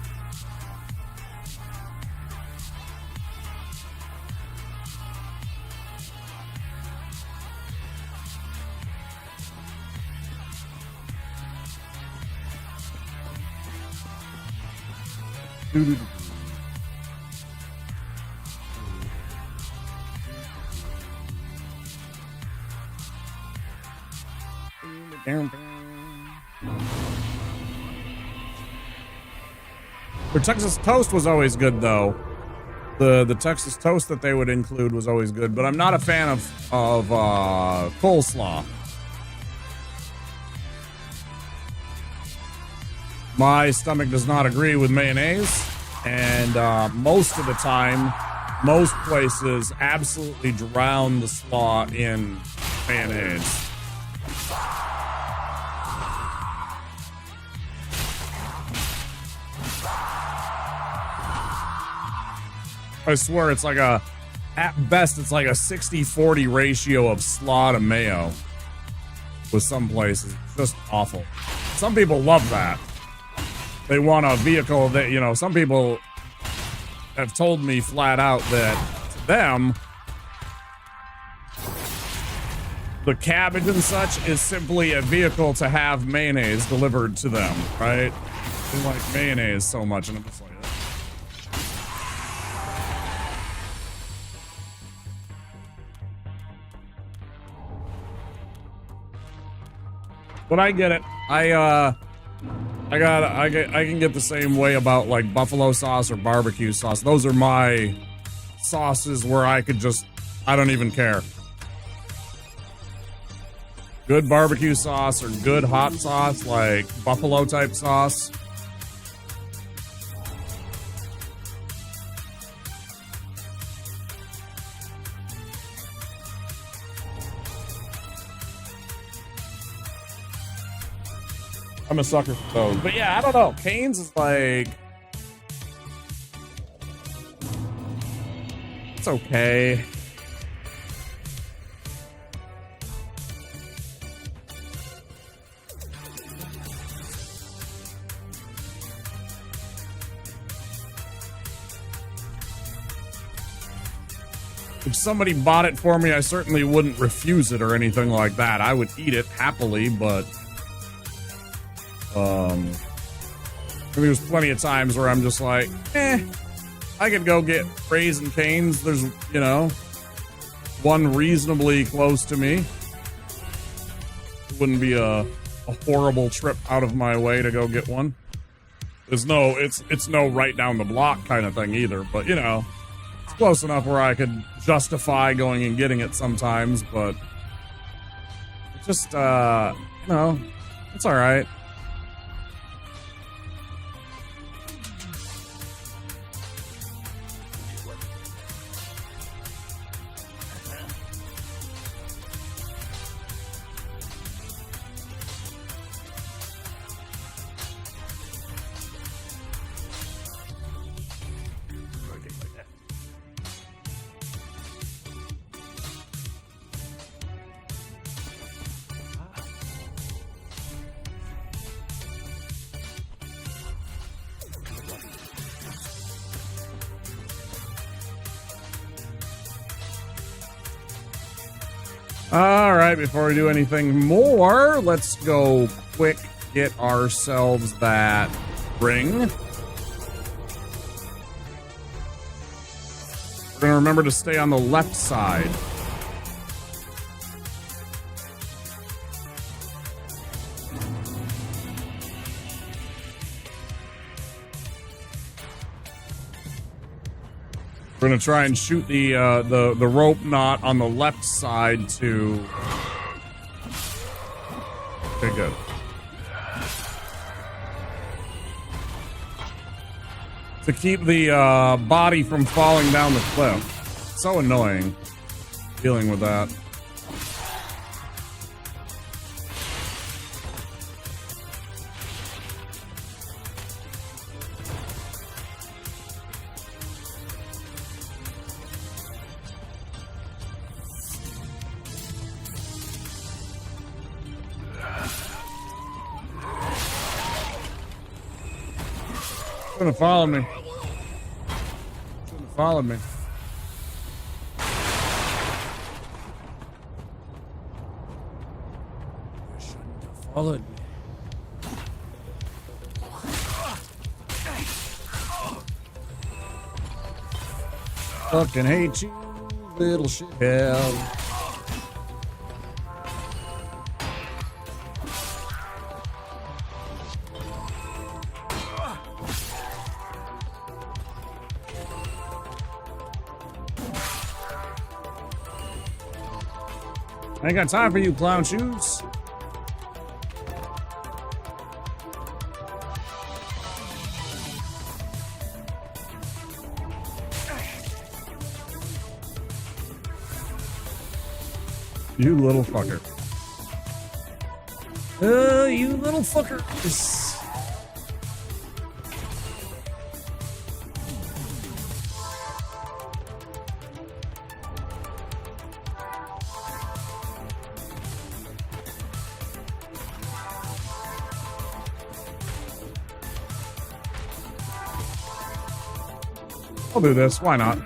Their Texas toast was always good, though. The Texas toast that they would include was always good, but I'm not a fan of coleslaw. My stomach does not agree with mayonnaise, and most of the time, most places absolutely drown the slaw in mayonnaise. I swear it's like at best, it's like a 60-40 ratio of slaw to mayo with some places. It's just awful. Some people love that. They want a vehicle that, you know, some people have told me flat out that to them, the cabbage and such is simply a vehicle to have mayonnaise delivered to them, right? They like mayonnaise so much, and I'm just like, but I get it. I can get the same way about like buffalo sauce or barbecue sauce. Those are my sauces where I don't even care. Good barbecue sauce or good hot sauce, like buffalo type sauce. I'm a sucker for those. But yeah, I don't know. Cane's is like, it's okay. If somebody bought it for me, I certainly wouldn't refuse it or anything like that. I would eat it happily, but there's plenty of times where I'm just like, I could go get Raising Cane's. There's, you know, one reasonably close to me. It wouldn't be a horrible trip out of my way to go get one. It's no right down the block kind of thing either, but you know, it's close enough where I could justify going and getting it sometimes, but it's just, you know, it's all right. All right, before we do anything more, let's go quick get ourselves that ring. We're going to remember to stay on the left side. We're gonna try and shoot the rope knot on the left side to. Okay, good. To keep the body from falling down the cliff. So annoying dealing with that. It's gonna follow me. It's gonna follow me. You shouldn't have followed me. Fucking hate you, little shithead. I ain't got time for you, clown shoes. You little fucker. You little fucker. I'll do this. Why not?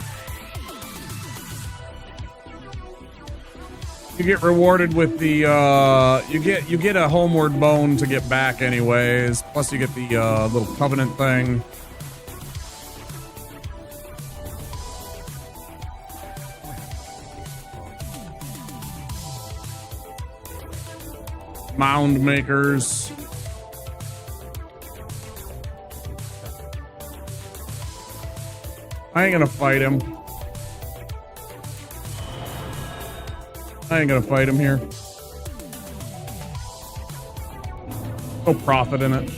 You get rewarded with the you get a homeward bone to get back anyways. Plus you get the little covenant thing. Mound makers. I ain't gonna fight him. I ain't gonna fight him here. No profit in it.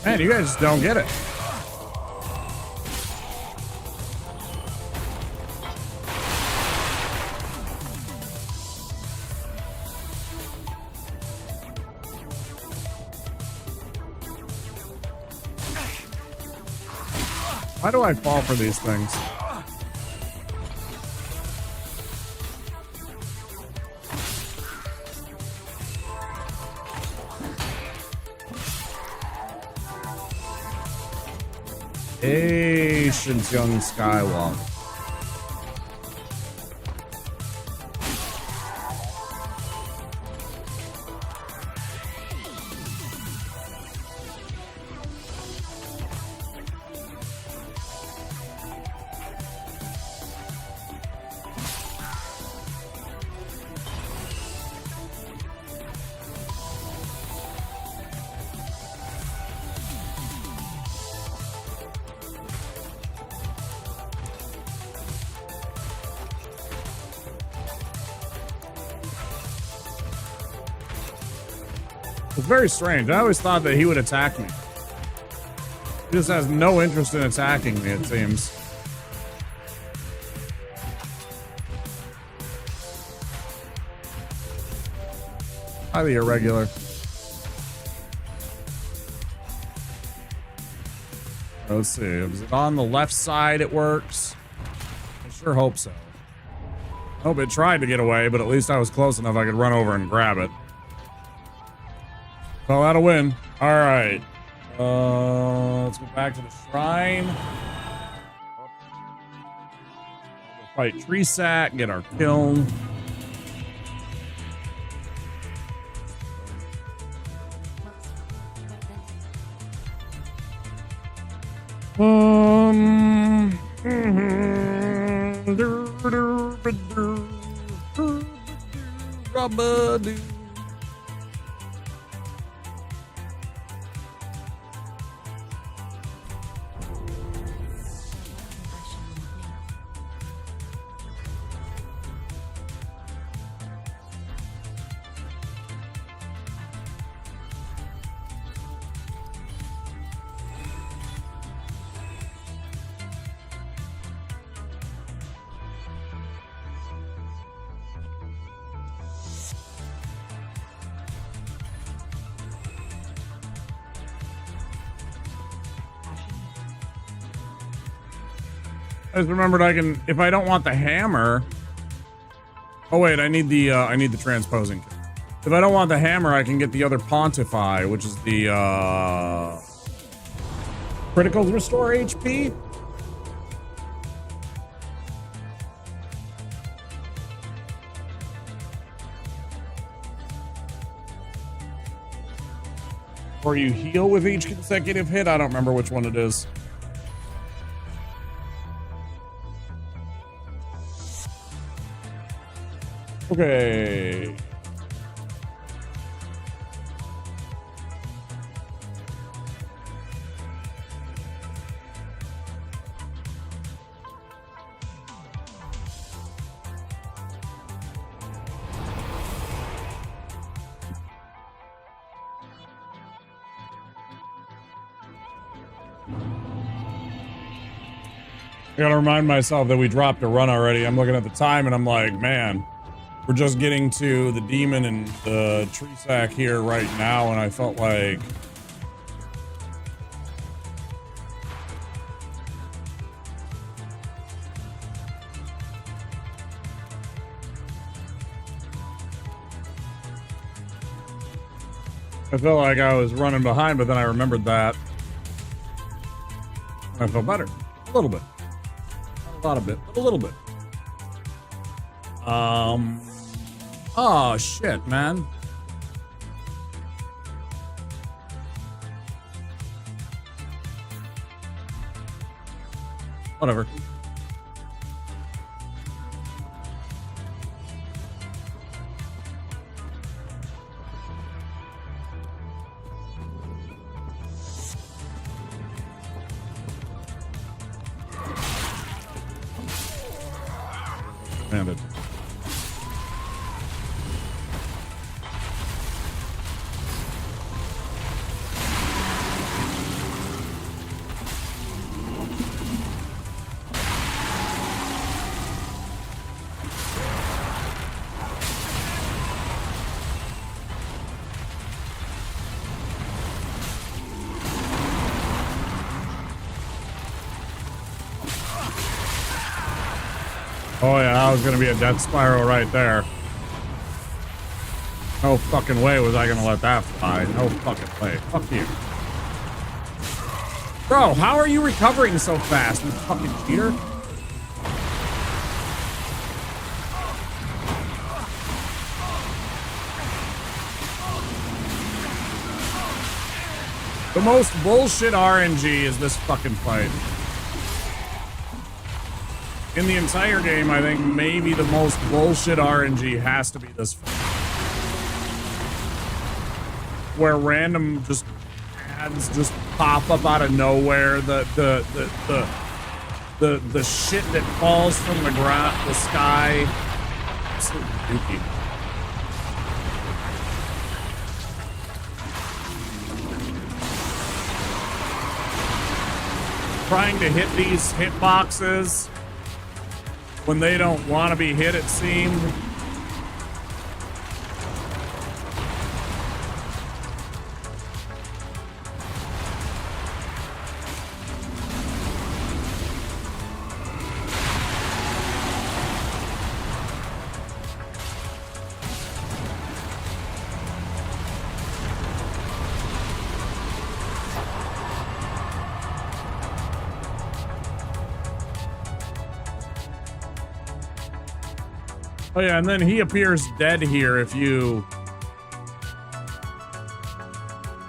Man, you guys just don't get it. Why do I fall for these things? Patience, young Skywalker. It's very strange. I always thought that he would attack me. He just has no interest in attacking me, it seems. Highly irregular. Let's see. Is it on the left side it works? I sure hope so. I hope it tried to get away, but at least I was close enough I could run over and grab it. Call that a win. All right. Let's go back to the shrine. We'll fight Treesat, get our kiln. I just remembered I can, if I don't want the hammer. Oh wait, I need the transposing kit. If I don't want the hammer, I can get the other Pontify, which is the Criticals restore HP? Or you heal with each consecutive hit? I don't remember which one it is. Okay. I gotta remind myself that we dropped a run already. I'm looking at the time and I'm like, man, we're just getting to the demon and the tree sack here right now, and I felt like I was running behind, but then I remembered that. I felt better. A little bit. Not a lot of it, but a little bit. Oh shit, man. Whatever. Landed. Oh yeah, that was gonna be a death spiral right there. No fucking way was I gonna let that fly. No fucking way. Fuck you. Bro, how are you recovering so fast, you fucking cheater? The most bullshit RNG is this fucking fight. In the entire game, I think maybe the most bullshit RNG has to be this fight. Where random just ads just pop up out of nowhere. The shit that falls from the ground, the sky. Absolutely dookie. Trying to hit these hitboxes when they don't want to be hit, it seemed. Oh yeah, and then he appears dead here if you...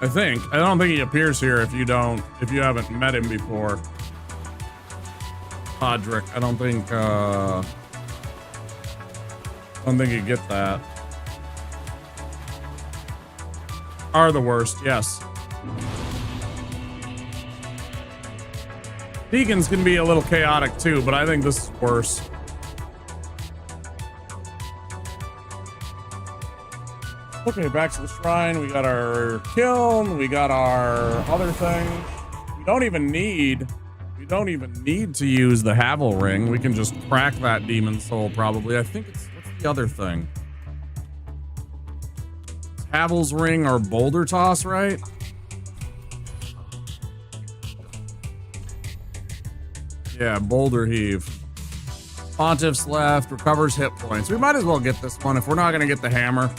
I don't think he appears here if you haven't met him before. Podrick, I don't think you get that. Are the worst, yes. Vegans can be a little chaotic too, but I think this is worse. Okay, back to the shrine. We got our kiln. We got our other thing. We don't even need to use the Havel ring. We can just crack that demon soul probably. I think it's, what's the other thing? It's Havel's ring or boulder toss, right? Yeah, boulder heave. Pontiff's left, recovers hit points. We might as well get this one if we're not going to get the hammer.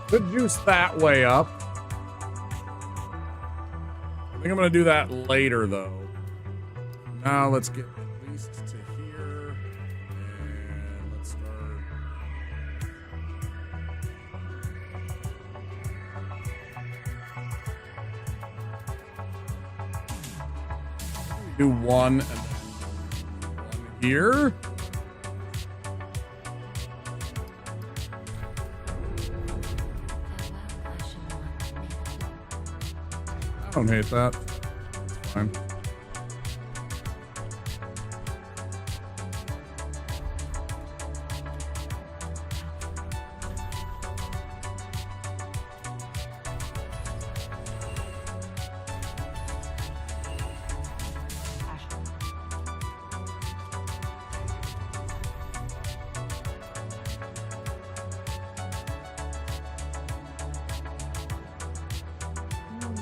Could juice that way up. I think I'm gonna do that later though. Now let's get at least to here. And let's start. Do one and then one here. I don't hate that. It's fine.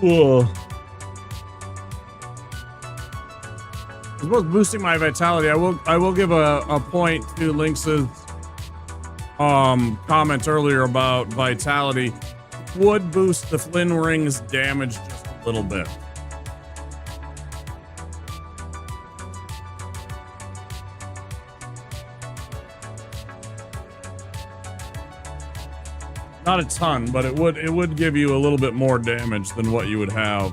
Whoa. As well as boosting my vitality, I will give a point to Lynx's comment earlier about vitality. Would boost the Flynn Ring's damage just a little bit. Not a ton, but it would give you a little bit more damage than what you would have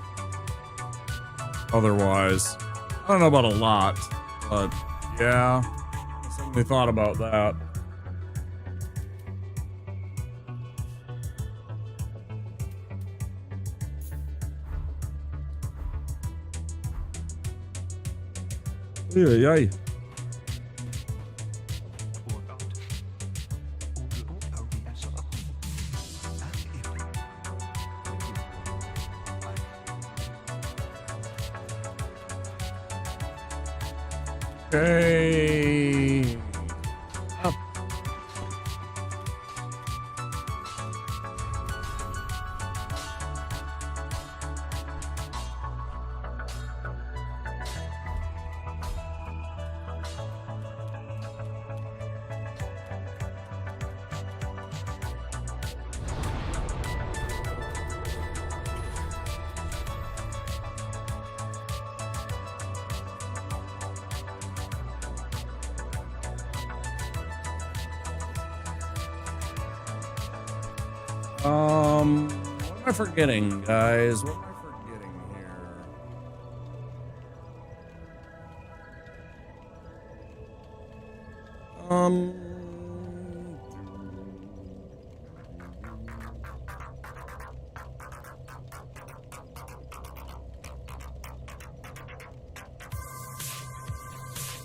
otherwise. I don't know about a lot, but yeah, I certainly thought about that. Yeah. Okay. Up. What am I forgetting, guys? What am I forgetting here?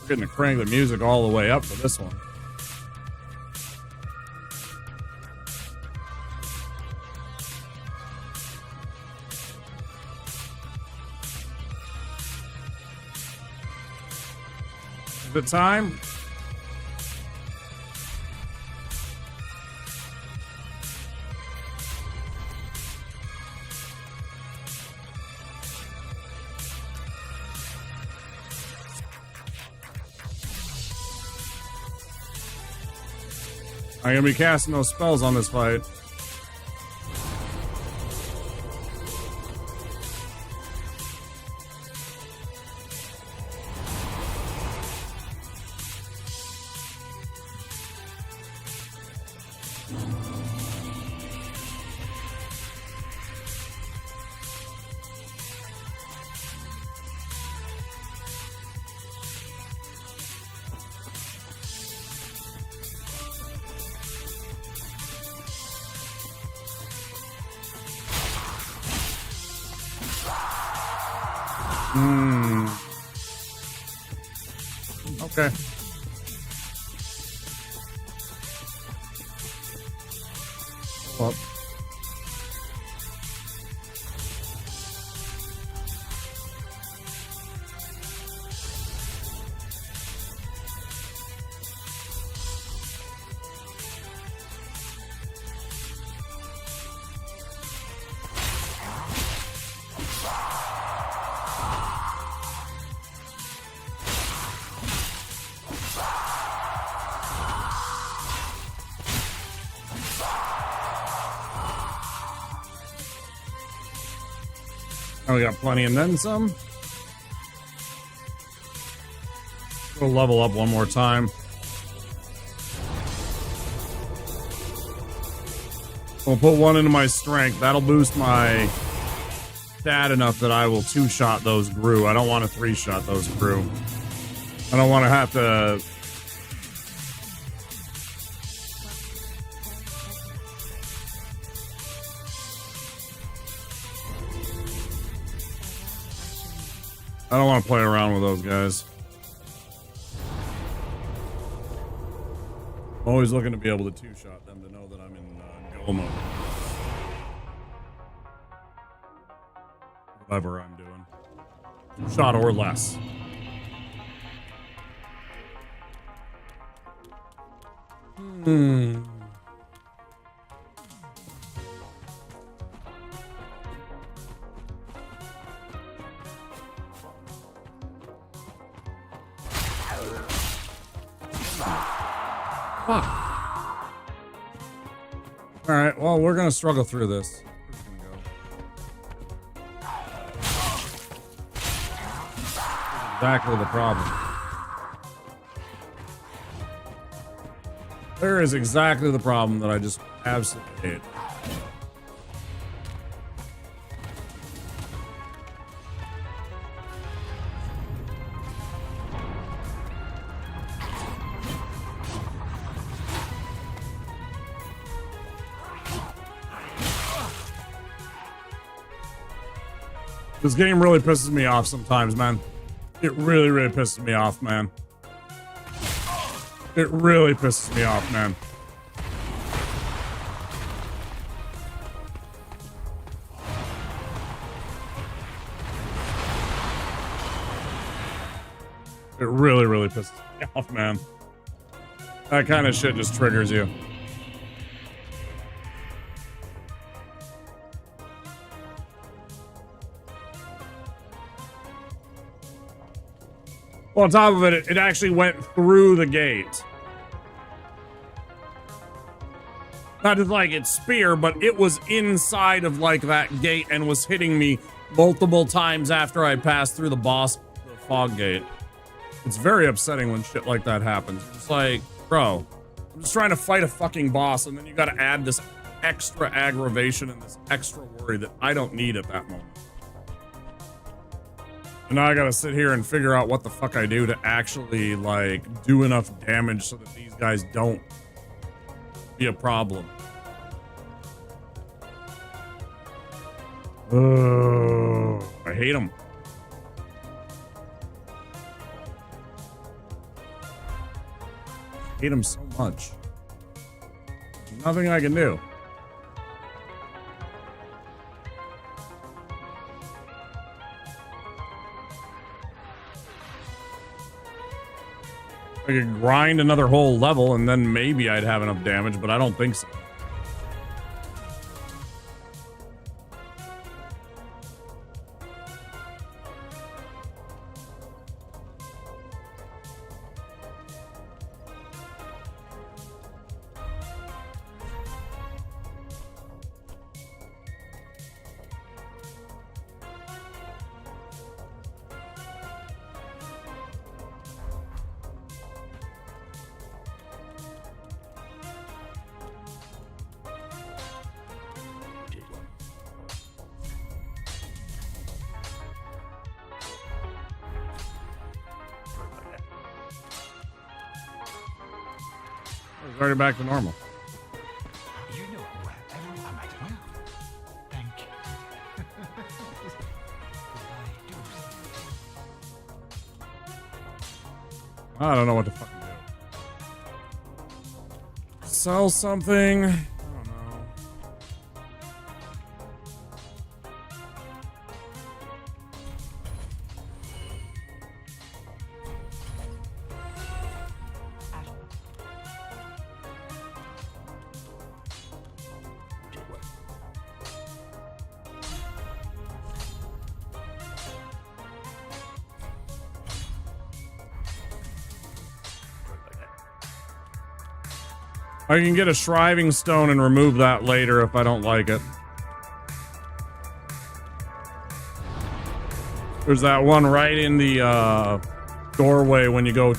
We're getting to crank the music all the way up for this one. The time. I'm gonna be casting those spells on this fight. Okay. Well. Oh, we got plenty and then some. We'll level up one more time. We'll put one into my strength. That'll boost my stat enough that I will 2-shot those Gru. I don't want to 3-shot those Gru. I don't want to have to... I don't want to play around with those guys. I'm always looking to be able to 2-shot them to know that I'm in go mode. Whatever I'm doing. 2-shot or less. Fuck. Alright, well, we're gonna struggle through this. Exactly the problem. There is exactly the problem that I just absolutely hate. This game really pisses me off sometimes, man. It really, really pisses me off, man. It really pisses me off, man. It really, really pisses me off, man. That kind of shit just triggers you. Well, on top of it, it actually went through the gate. Not just like its spear, but it was inside of like that gate and was hitting me multiple times after I passed through the fog gate. It's very upsetting when shit like that happens. It's like, bro, I'm just trying to fight a fucking boss, and then you gotta add this extra aggravation and this extra worry that I don't need at that moment. And now I gotta sit here and figure out what the fuck I do to actually, like, do enough damage so that these guys don't be a problem. Oh, I hate them. I hate them so much. There's nothing I can do. I could grind another whole level and then maybe I'd have enough damage, but I don't think so. It's already back to normal. You know wherever I might well. Thank you. I don't know what to fucking do. Sell something. I don't know. I can get a shriving stone and remove that later if I don't like it. There's that one right in the doorway when you go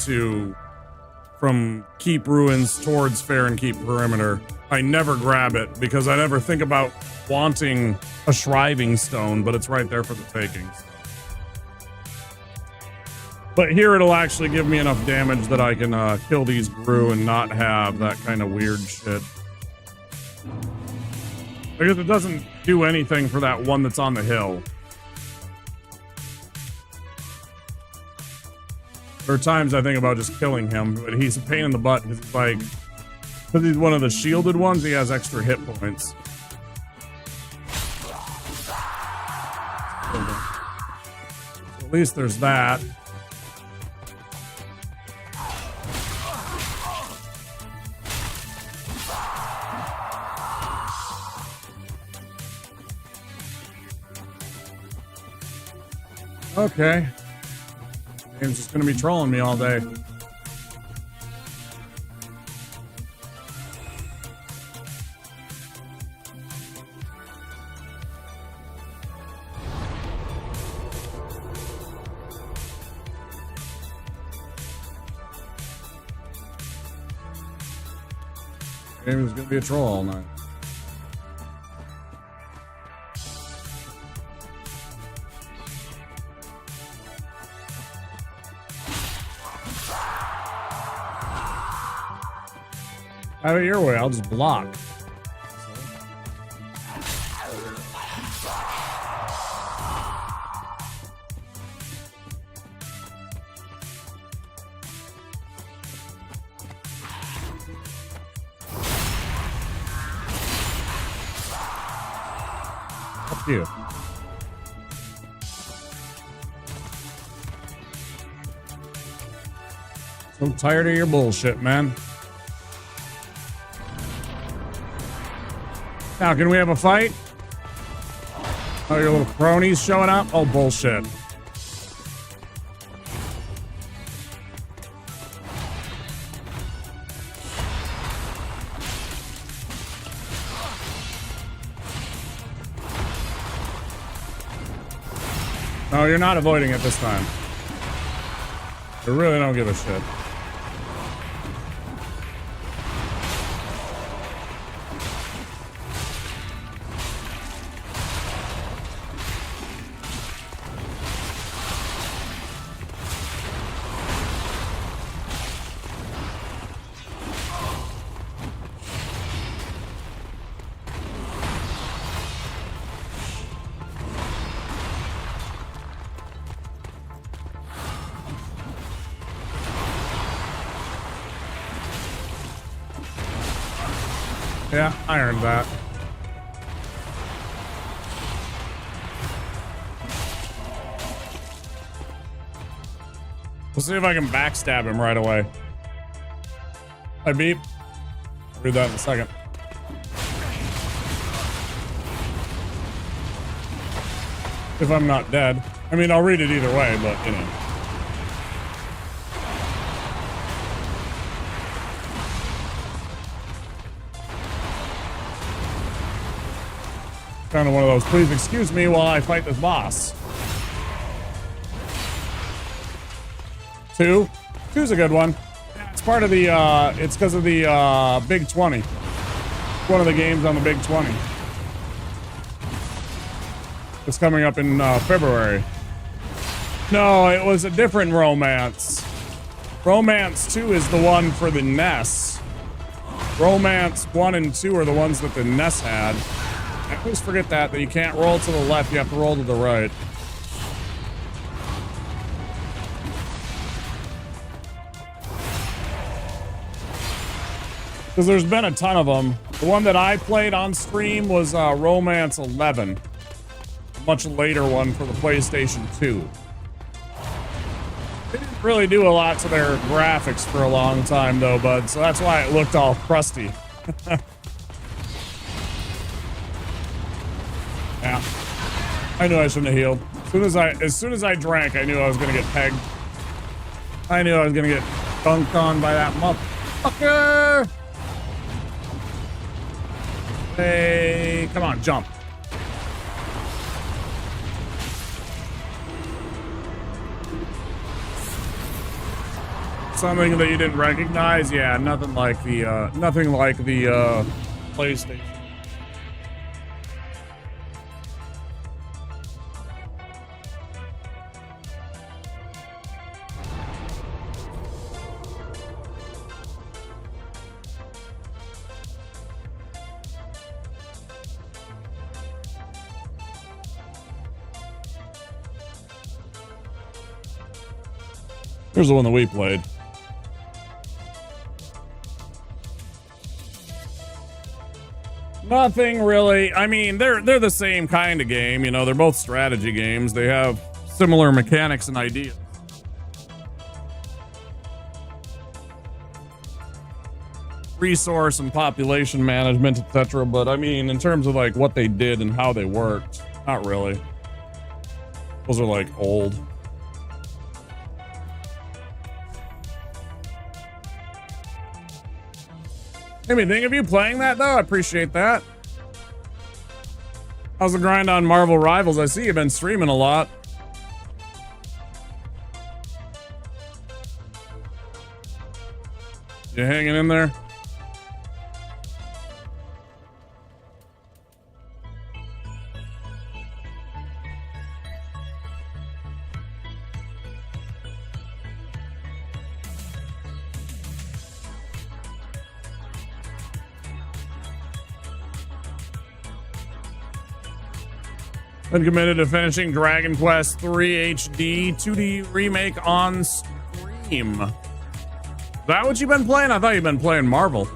from Keep Ruins towards Fair and Keep Perimeter. I never grab it because I never think about wanting a Shriving Stone, but it's right there for the takings. But here it'll actually give me enough damage that I can kill these Gru and not have that kind of weird shit. Because it doesn't do anything for that one that's on the hill. There are times I think about just killing him, but he's a pain in the butt because he's one of the shielded ones, he has extra hit points. So at least there's that. Okay. Game's just gonna be trolling me all day. Game's gonna be a troll all night. Have it your way, I'll just block. Fuck you. So tired of your bullshit, man. Now, can we have a fight? Oh, your little cronies showing up? Oh, bullshit. No, you're not avoiding it this time. I really don't give a shit. Yeah, I earned that. We'll see if I can backstab him right away. Hi, Beep. I'll read that in a second. If I'm not dead. I mean, I'll read it either way, but, you know. Kind of one of those, please excuse me while I fight this boss. Two's a good one. It's part of the, it's because of the Big 20. One of the games on the Big 20. It's coming up in February. No, it was a different Romance. Romance 2 is the one for the NES. Romance 1 and 2 are the ones that the NES had. I always forget that you can't roll to the left, you have to roll to the right. Because there's been a ton of them. The one that I played on stream was Romance 11. A much later one for the PlayStation 2. They didn't really do a lot to their graphics for a long time though, bud, so that's why it looked all crusty. Yeah, I knew I shouldn't have healed. As soon as I drank, I knew I was gonna get pegged. I knew I was gonna get dunked on by that motherfucker. Hey, come on, jump. Something that you didn't recognize? Yeah, nothing like the PlayStation. Here's the one that we played. Nothing really. I mean, they're the same kind of game, you know, they're both strategy games. They have similar mechanics and ideas. Resource and population management, etc. But I mean, in terms of like what they did and how they worked, not really. Those are like old. Made me think of you playing that though. I appreciate that. How's the grind on Marvel Rivals? I see you've been streaming a lot. You hanging in there? Been committed to finishing Dragon Quest III HD 2D remake on stream. Is that what you've been playing? I thought you've been playing Marvel.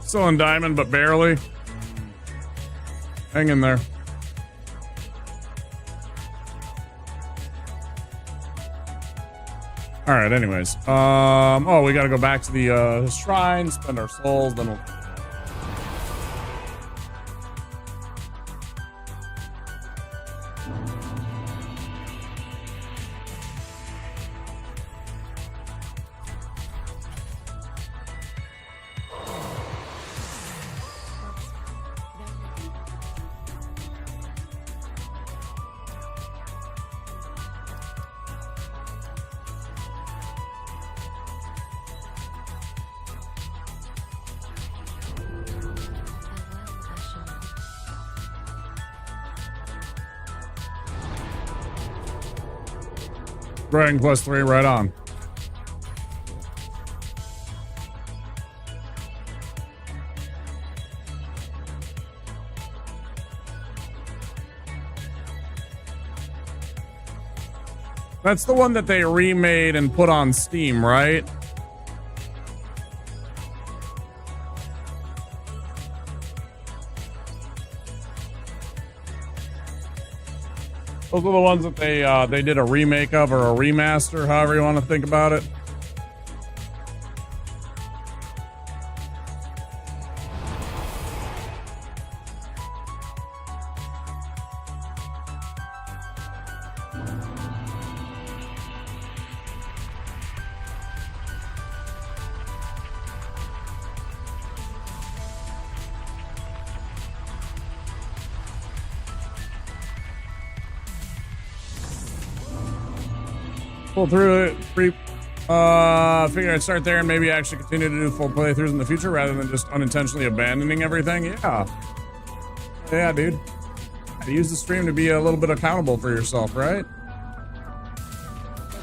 Still in Diamond, but barely. Hang in there. All right, anyways. Oh, we got to go back to the shrine, spend our souls, then we'll... Dragon Quest 3 right on. That's the one that they remade and put on Steam, right? Those are the ones that they did a remake of, or a remaster, however you want to think about it. Pull through it. Figure I'd start there and maybe actually continue to do full playthroughs in the future rather than just unintentionally abandoning everything. Yeah, dude. Use the stream to be a little bit accountable for yourself, right?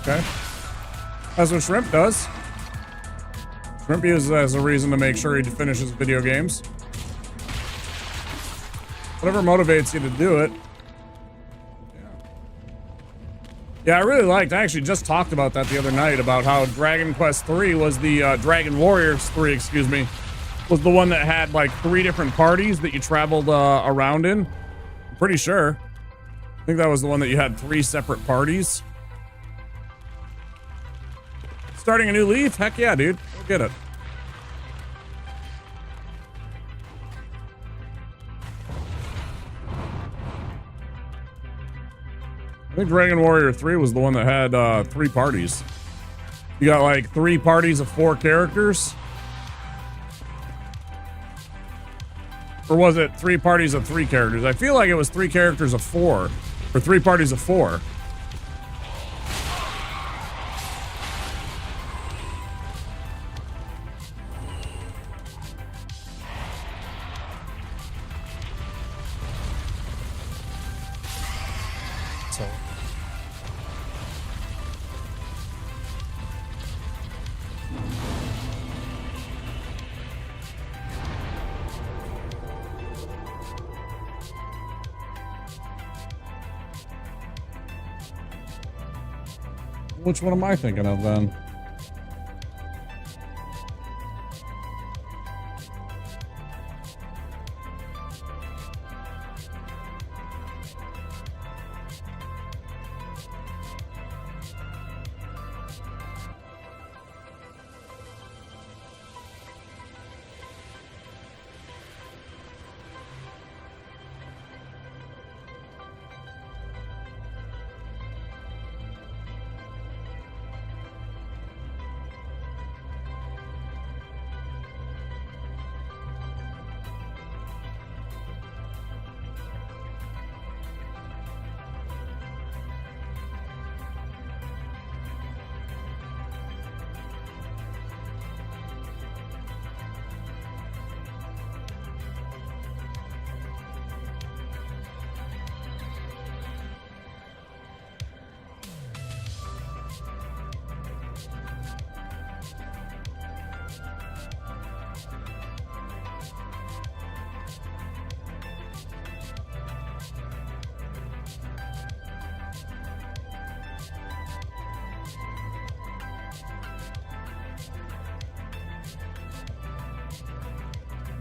Okay. That's what Shrimp does. Shrimp uses it as a reason to make sure he finishes video games. Whatever motivates you to do it. Yeah, I really liked, I actually just talked about that the other night, about how Dragon Quest 3 was the, Dragon Warriors 3, excuse me, was the one that had like 3 different parties that you traveled around in. I'm pretty sure. I think that was the one that you had 3 separate parties. Starting a new leaf? Heck yeah, dude. Go get it. I think Dragon Warrior 3 was the one that had 3 parties. You got like 3 parties of 4 characters. Or was it 3 parties of 3 characters? I feel like it was 3 characters of 4. Or 3 parties of 4. So. Which one am I thinking of then?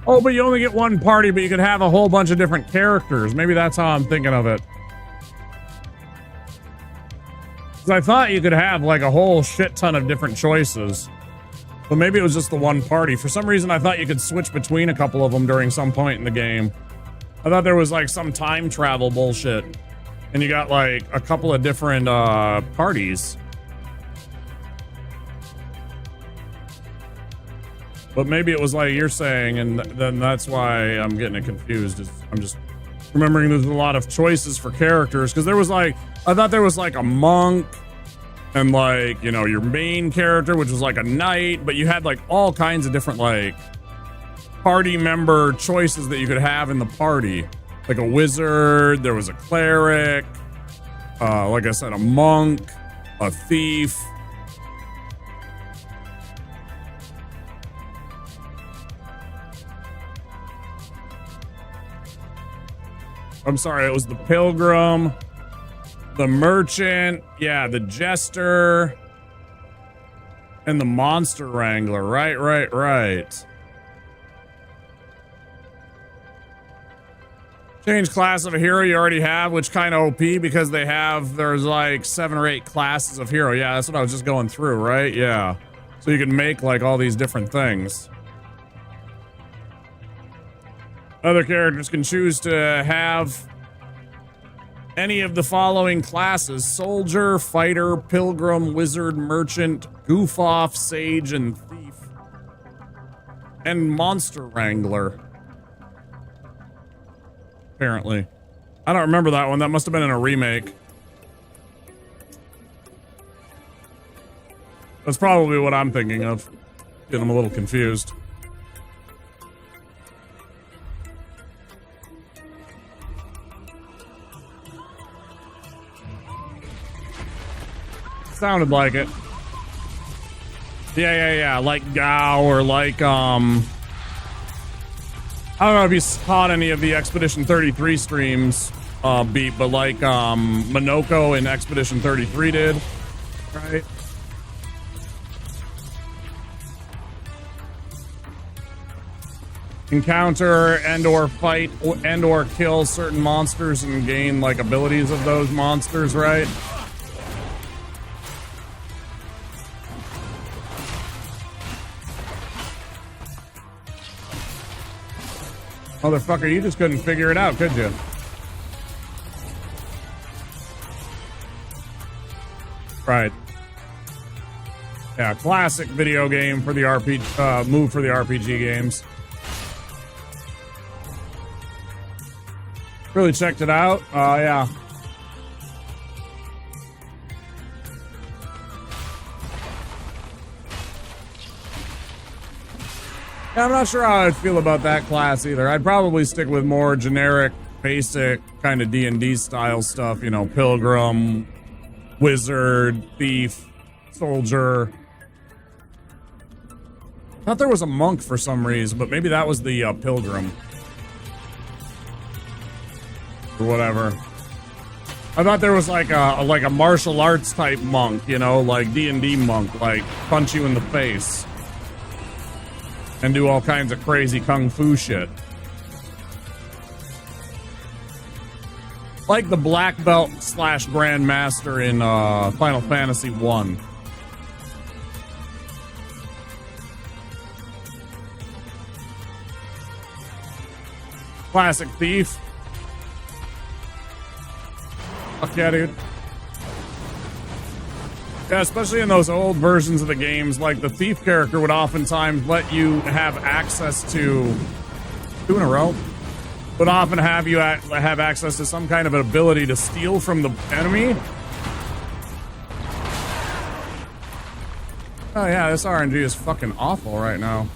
Oh, but you only get 1 party, but you could have a whole bunch of different characters. Maybe that's how I'm thinking of it. 'Cause I thought you could have like a whole shit ton of different choices. But maybe it was just the 1 party. For some reason, I thought you could switch between a couple of them during some point in the game. I thought there was like some time travel bullshit. And you got like a couple of different parties. But maybe it was like you're saying, and then that's why I'm getting it confused. I'm just remembering there's a lot of choices for characters. Because there was like, I thought there was like a monk and like, you know, your main character, which was like a knight. But you had like all kinds of different like party member choices that you could have in the party. Like a wizard, there was a cleric, like I said, a monk, a thief. I'm sorry, it was the pilgrim, the merchant, yeah, the jester, and the monster wrangler. Right. Change class of a hero you already have, which kind of OP because there's like 7 or 8 classes of hero. Yeah, that's what I was just going through, right? Yeah. So you can make like all these different things. Other characters can choose to have any of the following classes: soldier, fighter, pilgrim, wizard, merchant, goof off, sage, and thief. And monster wrangler. Apparently. I don't remember that one. That must have been in a remake. That's probably what I'm thinking of. Getting a little confused. Sounded like it. Yeah. Like Gao or like, I don't know if you caught any of the Expedition 33 streams, Beat, but like, Minoko in Expedition 33 did, right? Encounter and or fight and or kill certain monsters and gain like abilities of those monsters, right? Motherfucker, you just couldn't figure it out, could you? Right. Yeah, classic video game for the RPG, move for the RPG games. Really checked it out. Yeah. Yeah, I'm not sure how I'd feel about that class either. I'd probably stick with more generic, basic kind of D&D style stuff. You know, pilgrim, wizard, thief, soldier. I thought there was a monk for some reason, but maybe that was the pilgrim. Or whatever. I thought there was like a martial arts type monk, you know, like D&D monk, like punch you in the face. And do all kinds of crazy kung fu shit. Like the black belt / grandmaster in Final Fantasy 1. Classic thief. Fuck yeah, dude. Yeah, especially in those old versions of the games, like the thief character would oftentimes let you have access to 2 in a row. Would often have you have access to some kind of an ability to steal from the enemy. Oh yeah, this RNG is fucking awful right now.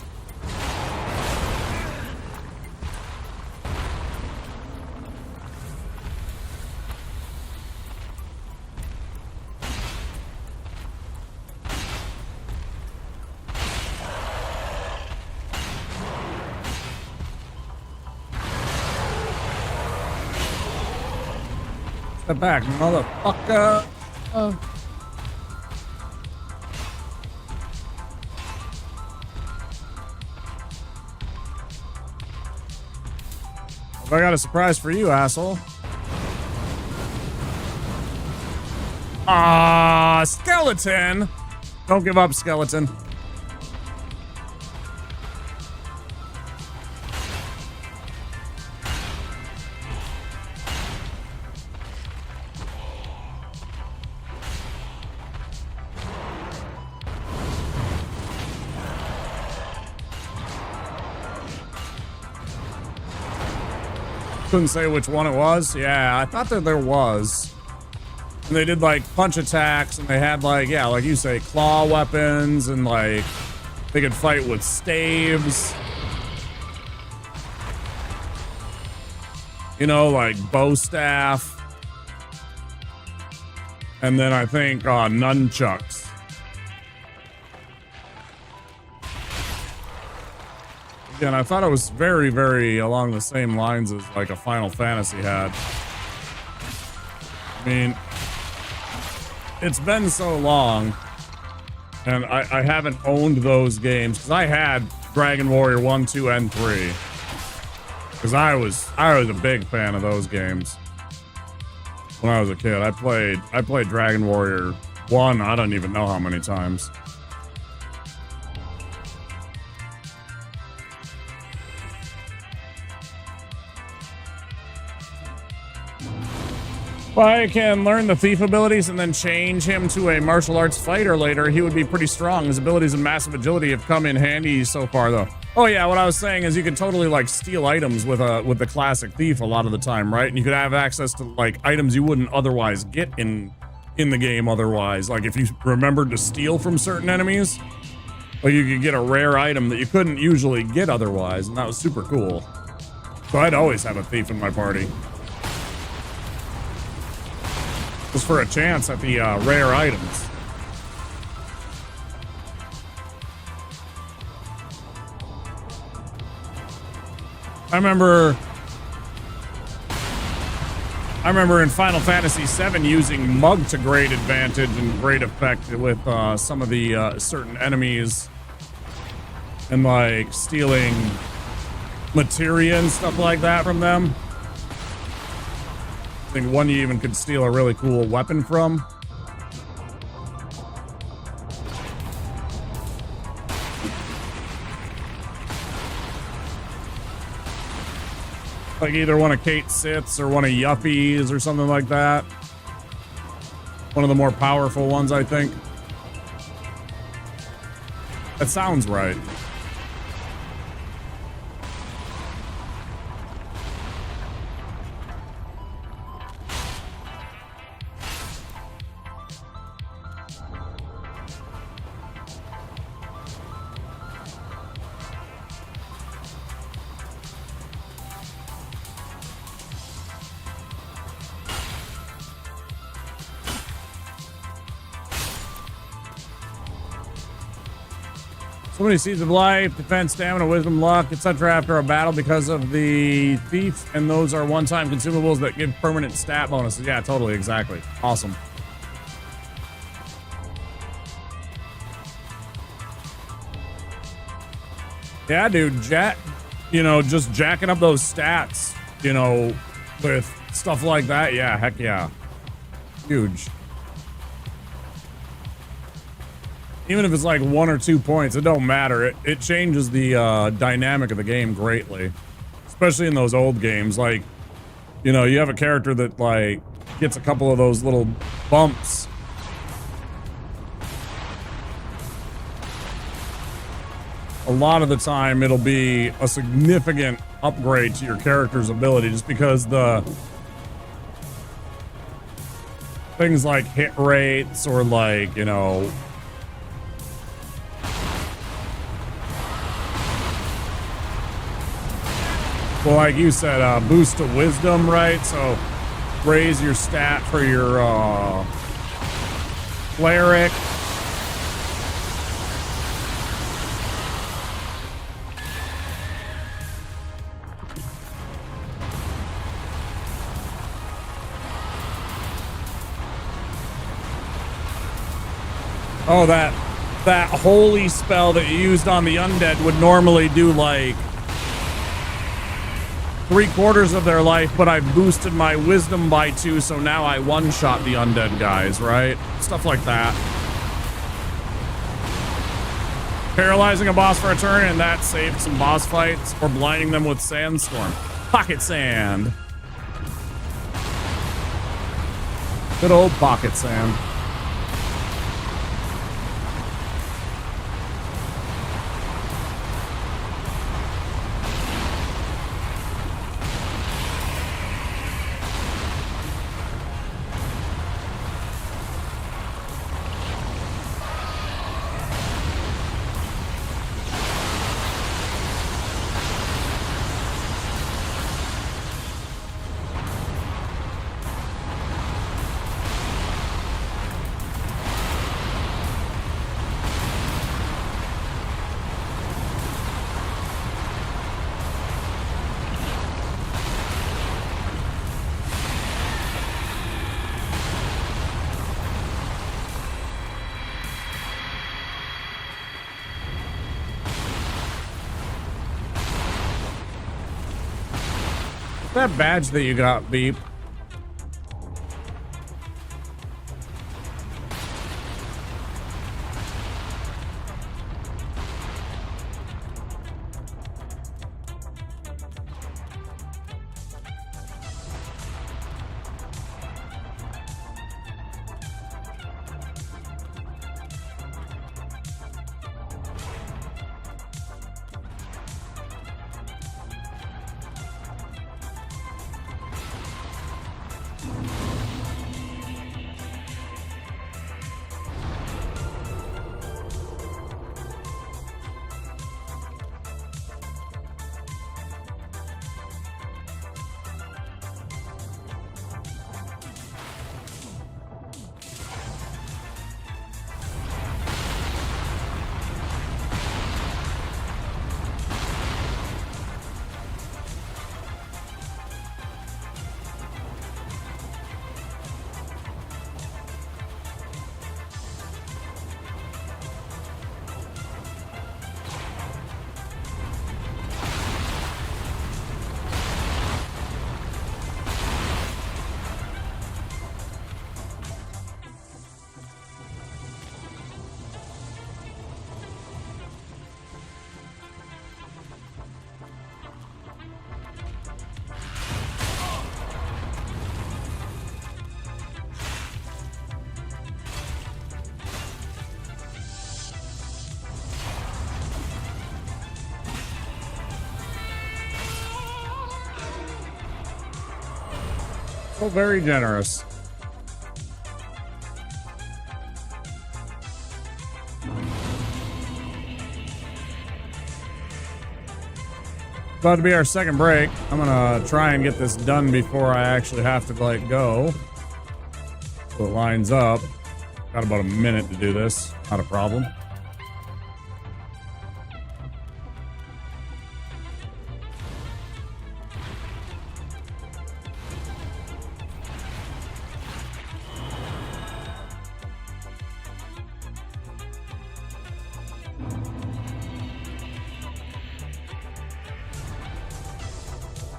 Step back, motherfucker. I got a surprise for you, asshole. Ah, skeleton. Don't give up, skeleton. Couldn't say which one it was. Yeah, I thought that there was. And they did like punch attacks, and they had like, yeah, like you say, claw weapons, and like they could fight with staves. You know, like bow staff. And then I think nunchucks. Again, I thought it was very, very along the same lines as like a Final Fantasy had. I mean, it's been so long, and I haven't owned those games, because I had Dragon Warrior 1, 2, and 3. Because I was a big fan of those games when I was a kid. I played Dragon Warrior 1, I don't even know how many times. If I can learn the thief abilities and then change him to a martial arts fighter later, he would be pretty strong. His abilities and massive agility have come in handy so far, though. Oh yeah, what I was saying is you can totally like steal items with the classic thief a lot of the time, right? And you could have access to like items you wouldn't otherwise get in the game otherwise. Like if you remembered to steal from certain enemies, like you could get a rare item that you couldn't usually get otherwise, and that was super cool. So I'd always have a thief in my party. Just for a chance at the rare items. I remember in Final Fantasy VII using Mug to great advantage and great effect with some of the certain enemies, and like stealing materia and stuff like that from them. I think one you even could steal a really cool weapon from. Like either one of Kate Sith's or one of Yuffie's or something like that. One of the more powerful ones, I think. That sounds right. So many seeds of life, defense, stamina, wisdom, luck, etc. after a battle because of the thief, and those are one-time consumables that give permanent stat bonuses. Yeah, totally, exactly. Awesome. Yeah, dude, just jacking up those stats, with stuff like that. Yeah, heck yeah. Huge. Even if it's like 1 or 2 points, it don't matter. It changes the dynamic of the game greatly, especially in those old games. Like, you have a character that like gets a couple of those little bumps. A lot of the time, it'll be a significant upgrade to your character's ability, just because the things like hit rates or like, well, like you said, boost to wisdom, right? So raise your stat for your cleric. Oh, that holy spell that you used on the undead would normally do like 3/4 of their life, but I've boosted my wisdom by 2, so now I one-shot the undead guys, right? Stuff like that. Paralyzing a boss for a turn, and that saved some boss fights, or blinding them with sandstorm. Pocket sand. Good old pocket sand. That badge that you got, Beep. Oh, very generous. About to be our second break. I'm gonna try and get this done before I actually have to like go. So it lines up. Got about a minute to do this. Not a problem.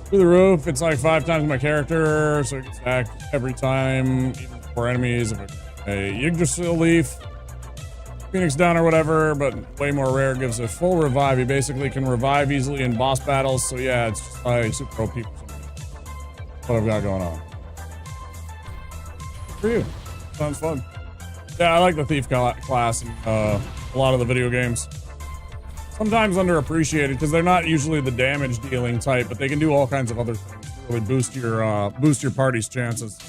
Through the roof, it's like 5 times my character, so it gets back every time, even for enemies. If a Yggdrasil leaf, Phoenix down or whatever, but way more rare, gives a full revive. He basically can revive easily in boss battles, so yeah, it's just like super OP. What I've got going on. Good for you. Sounds fun. Yeah, I like the thief class in a lot of the video games. Sometimes underappreciated because they're not usually the damage dealing type, but they can do all kinds of other things to really boost your party's chances.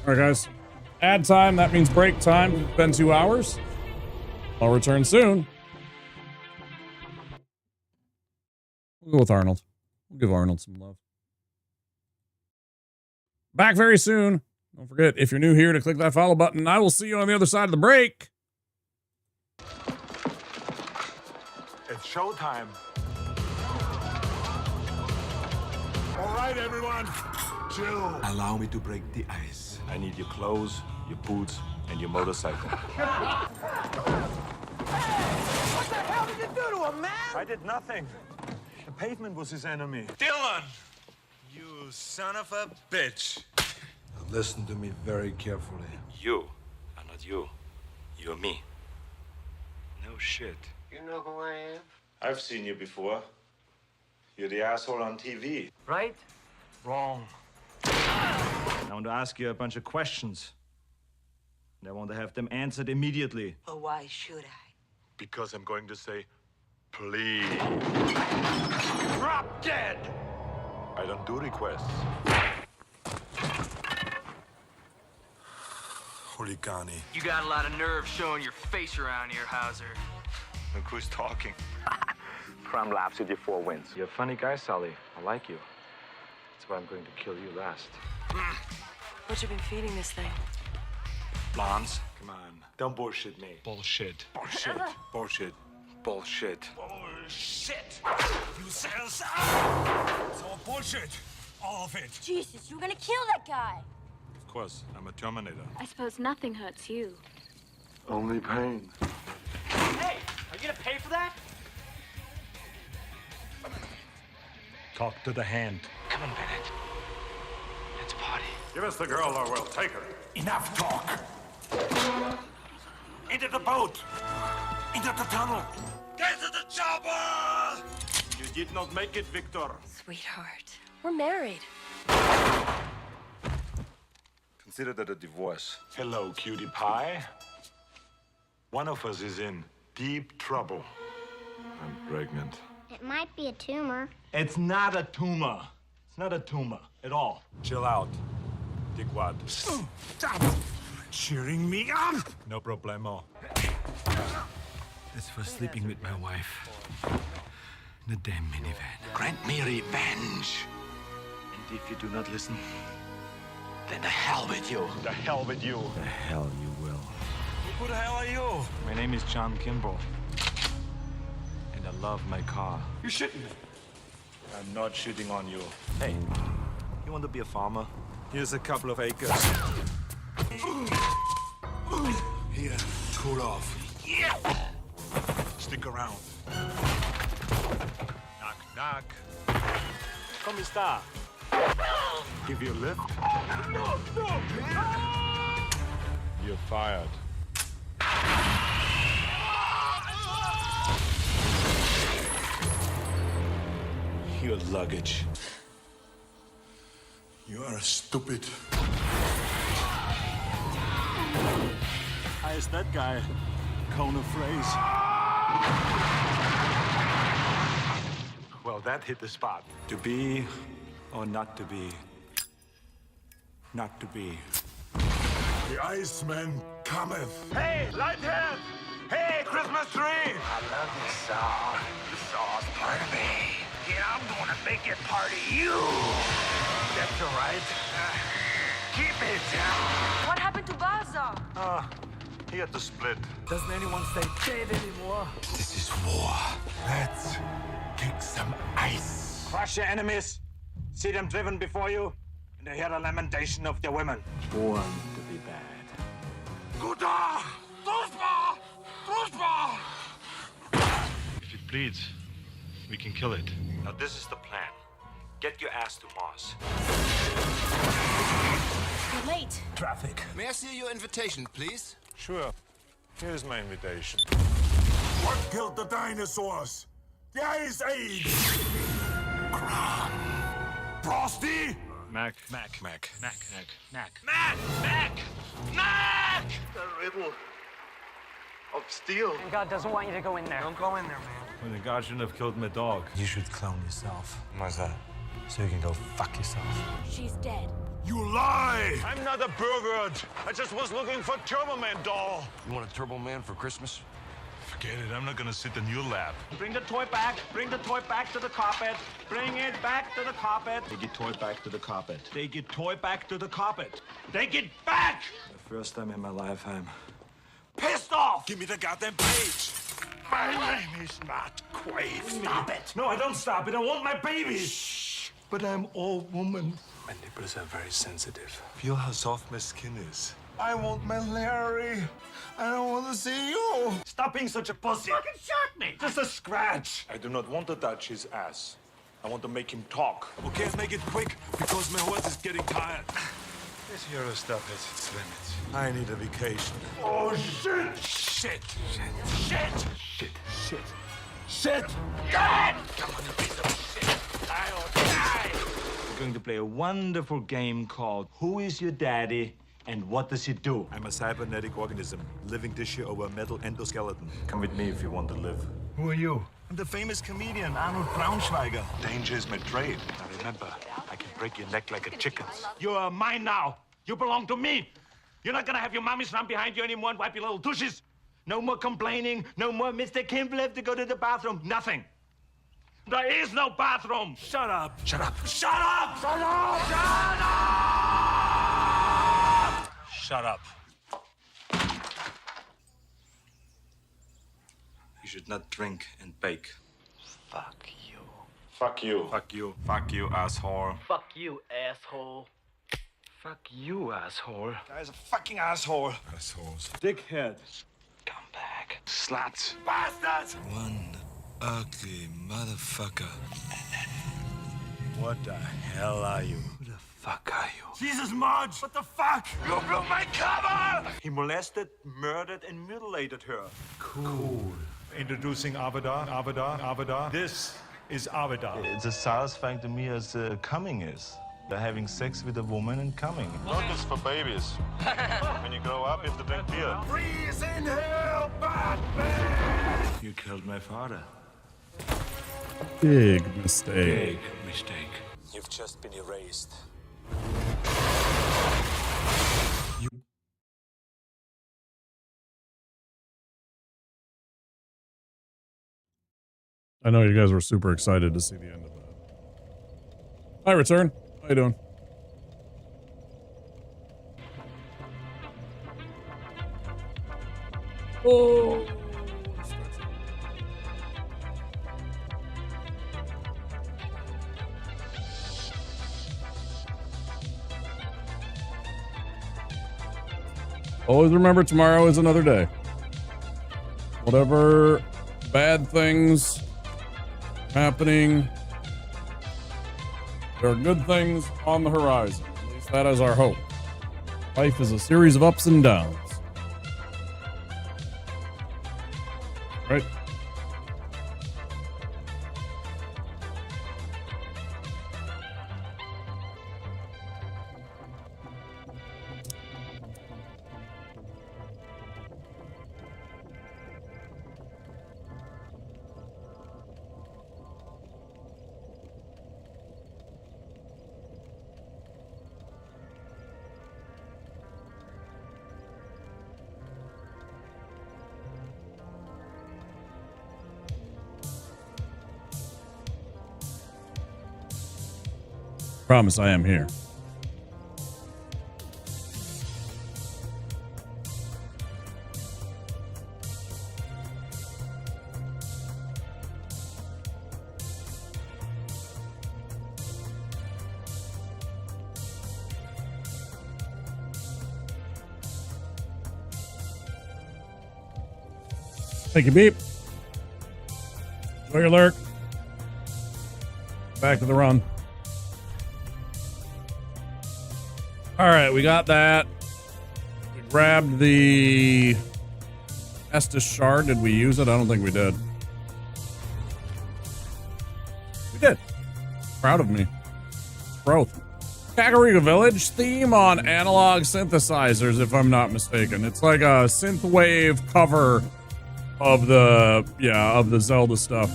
All right, guys. Ad time. That means break time. It's been 2 hours. I'll return soon. We'll go with Arnold. We'll give Arnold some love. Back very soon. Don't forget, if you're new here, to click that follow button. I will see you on the other side of the break. It's showtime. All right, everyone. Chill. Allow me to break the ice. I need your clothes, your boots, and your motorcycle. What the hell did you do to him, man? I did nothing. The pavement was his enemy. Dylan! You son of a bitch. Now listen to me very carefully. You are not you. You're me. No shit. You know who I am? I've seen you before. You're the asshole on TV. Right? Wrong. I want to ask you a bunch of questions. And I want to have them answered immediately. But why should I? Because I'm going to say, please. Drop dead! I don't do requests. Huligani. You got a lot of nerve showing your face around here, Hauser. Look who's talking. Crime laughs with your 4 wins. You're a funny guy, Sully. I like you. That's why I'm going to kill you last. What you been feeding this thing? Lance, come on. Don't bullshit me. Bullshit. Bullshit. Bullshit. Bullshit. Bullshit. You said so. It's all bullshit. All of it. Jesus, you were gonna kill that guy. Of course, I'm a Terminator. I suppose nothing hurts you. Only pain. Hey, are you gonna pay for that? Talk to the hand. Come on, Bennett. Let's party. Give us the girl or we'll take her. Enough talk. Into the boat. Into the tunnel. Get to the chopper! You did not make it, Victor. Sweetheart, we're married. Consider that a divorce. Hello, cutie pie. One of us is in deep trouble. I'm pregnant. It might be a tumor. It's not a tumor. It's not a tumor at all. Chill out, dickwad. Stop cheering me up. No problemo. That's for sleeping with my wife. In the damn minivan. Grant me revenge. And if you do not listen, then the hell with you. The hell with you. The hell you will. Who the hell are you? My name is John Kimball. And I love my car. You're shitting me. I'm not shitting on you. Hey, you want to be a farmer? Here's a couple of acres. Here, cool off. Yeah! Stick around. Knock, knock. Come está? Give you a lift? You're fired. Your luggage. You are stupid. How is that guy? Cone of phrase. Well, that hit the spot. To be or not to be? Not to be. The Iceman cometh. Hey, Lighthead! Hey, Christmas tree! I love this song. This song's part of me. Yeah, I'm gonna make it part of you. That's all right. Keep it. What happened to Baza? He had to split. Doesn't anyone stay dead anymore? This is war. Let's kick some ice. Crush your enemies. See them driven before you, and hear the lamentation of their women. Born to be bad. Guda! Druspa! Druspa! If it bleeds, we can kill it. Now this is the plan. Get your ass to Mars. You're late. Traffic. May I see your invitation, please? Sure. Here's my invitation. What killed the dinosaurs? The Ice Age! Kron. Frosty? Mac. Mac. The riddle of steel. God doesn't want you to go in there. Don't go in there, man. Well, the guard shouldn't have killed my dog. You should clone yourself. Why's that? So you can go fuck yourself. She's dead. You lie! I'm not a pervert. I just was looking for Turbo Man doll. You want a Turbo Man for Christmas? Forget it. I'm not gonna sit in your lap. Bring the toy back. Bring the toy back to the carpet. Bring it back to the carpet. Take your toy back to the carpet. Take your toy back to the carpet. Take it back! The first time in my life, I'm Pissed off! Give me the goddamn page. My name is not Quaid. Stop it! No, I don't stop it. I want my baby. Shh. But I'm all woman. My nipples are very sensitive. Feel how soft my skin is. I want my Larry. I don't want to see you. Stop being such a pussy. Fucking shot me. Just a scratch. I do not want to touch his ass. I want to make him talk. Okay, make it quick, because my horse is getting tired. This hero stuff has its limits. I need a vacation. Oh, shit. Shit. Shit. Shit. God! Come on, you piece of shit. I'll die. We're going to play a wonderful game called Who is Your Daddy and What Does He Do? I'm a cybernetic organism, living tissue over a metal endoskeleton. Come with me if you want to live. Who are you? I'm the famous comedian, Arnold Braunschweiger. Danger is my trade. Now remember, I can break your neck like a chicken's. You're mine now. You belong to me. You're not gonna have your mommies run behind you anymore and wipe your little douches. No more complaining. No more Mr. Kimball have to go to the bathroom. Nothing. There is no bathroom. Shut up. Shut up. Shut up. Shut up. Shut up. Shut up. You should not drink and bake. Fuck you. Fuck you. Fuck you. Fuck you, asshole. Fuck you, asshole. Fuck you, asshole. Guy's a fucking asshole. Assholes. Dickhead. Come back. Sluts. Bastards! One ugly motherfucker. What the hell are you? Who the fuck are you? Jesus, Marge! What the fuck? You blew my cover! He molested, murdered, and mutilated her. Cool. Introducing Avada. This is Avada. It's as satisfying to me as coming is. They're having sex with a woman and coming. Not just for babies. When you grow up, you have to drink beer. Freeze in hell, Batman! You killed my father. Big mistake. Big mistake. You've just been erased. I know you guys were super excited to see the end of that. Hi, Return. How you doing? Oh. Always remember tomorrow is another day. Whatever bad things happening, there are good things on the horizon. At least that is our hope. Life is a series of ups and downs. Right? Promise I am here. Thank you, Beep. Enjoy your lurk. Back to the run. All right, we got that. We grabbed the Estus shard. Did we use it? I don't think we did. We did. Proud of me. Growth. Kakariko Village theme on analog synthesizers, if I'm not mistaken. It's like a synthwave cover of the Zelda stuff.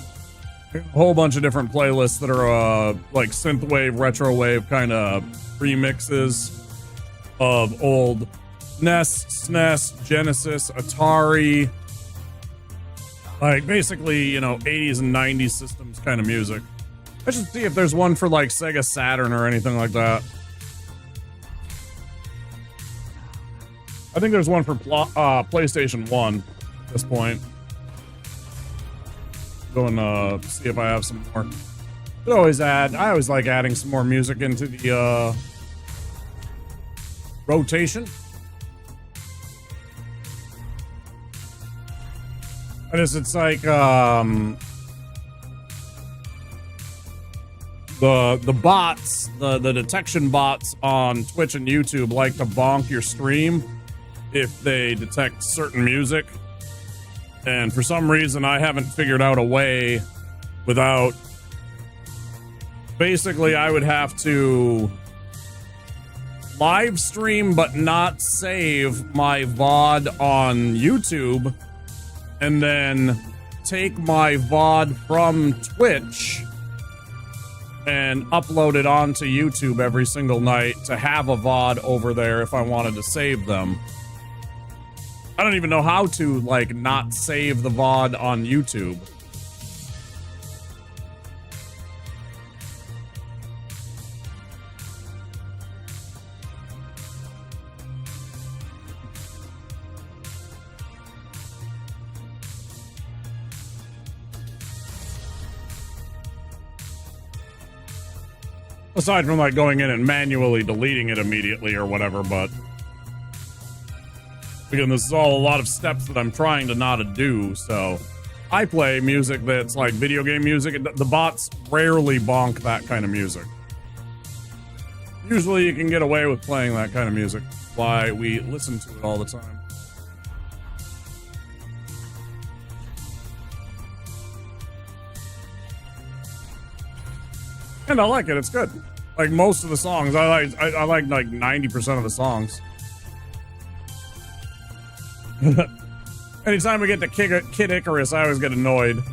A whole bunch of different playlists that are like synthwave, retrowave kind of remixes of old NES, SNES, Genesis, Atari, like basically, you know, 80s and 90s systems kind of music. I should see if there's one for like Sega Saturn or anything like that. I think there's one for PlayStation 1 at this point. Go and see if I have some more. I always like adding some more music into the rotation. It's like the bots, the detection bots on Twitch and YouTube like to bonk your stream if they detect certain music. And for some reason, I haven't figured out a way without... Basically, I would have to live stream but not save my VOD on YouTube, and then take my VOD from Twitch and upload it onto YouTube every single night to have a VOD over there if I wanted to save them. I don't even know how to, like, not save the VOD on YouTube. Aside from, like, going in and manually deleting it immediately or whatever, but... Again, this is all a lot of steps that I'm trying to not do, so... I play music that's like video game music, and the bots rarely bonk that kind of music. Usually you can get away with playing that kind of music. Why we listen to it all the time. And I like it, it's good. Like most of the songs, I like 90% of the songs. Anytime we get to Kid Icarus, I always get annoyed.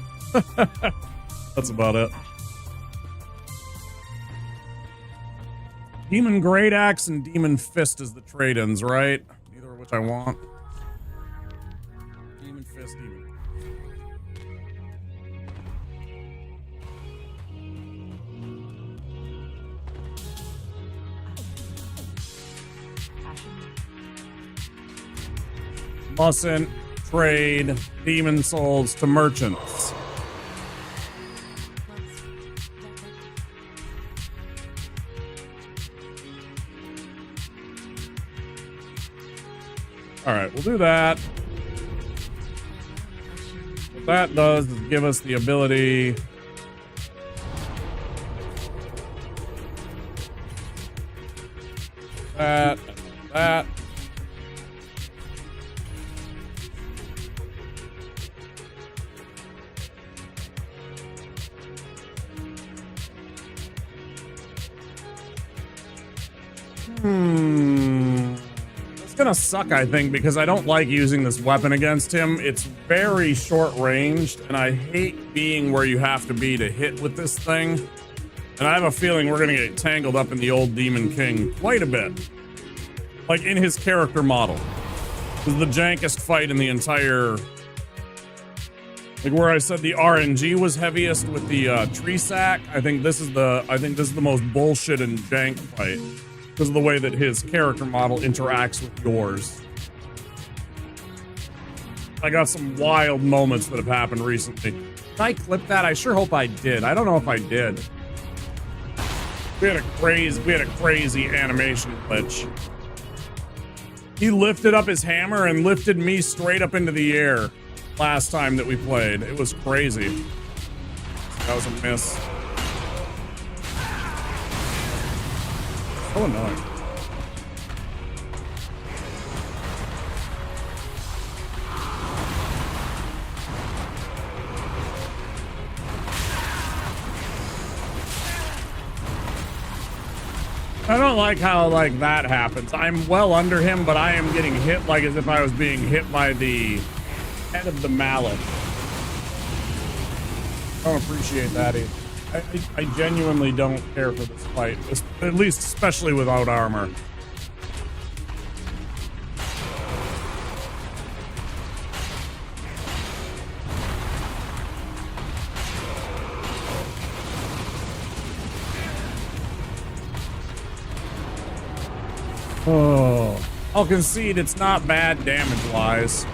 That's about it. Demon Great Axe and Demon Fist is the trade-ins, right? Neither of which I want. Demon Fist, Demon. Mustn't trade demon souls to merchants. All right, we'll do that. What that does is give us the ability that. It's gonna suck, I think, because I don't like using this weapon against him. It's very short ranged, and I hate being where you have to be to hit with this thing. And I have a feeling we're gonna get tangled up in the old Demon King quite a bit. Like in his character model. This is the jankest fight in the entire Like where I said the RNG was heaviest with the tree sack, I think this is the most bullshit and jank fight because of the way that his character model interacts with yours. I got some wild moments that have happened recently. Did I clip that? I sure hope I did. I don't know if I did. We had a crazy animation glitch. He lifted up his hammer and lifted me straight up into the air last time that we played. It was crazy. That was a miss. So annoying. I don't like how like that happens. I'm well under him, but I am getting hit like as if I was being hit by the head of the mallet. I don't appreciate that either. I genuinely don't care for this fight, at least especially without armor. Oh, I'll concede it's not bad damage-wise.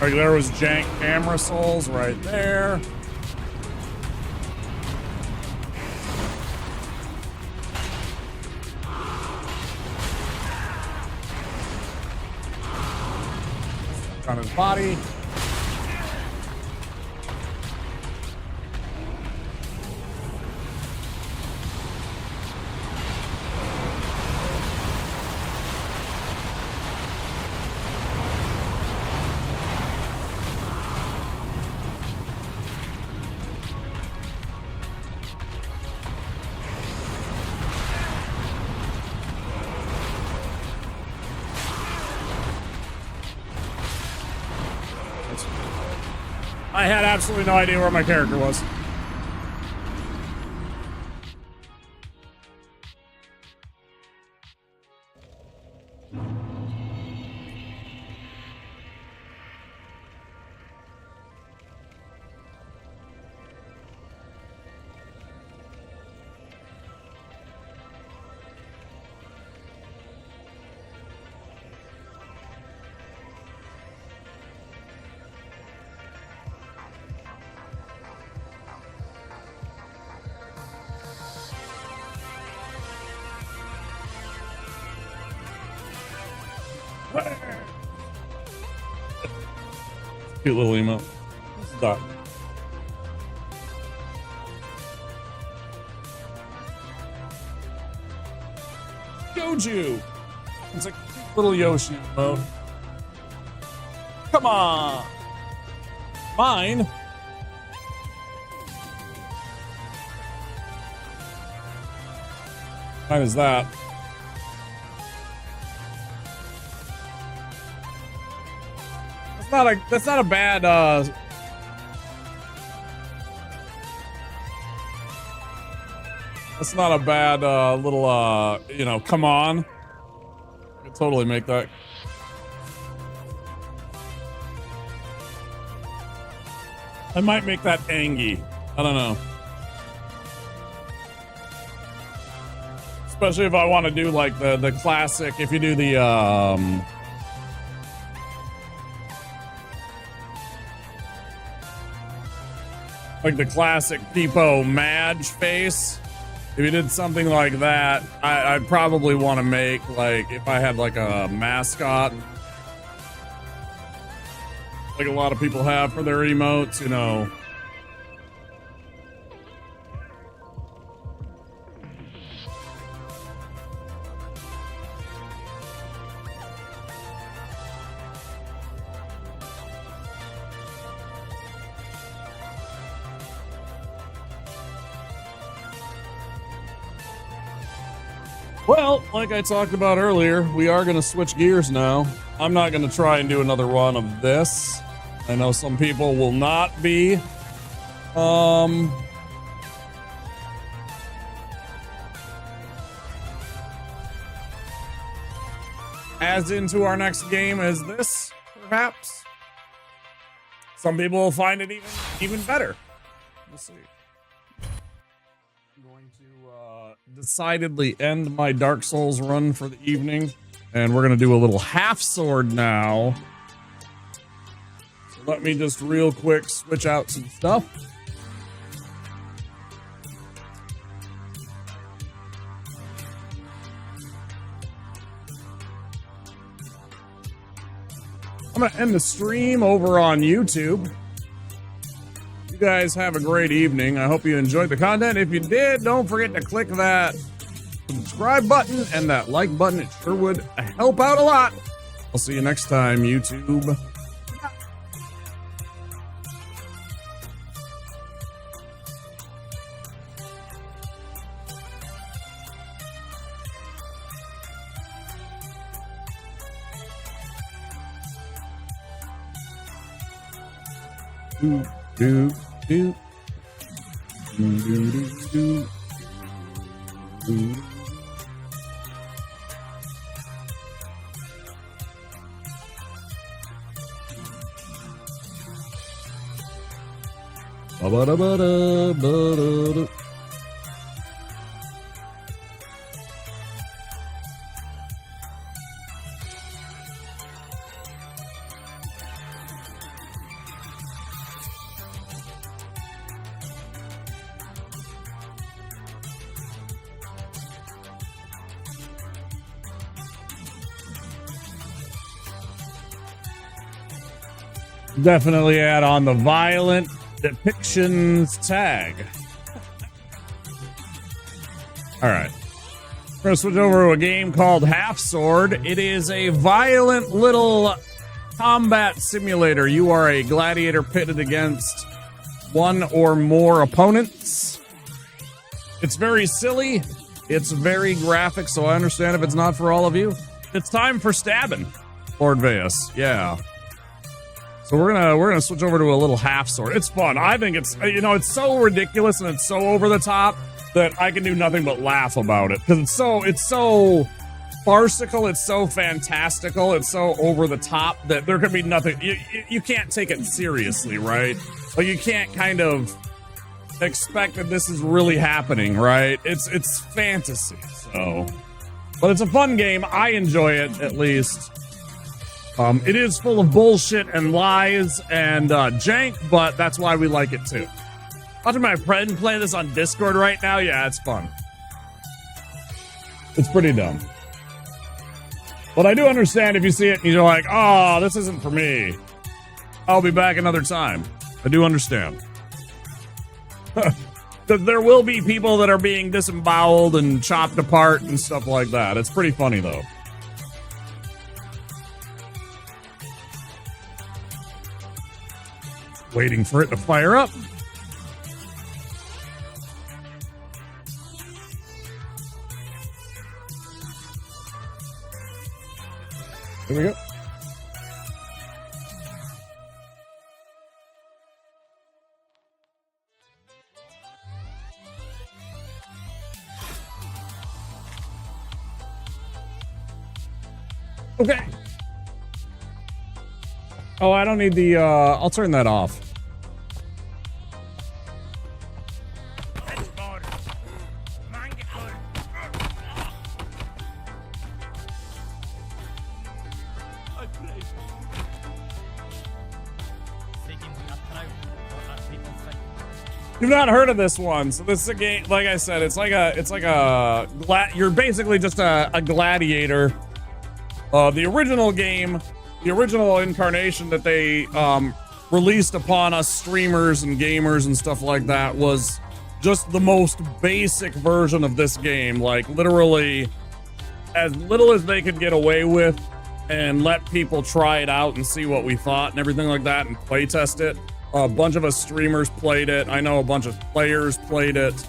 Right, there was jank camera souls right there. On his body. I had absolutely no idea where my character was. Cute little emote. Stop. Goju! It's a cute little Yoshi emote. Come on! Mine? Mine is that. That's not a bad that's not a bad little you know, come on. I could totally make that. I might make that Angie. I don't know. Especially if I want to do like the classic, if you do the like the classic Peepo Madge face. If you did something like that, I'd probably want to make, like, if I had like a mascot, like a lot of people have for their emotes, you know. Well, like I talked about earlier, we are going to switch gears now. I'm not going to try and do another run of this. I know some people will not be. as into our next game as this, perhaps. Some people will find it even better. We'll see. I'm going to decidedly end my Dark Souls run for the evening, and we're going to do a little half sword now. So let me just real quick switch out some stuff. I'm going to end the stream over on YouTube. You guys have a great evening. I hope you enjoyed the content. If you did, don't forget to click that subscribe button and that like button. It sure would help out a lot. I'll see you next time, YouTube. Do, do, do. Do, do, do, do. Ba-ba-da-ba-da-ba-da-da. Definitely add on the violent depictions tag. All right. We're going to switch over to a game called Half Sword. It is a violent little combat simulator. You are a gladiator pitted against one or more opponents. It's very silly. It's very graphic, so I understand if it's not for all of you. It's time for stabbing, Lord Veus. Yeah. So we're gonna switch over to a little half sword. It's fun. I think it's, you know, it's so ridiculous and it's so over the top that I can do nothing but laugh about it because it's so farcical, it's so fantastical, it's so over the top that there could be nothing. You can't take it seriously, right? Like you can't kind of expect that this is really happening, right? It's fantasy. So, but it's a fun game. I enjoy it at least. It is full of bullshit and lies and jank, but that's why we like it too. Watching my friend play this on Discord right now, yeah, it's fun. It's pretty dumb. But I do understand if you see it and you're like, oh, this isn't for me. I'll be back another time. I do understand. There will be people that are being disemboweled and chopped apart and stuff like that. It's pretty funny though. Waiting for it to fire up. Here we go. Okay. Oh, I don't need the, I'll turn that off. You've not heard of this one, so this is a game. Like I said, it's like a you're basically just a gladiator. The original game, the original incarnation that they released upon us streamers and gamers and stuff like that was just the most basic version of this game. Like literally, as little as they could get away with, and let people try it out and see what we thought and everything like that, and play test it. A bunch of us streamers played it. I know a bunch of players played it.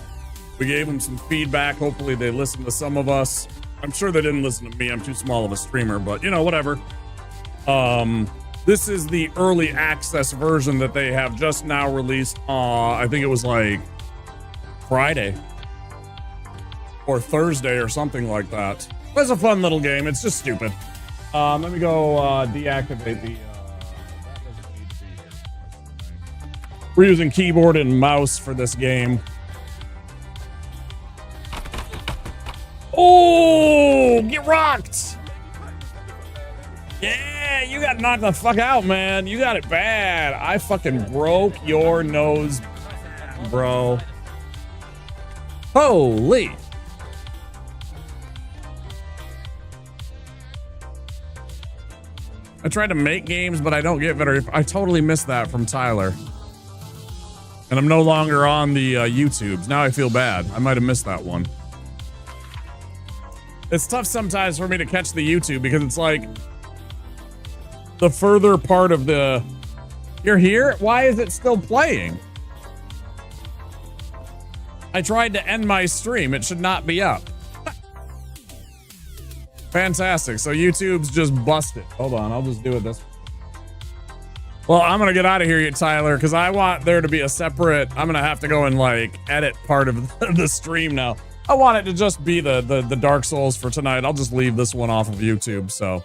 We gave them some feedback. Hopefully they listened to some of us. I'm sure they didn't listen to me. I'm too small of a streamer, but you know, whatever. This is the early access version that they have just now released. I think it was like Friday or Thursday or something like that. It's a fun little game. It's just stupid. Let me go deactivate the. We're using keyboard and mouse for this game. Oh, get rocked! Yeah, you got knocked the fuck out, man. You got it bad. I fucking broke your nose, bro. Holy. I tried to make games, but I don't get better. I totally missed that from Tyler. And I'm no longer on the YouTubes. Now I feel bad. I might have missed that one. It's tough sometimes for me to catch the YouTube because it's like the further part of the... You're here? Why is it still playing? I tried to end my stream. It should not be up. Fantastic. So YouTube's just busted. Hold on. I'll just do it this way. Well, I'm going to get out of here, Tyler, because I want there to be a separate... I'm going to have to go and, like, edit part of the stream now. I want it to just be the Dark Souls for tonight. I'll just leave this one off of YouTube, so...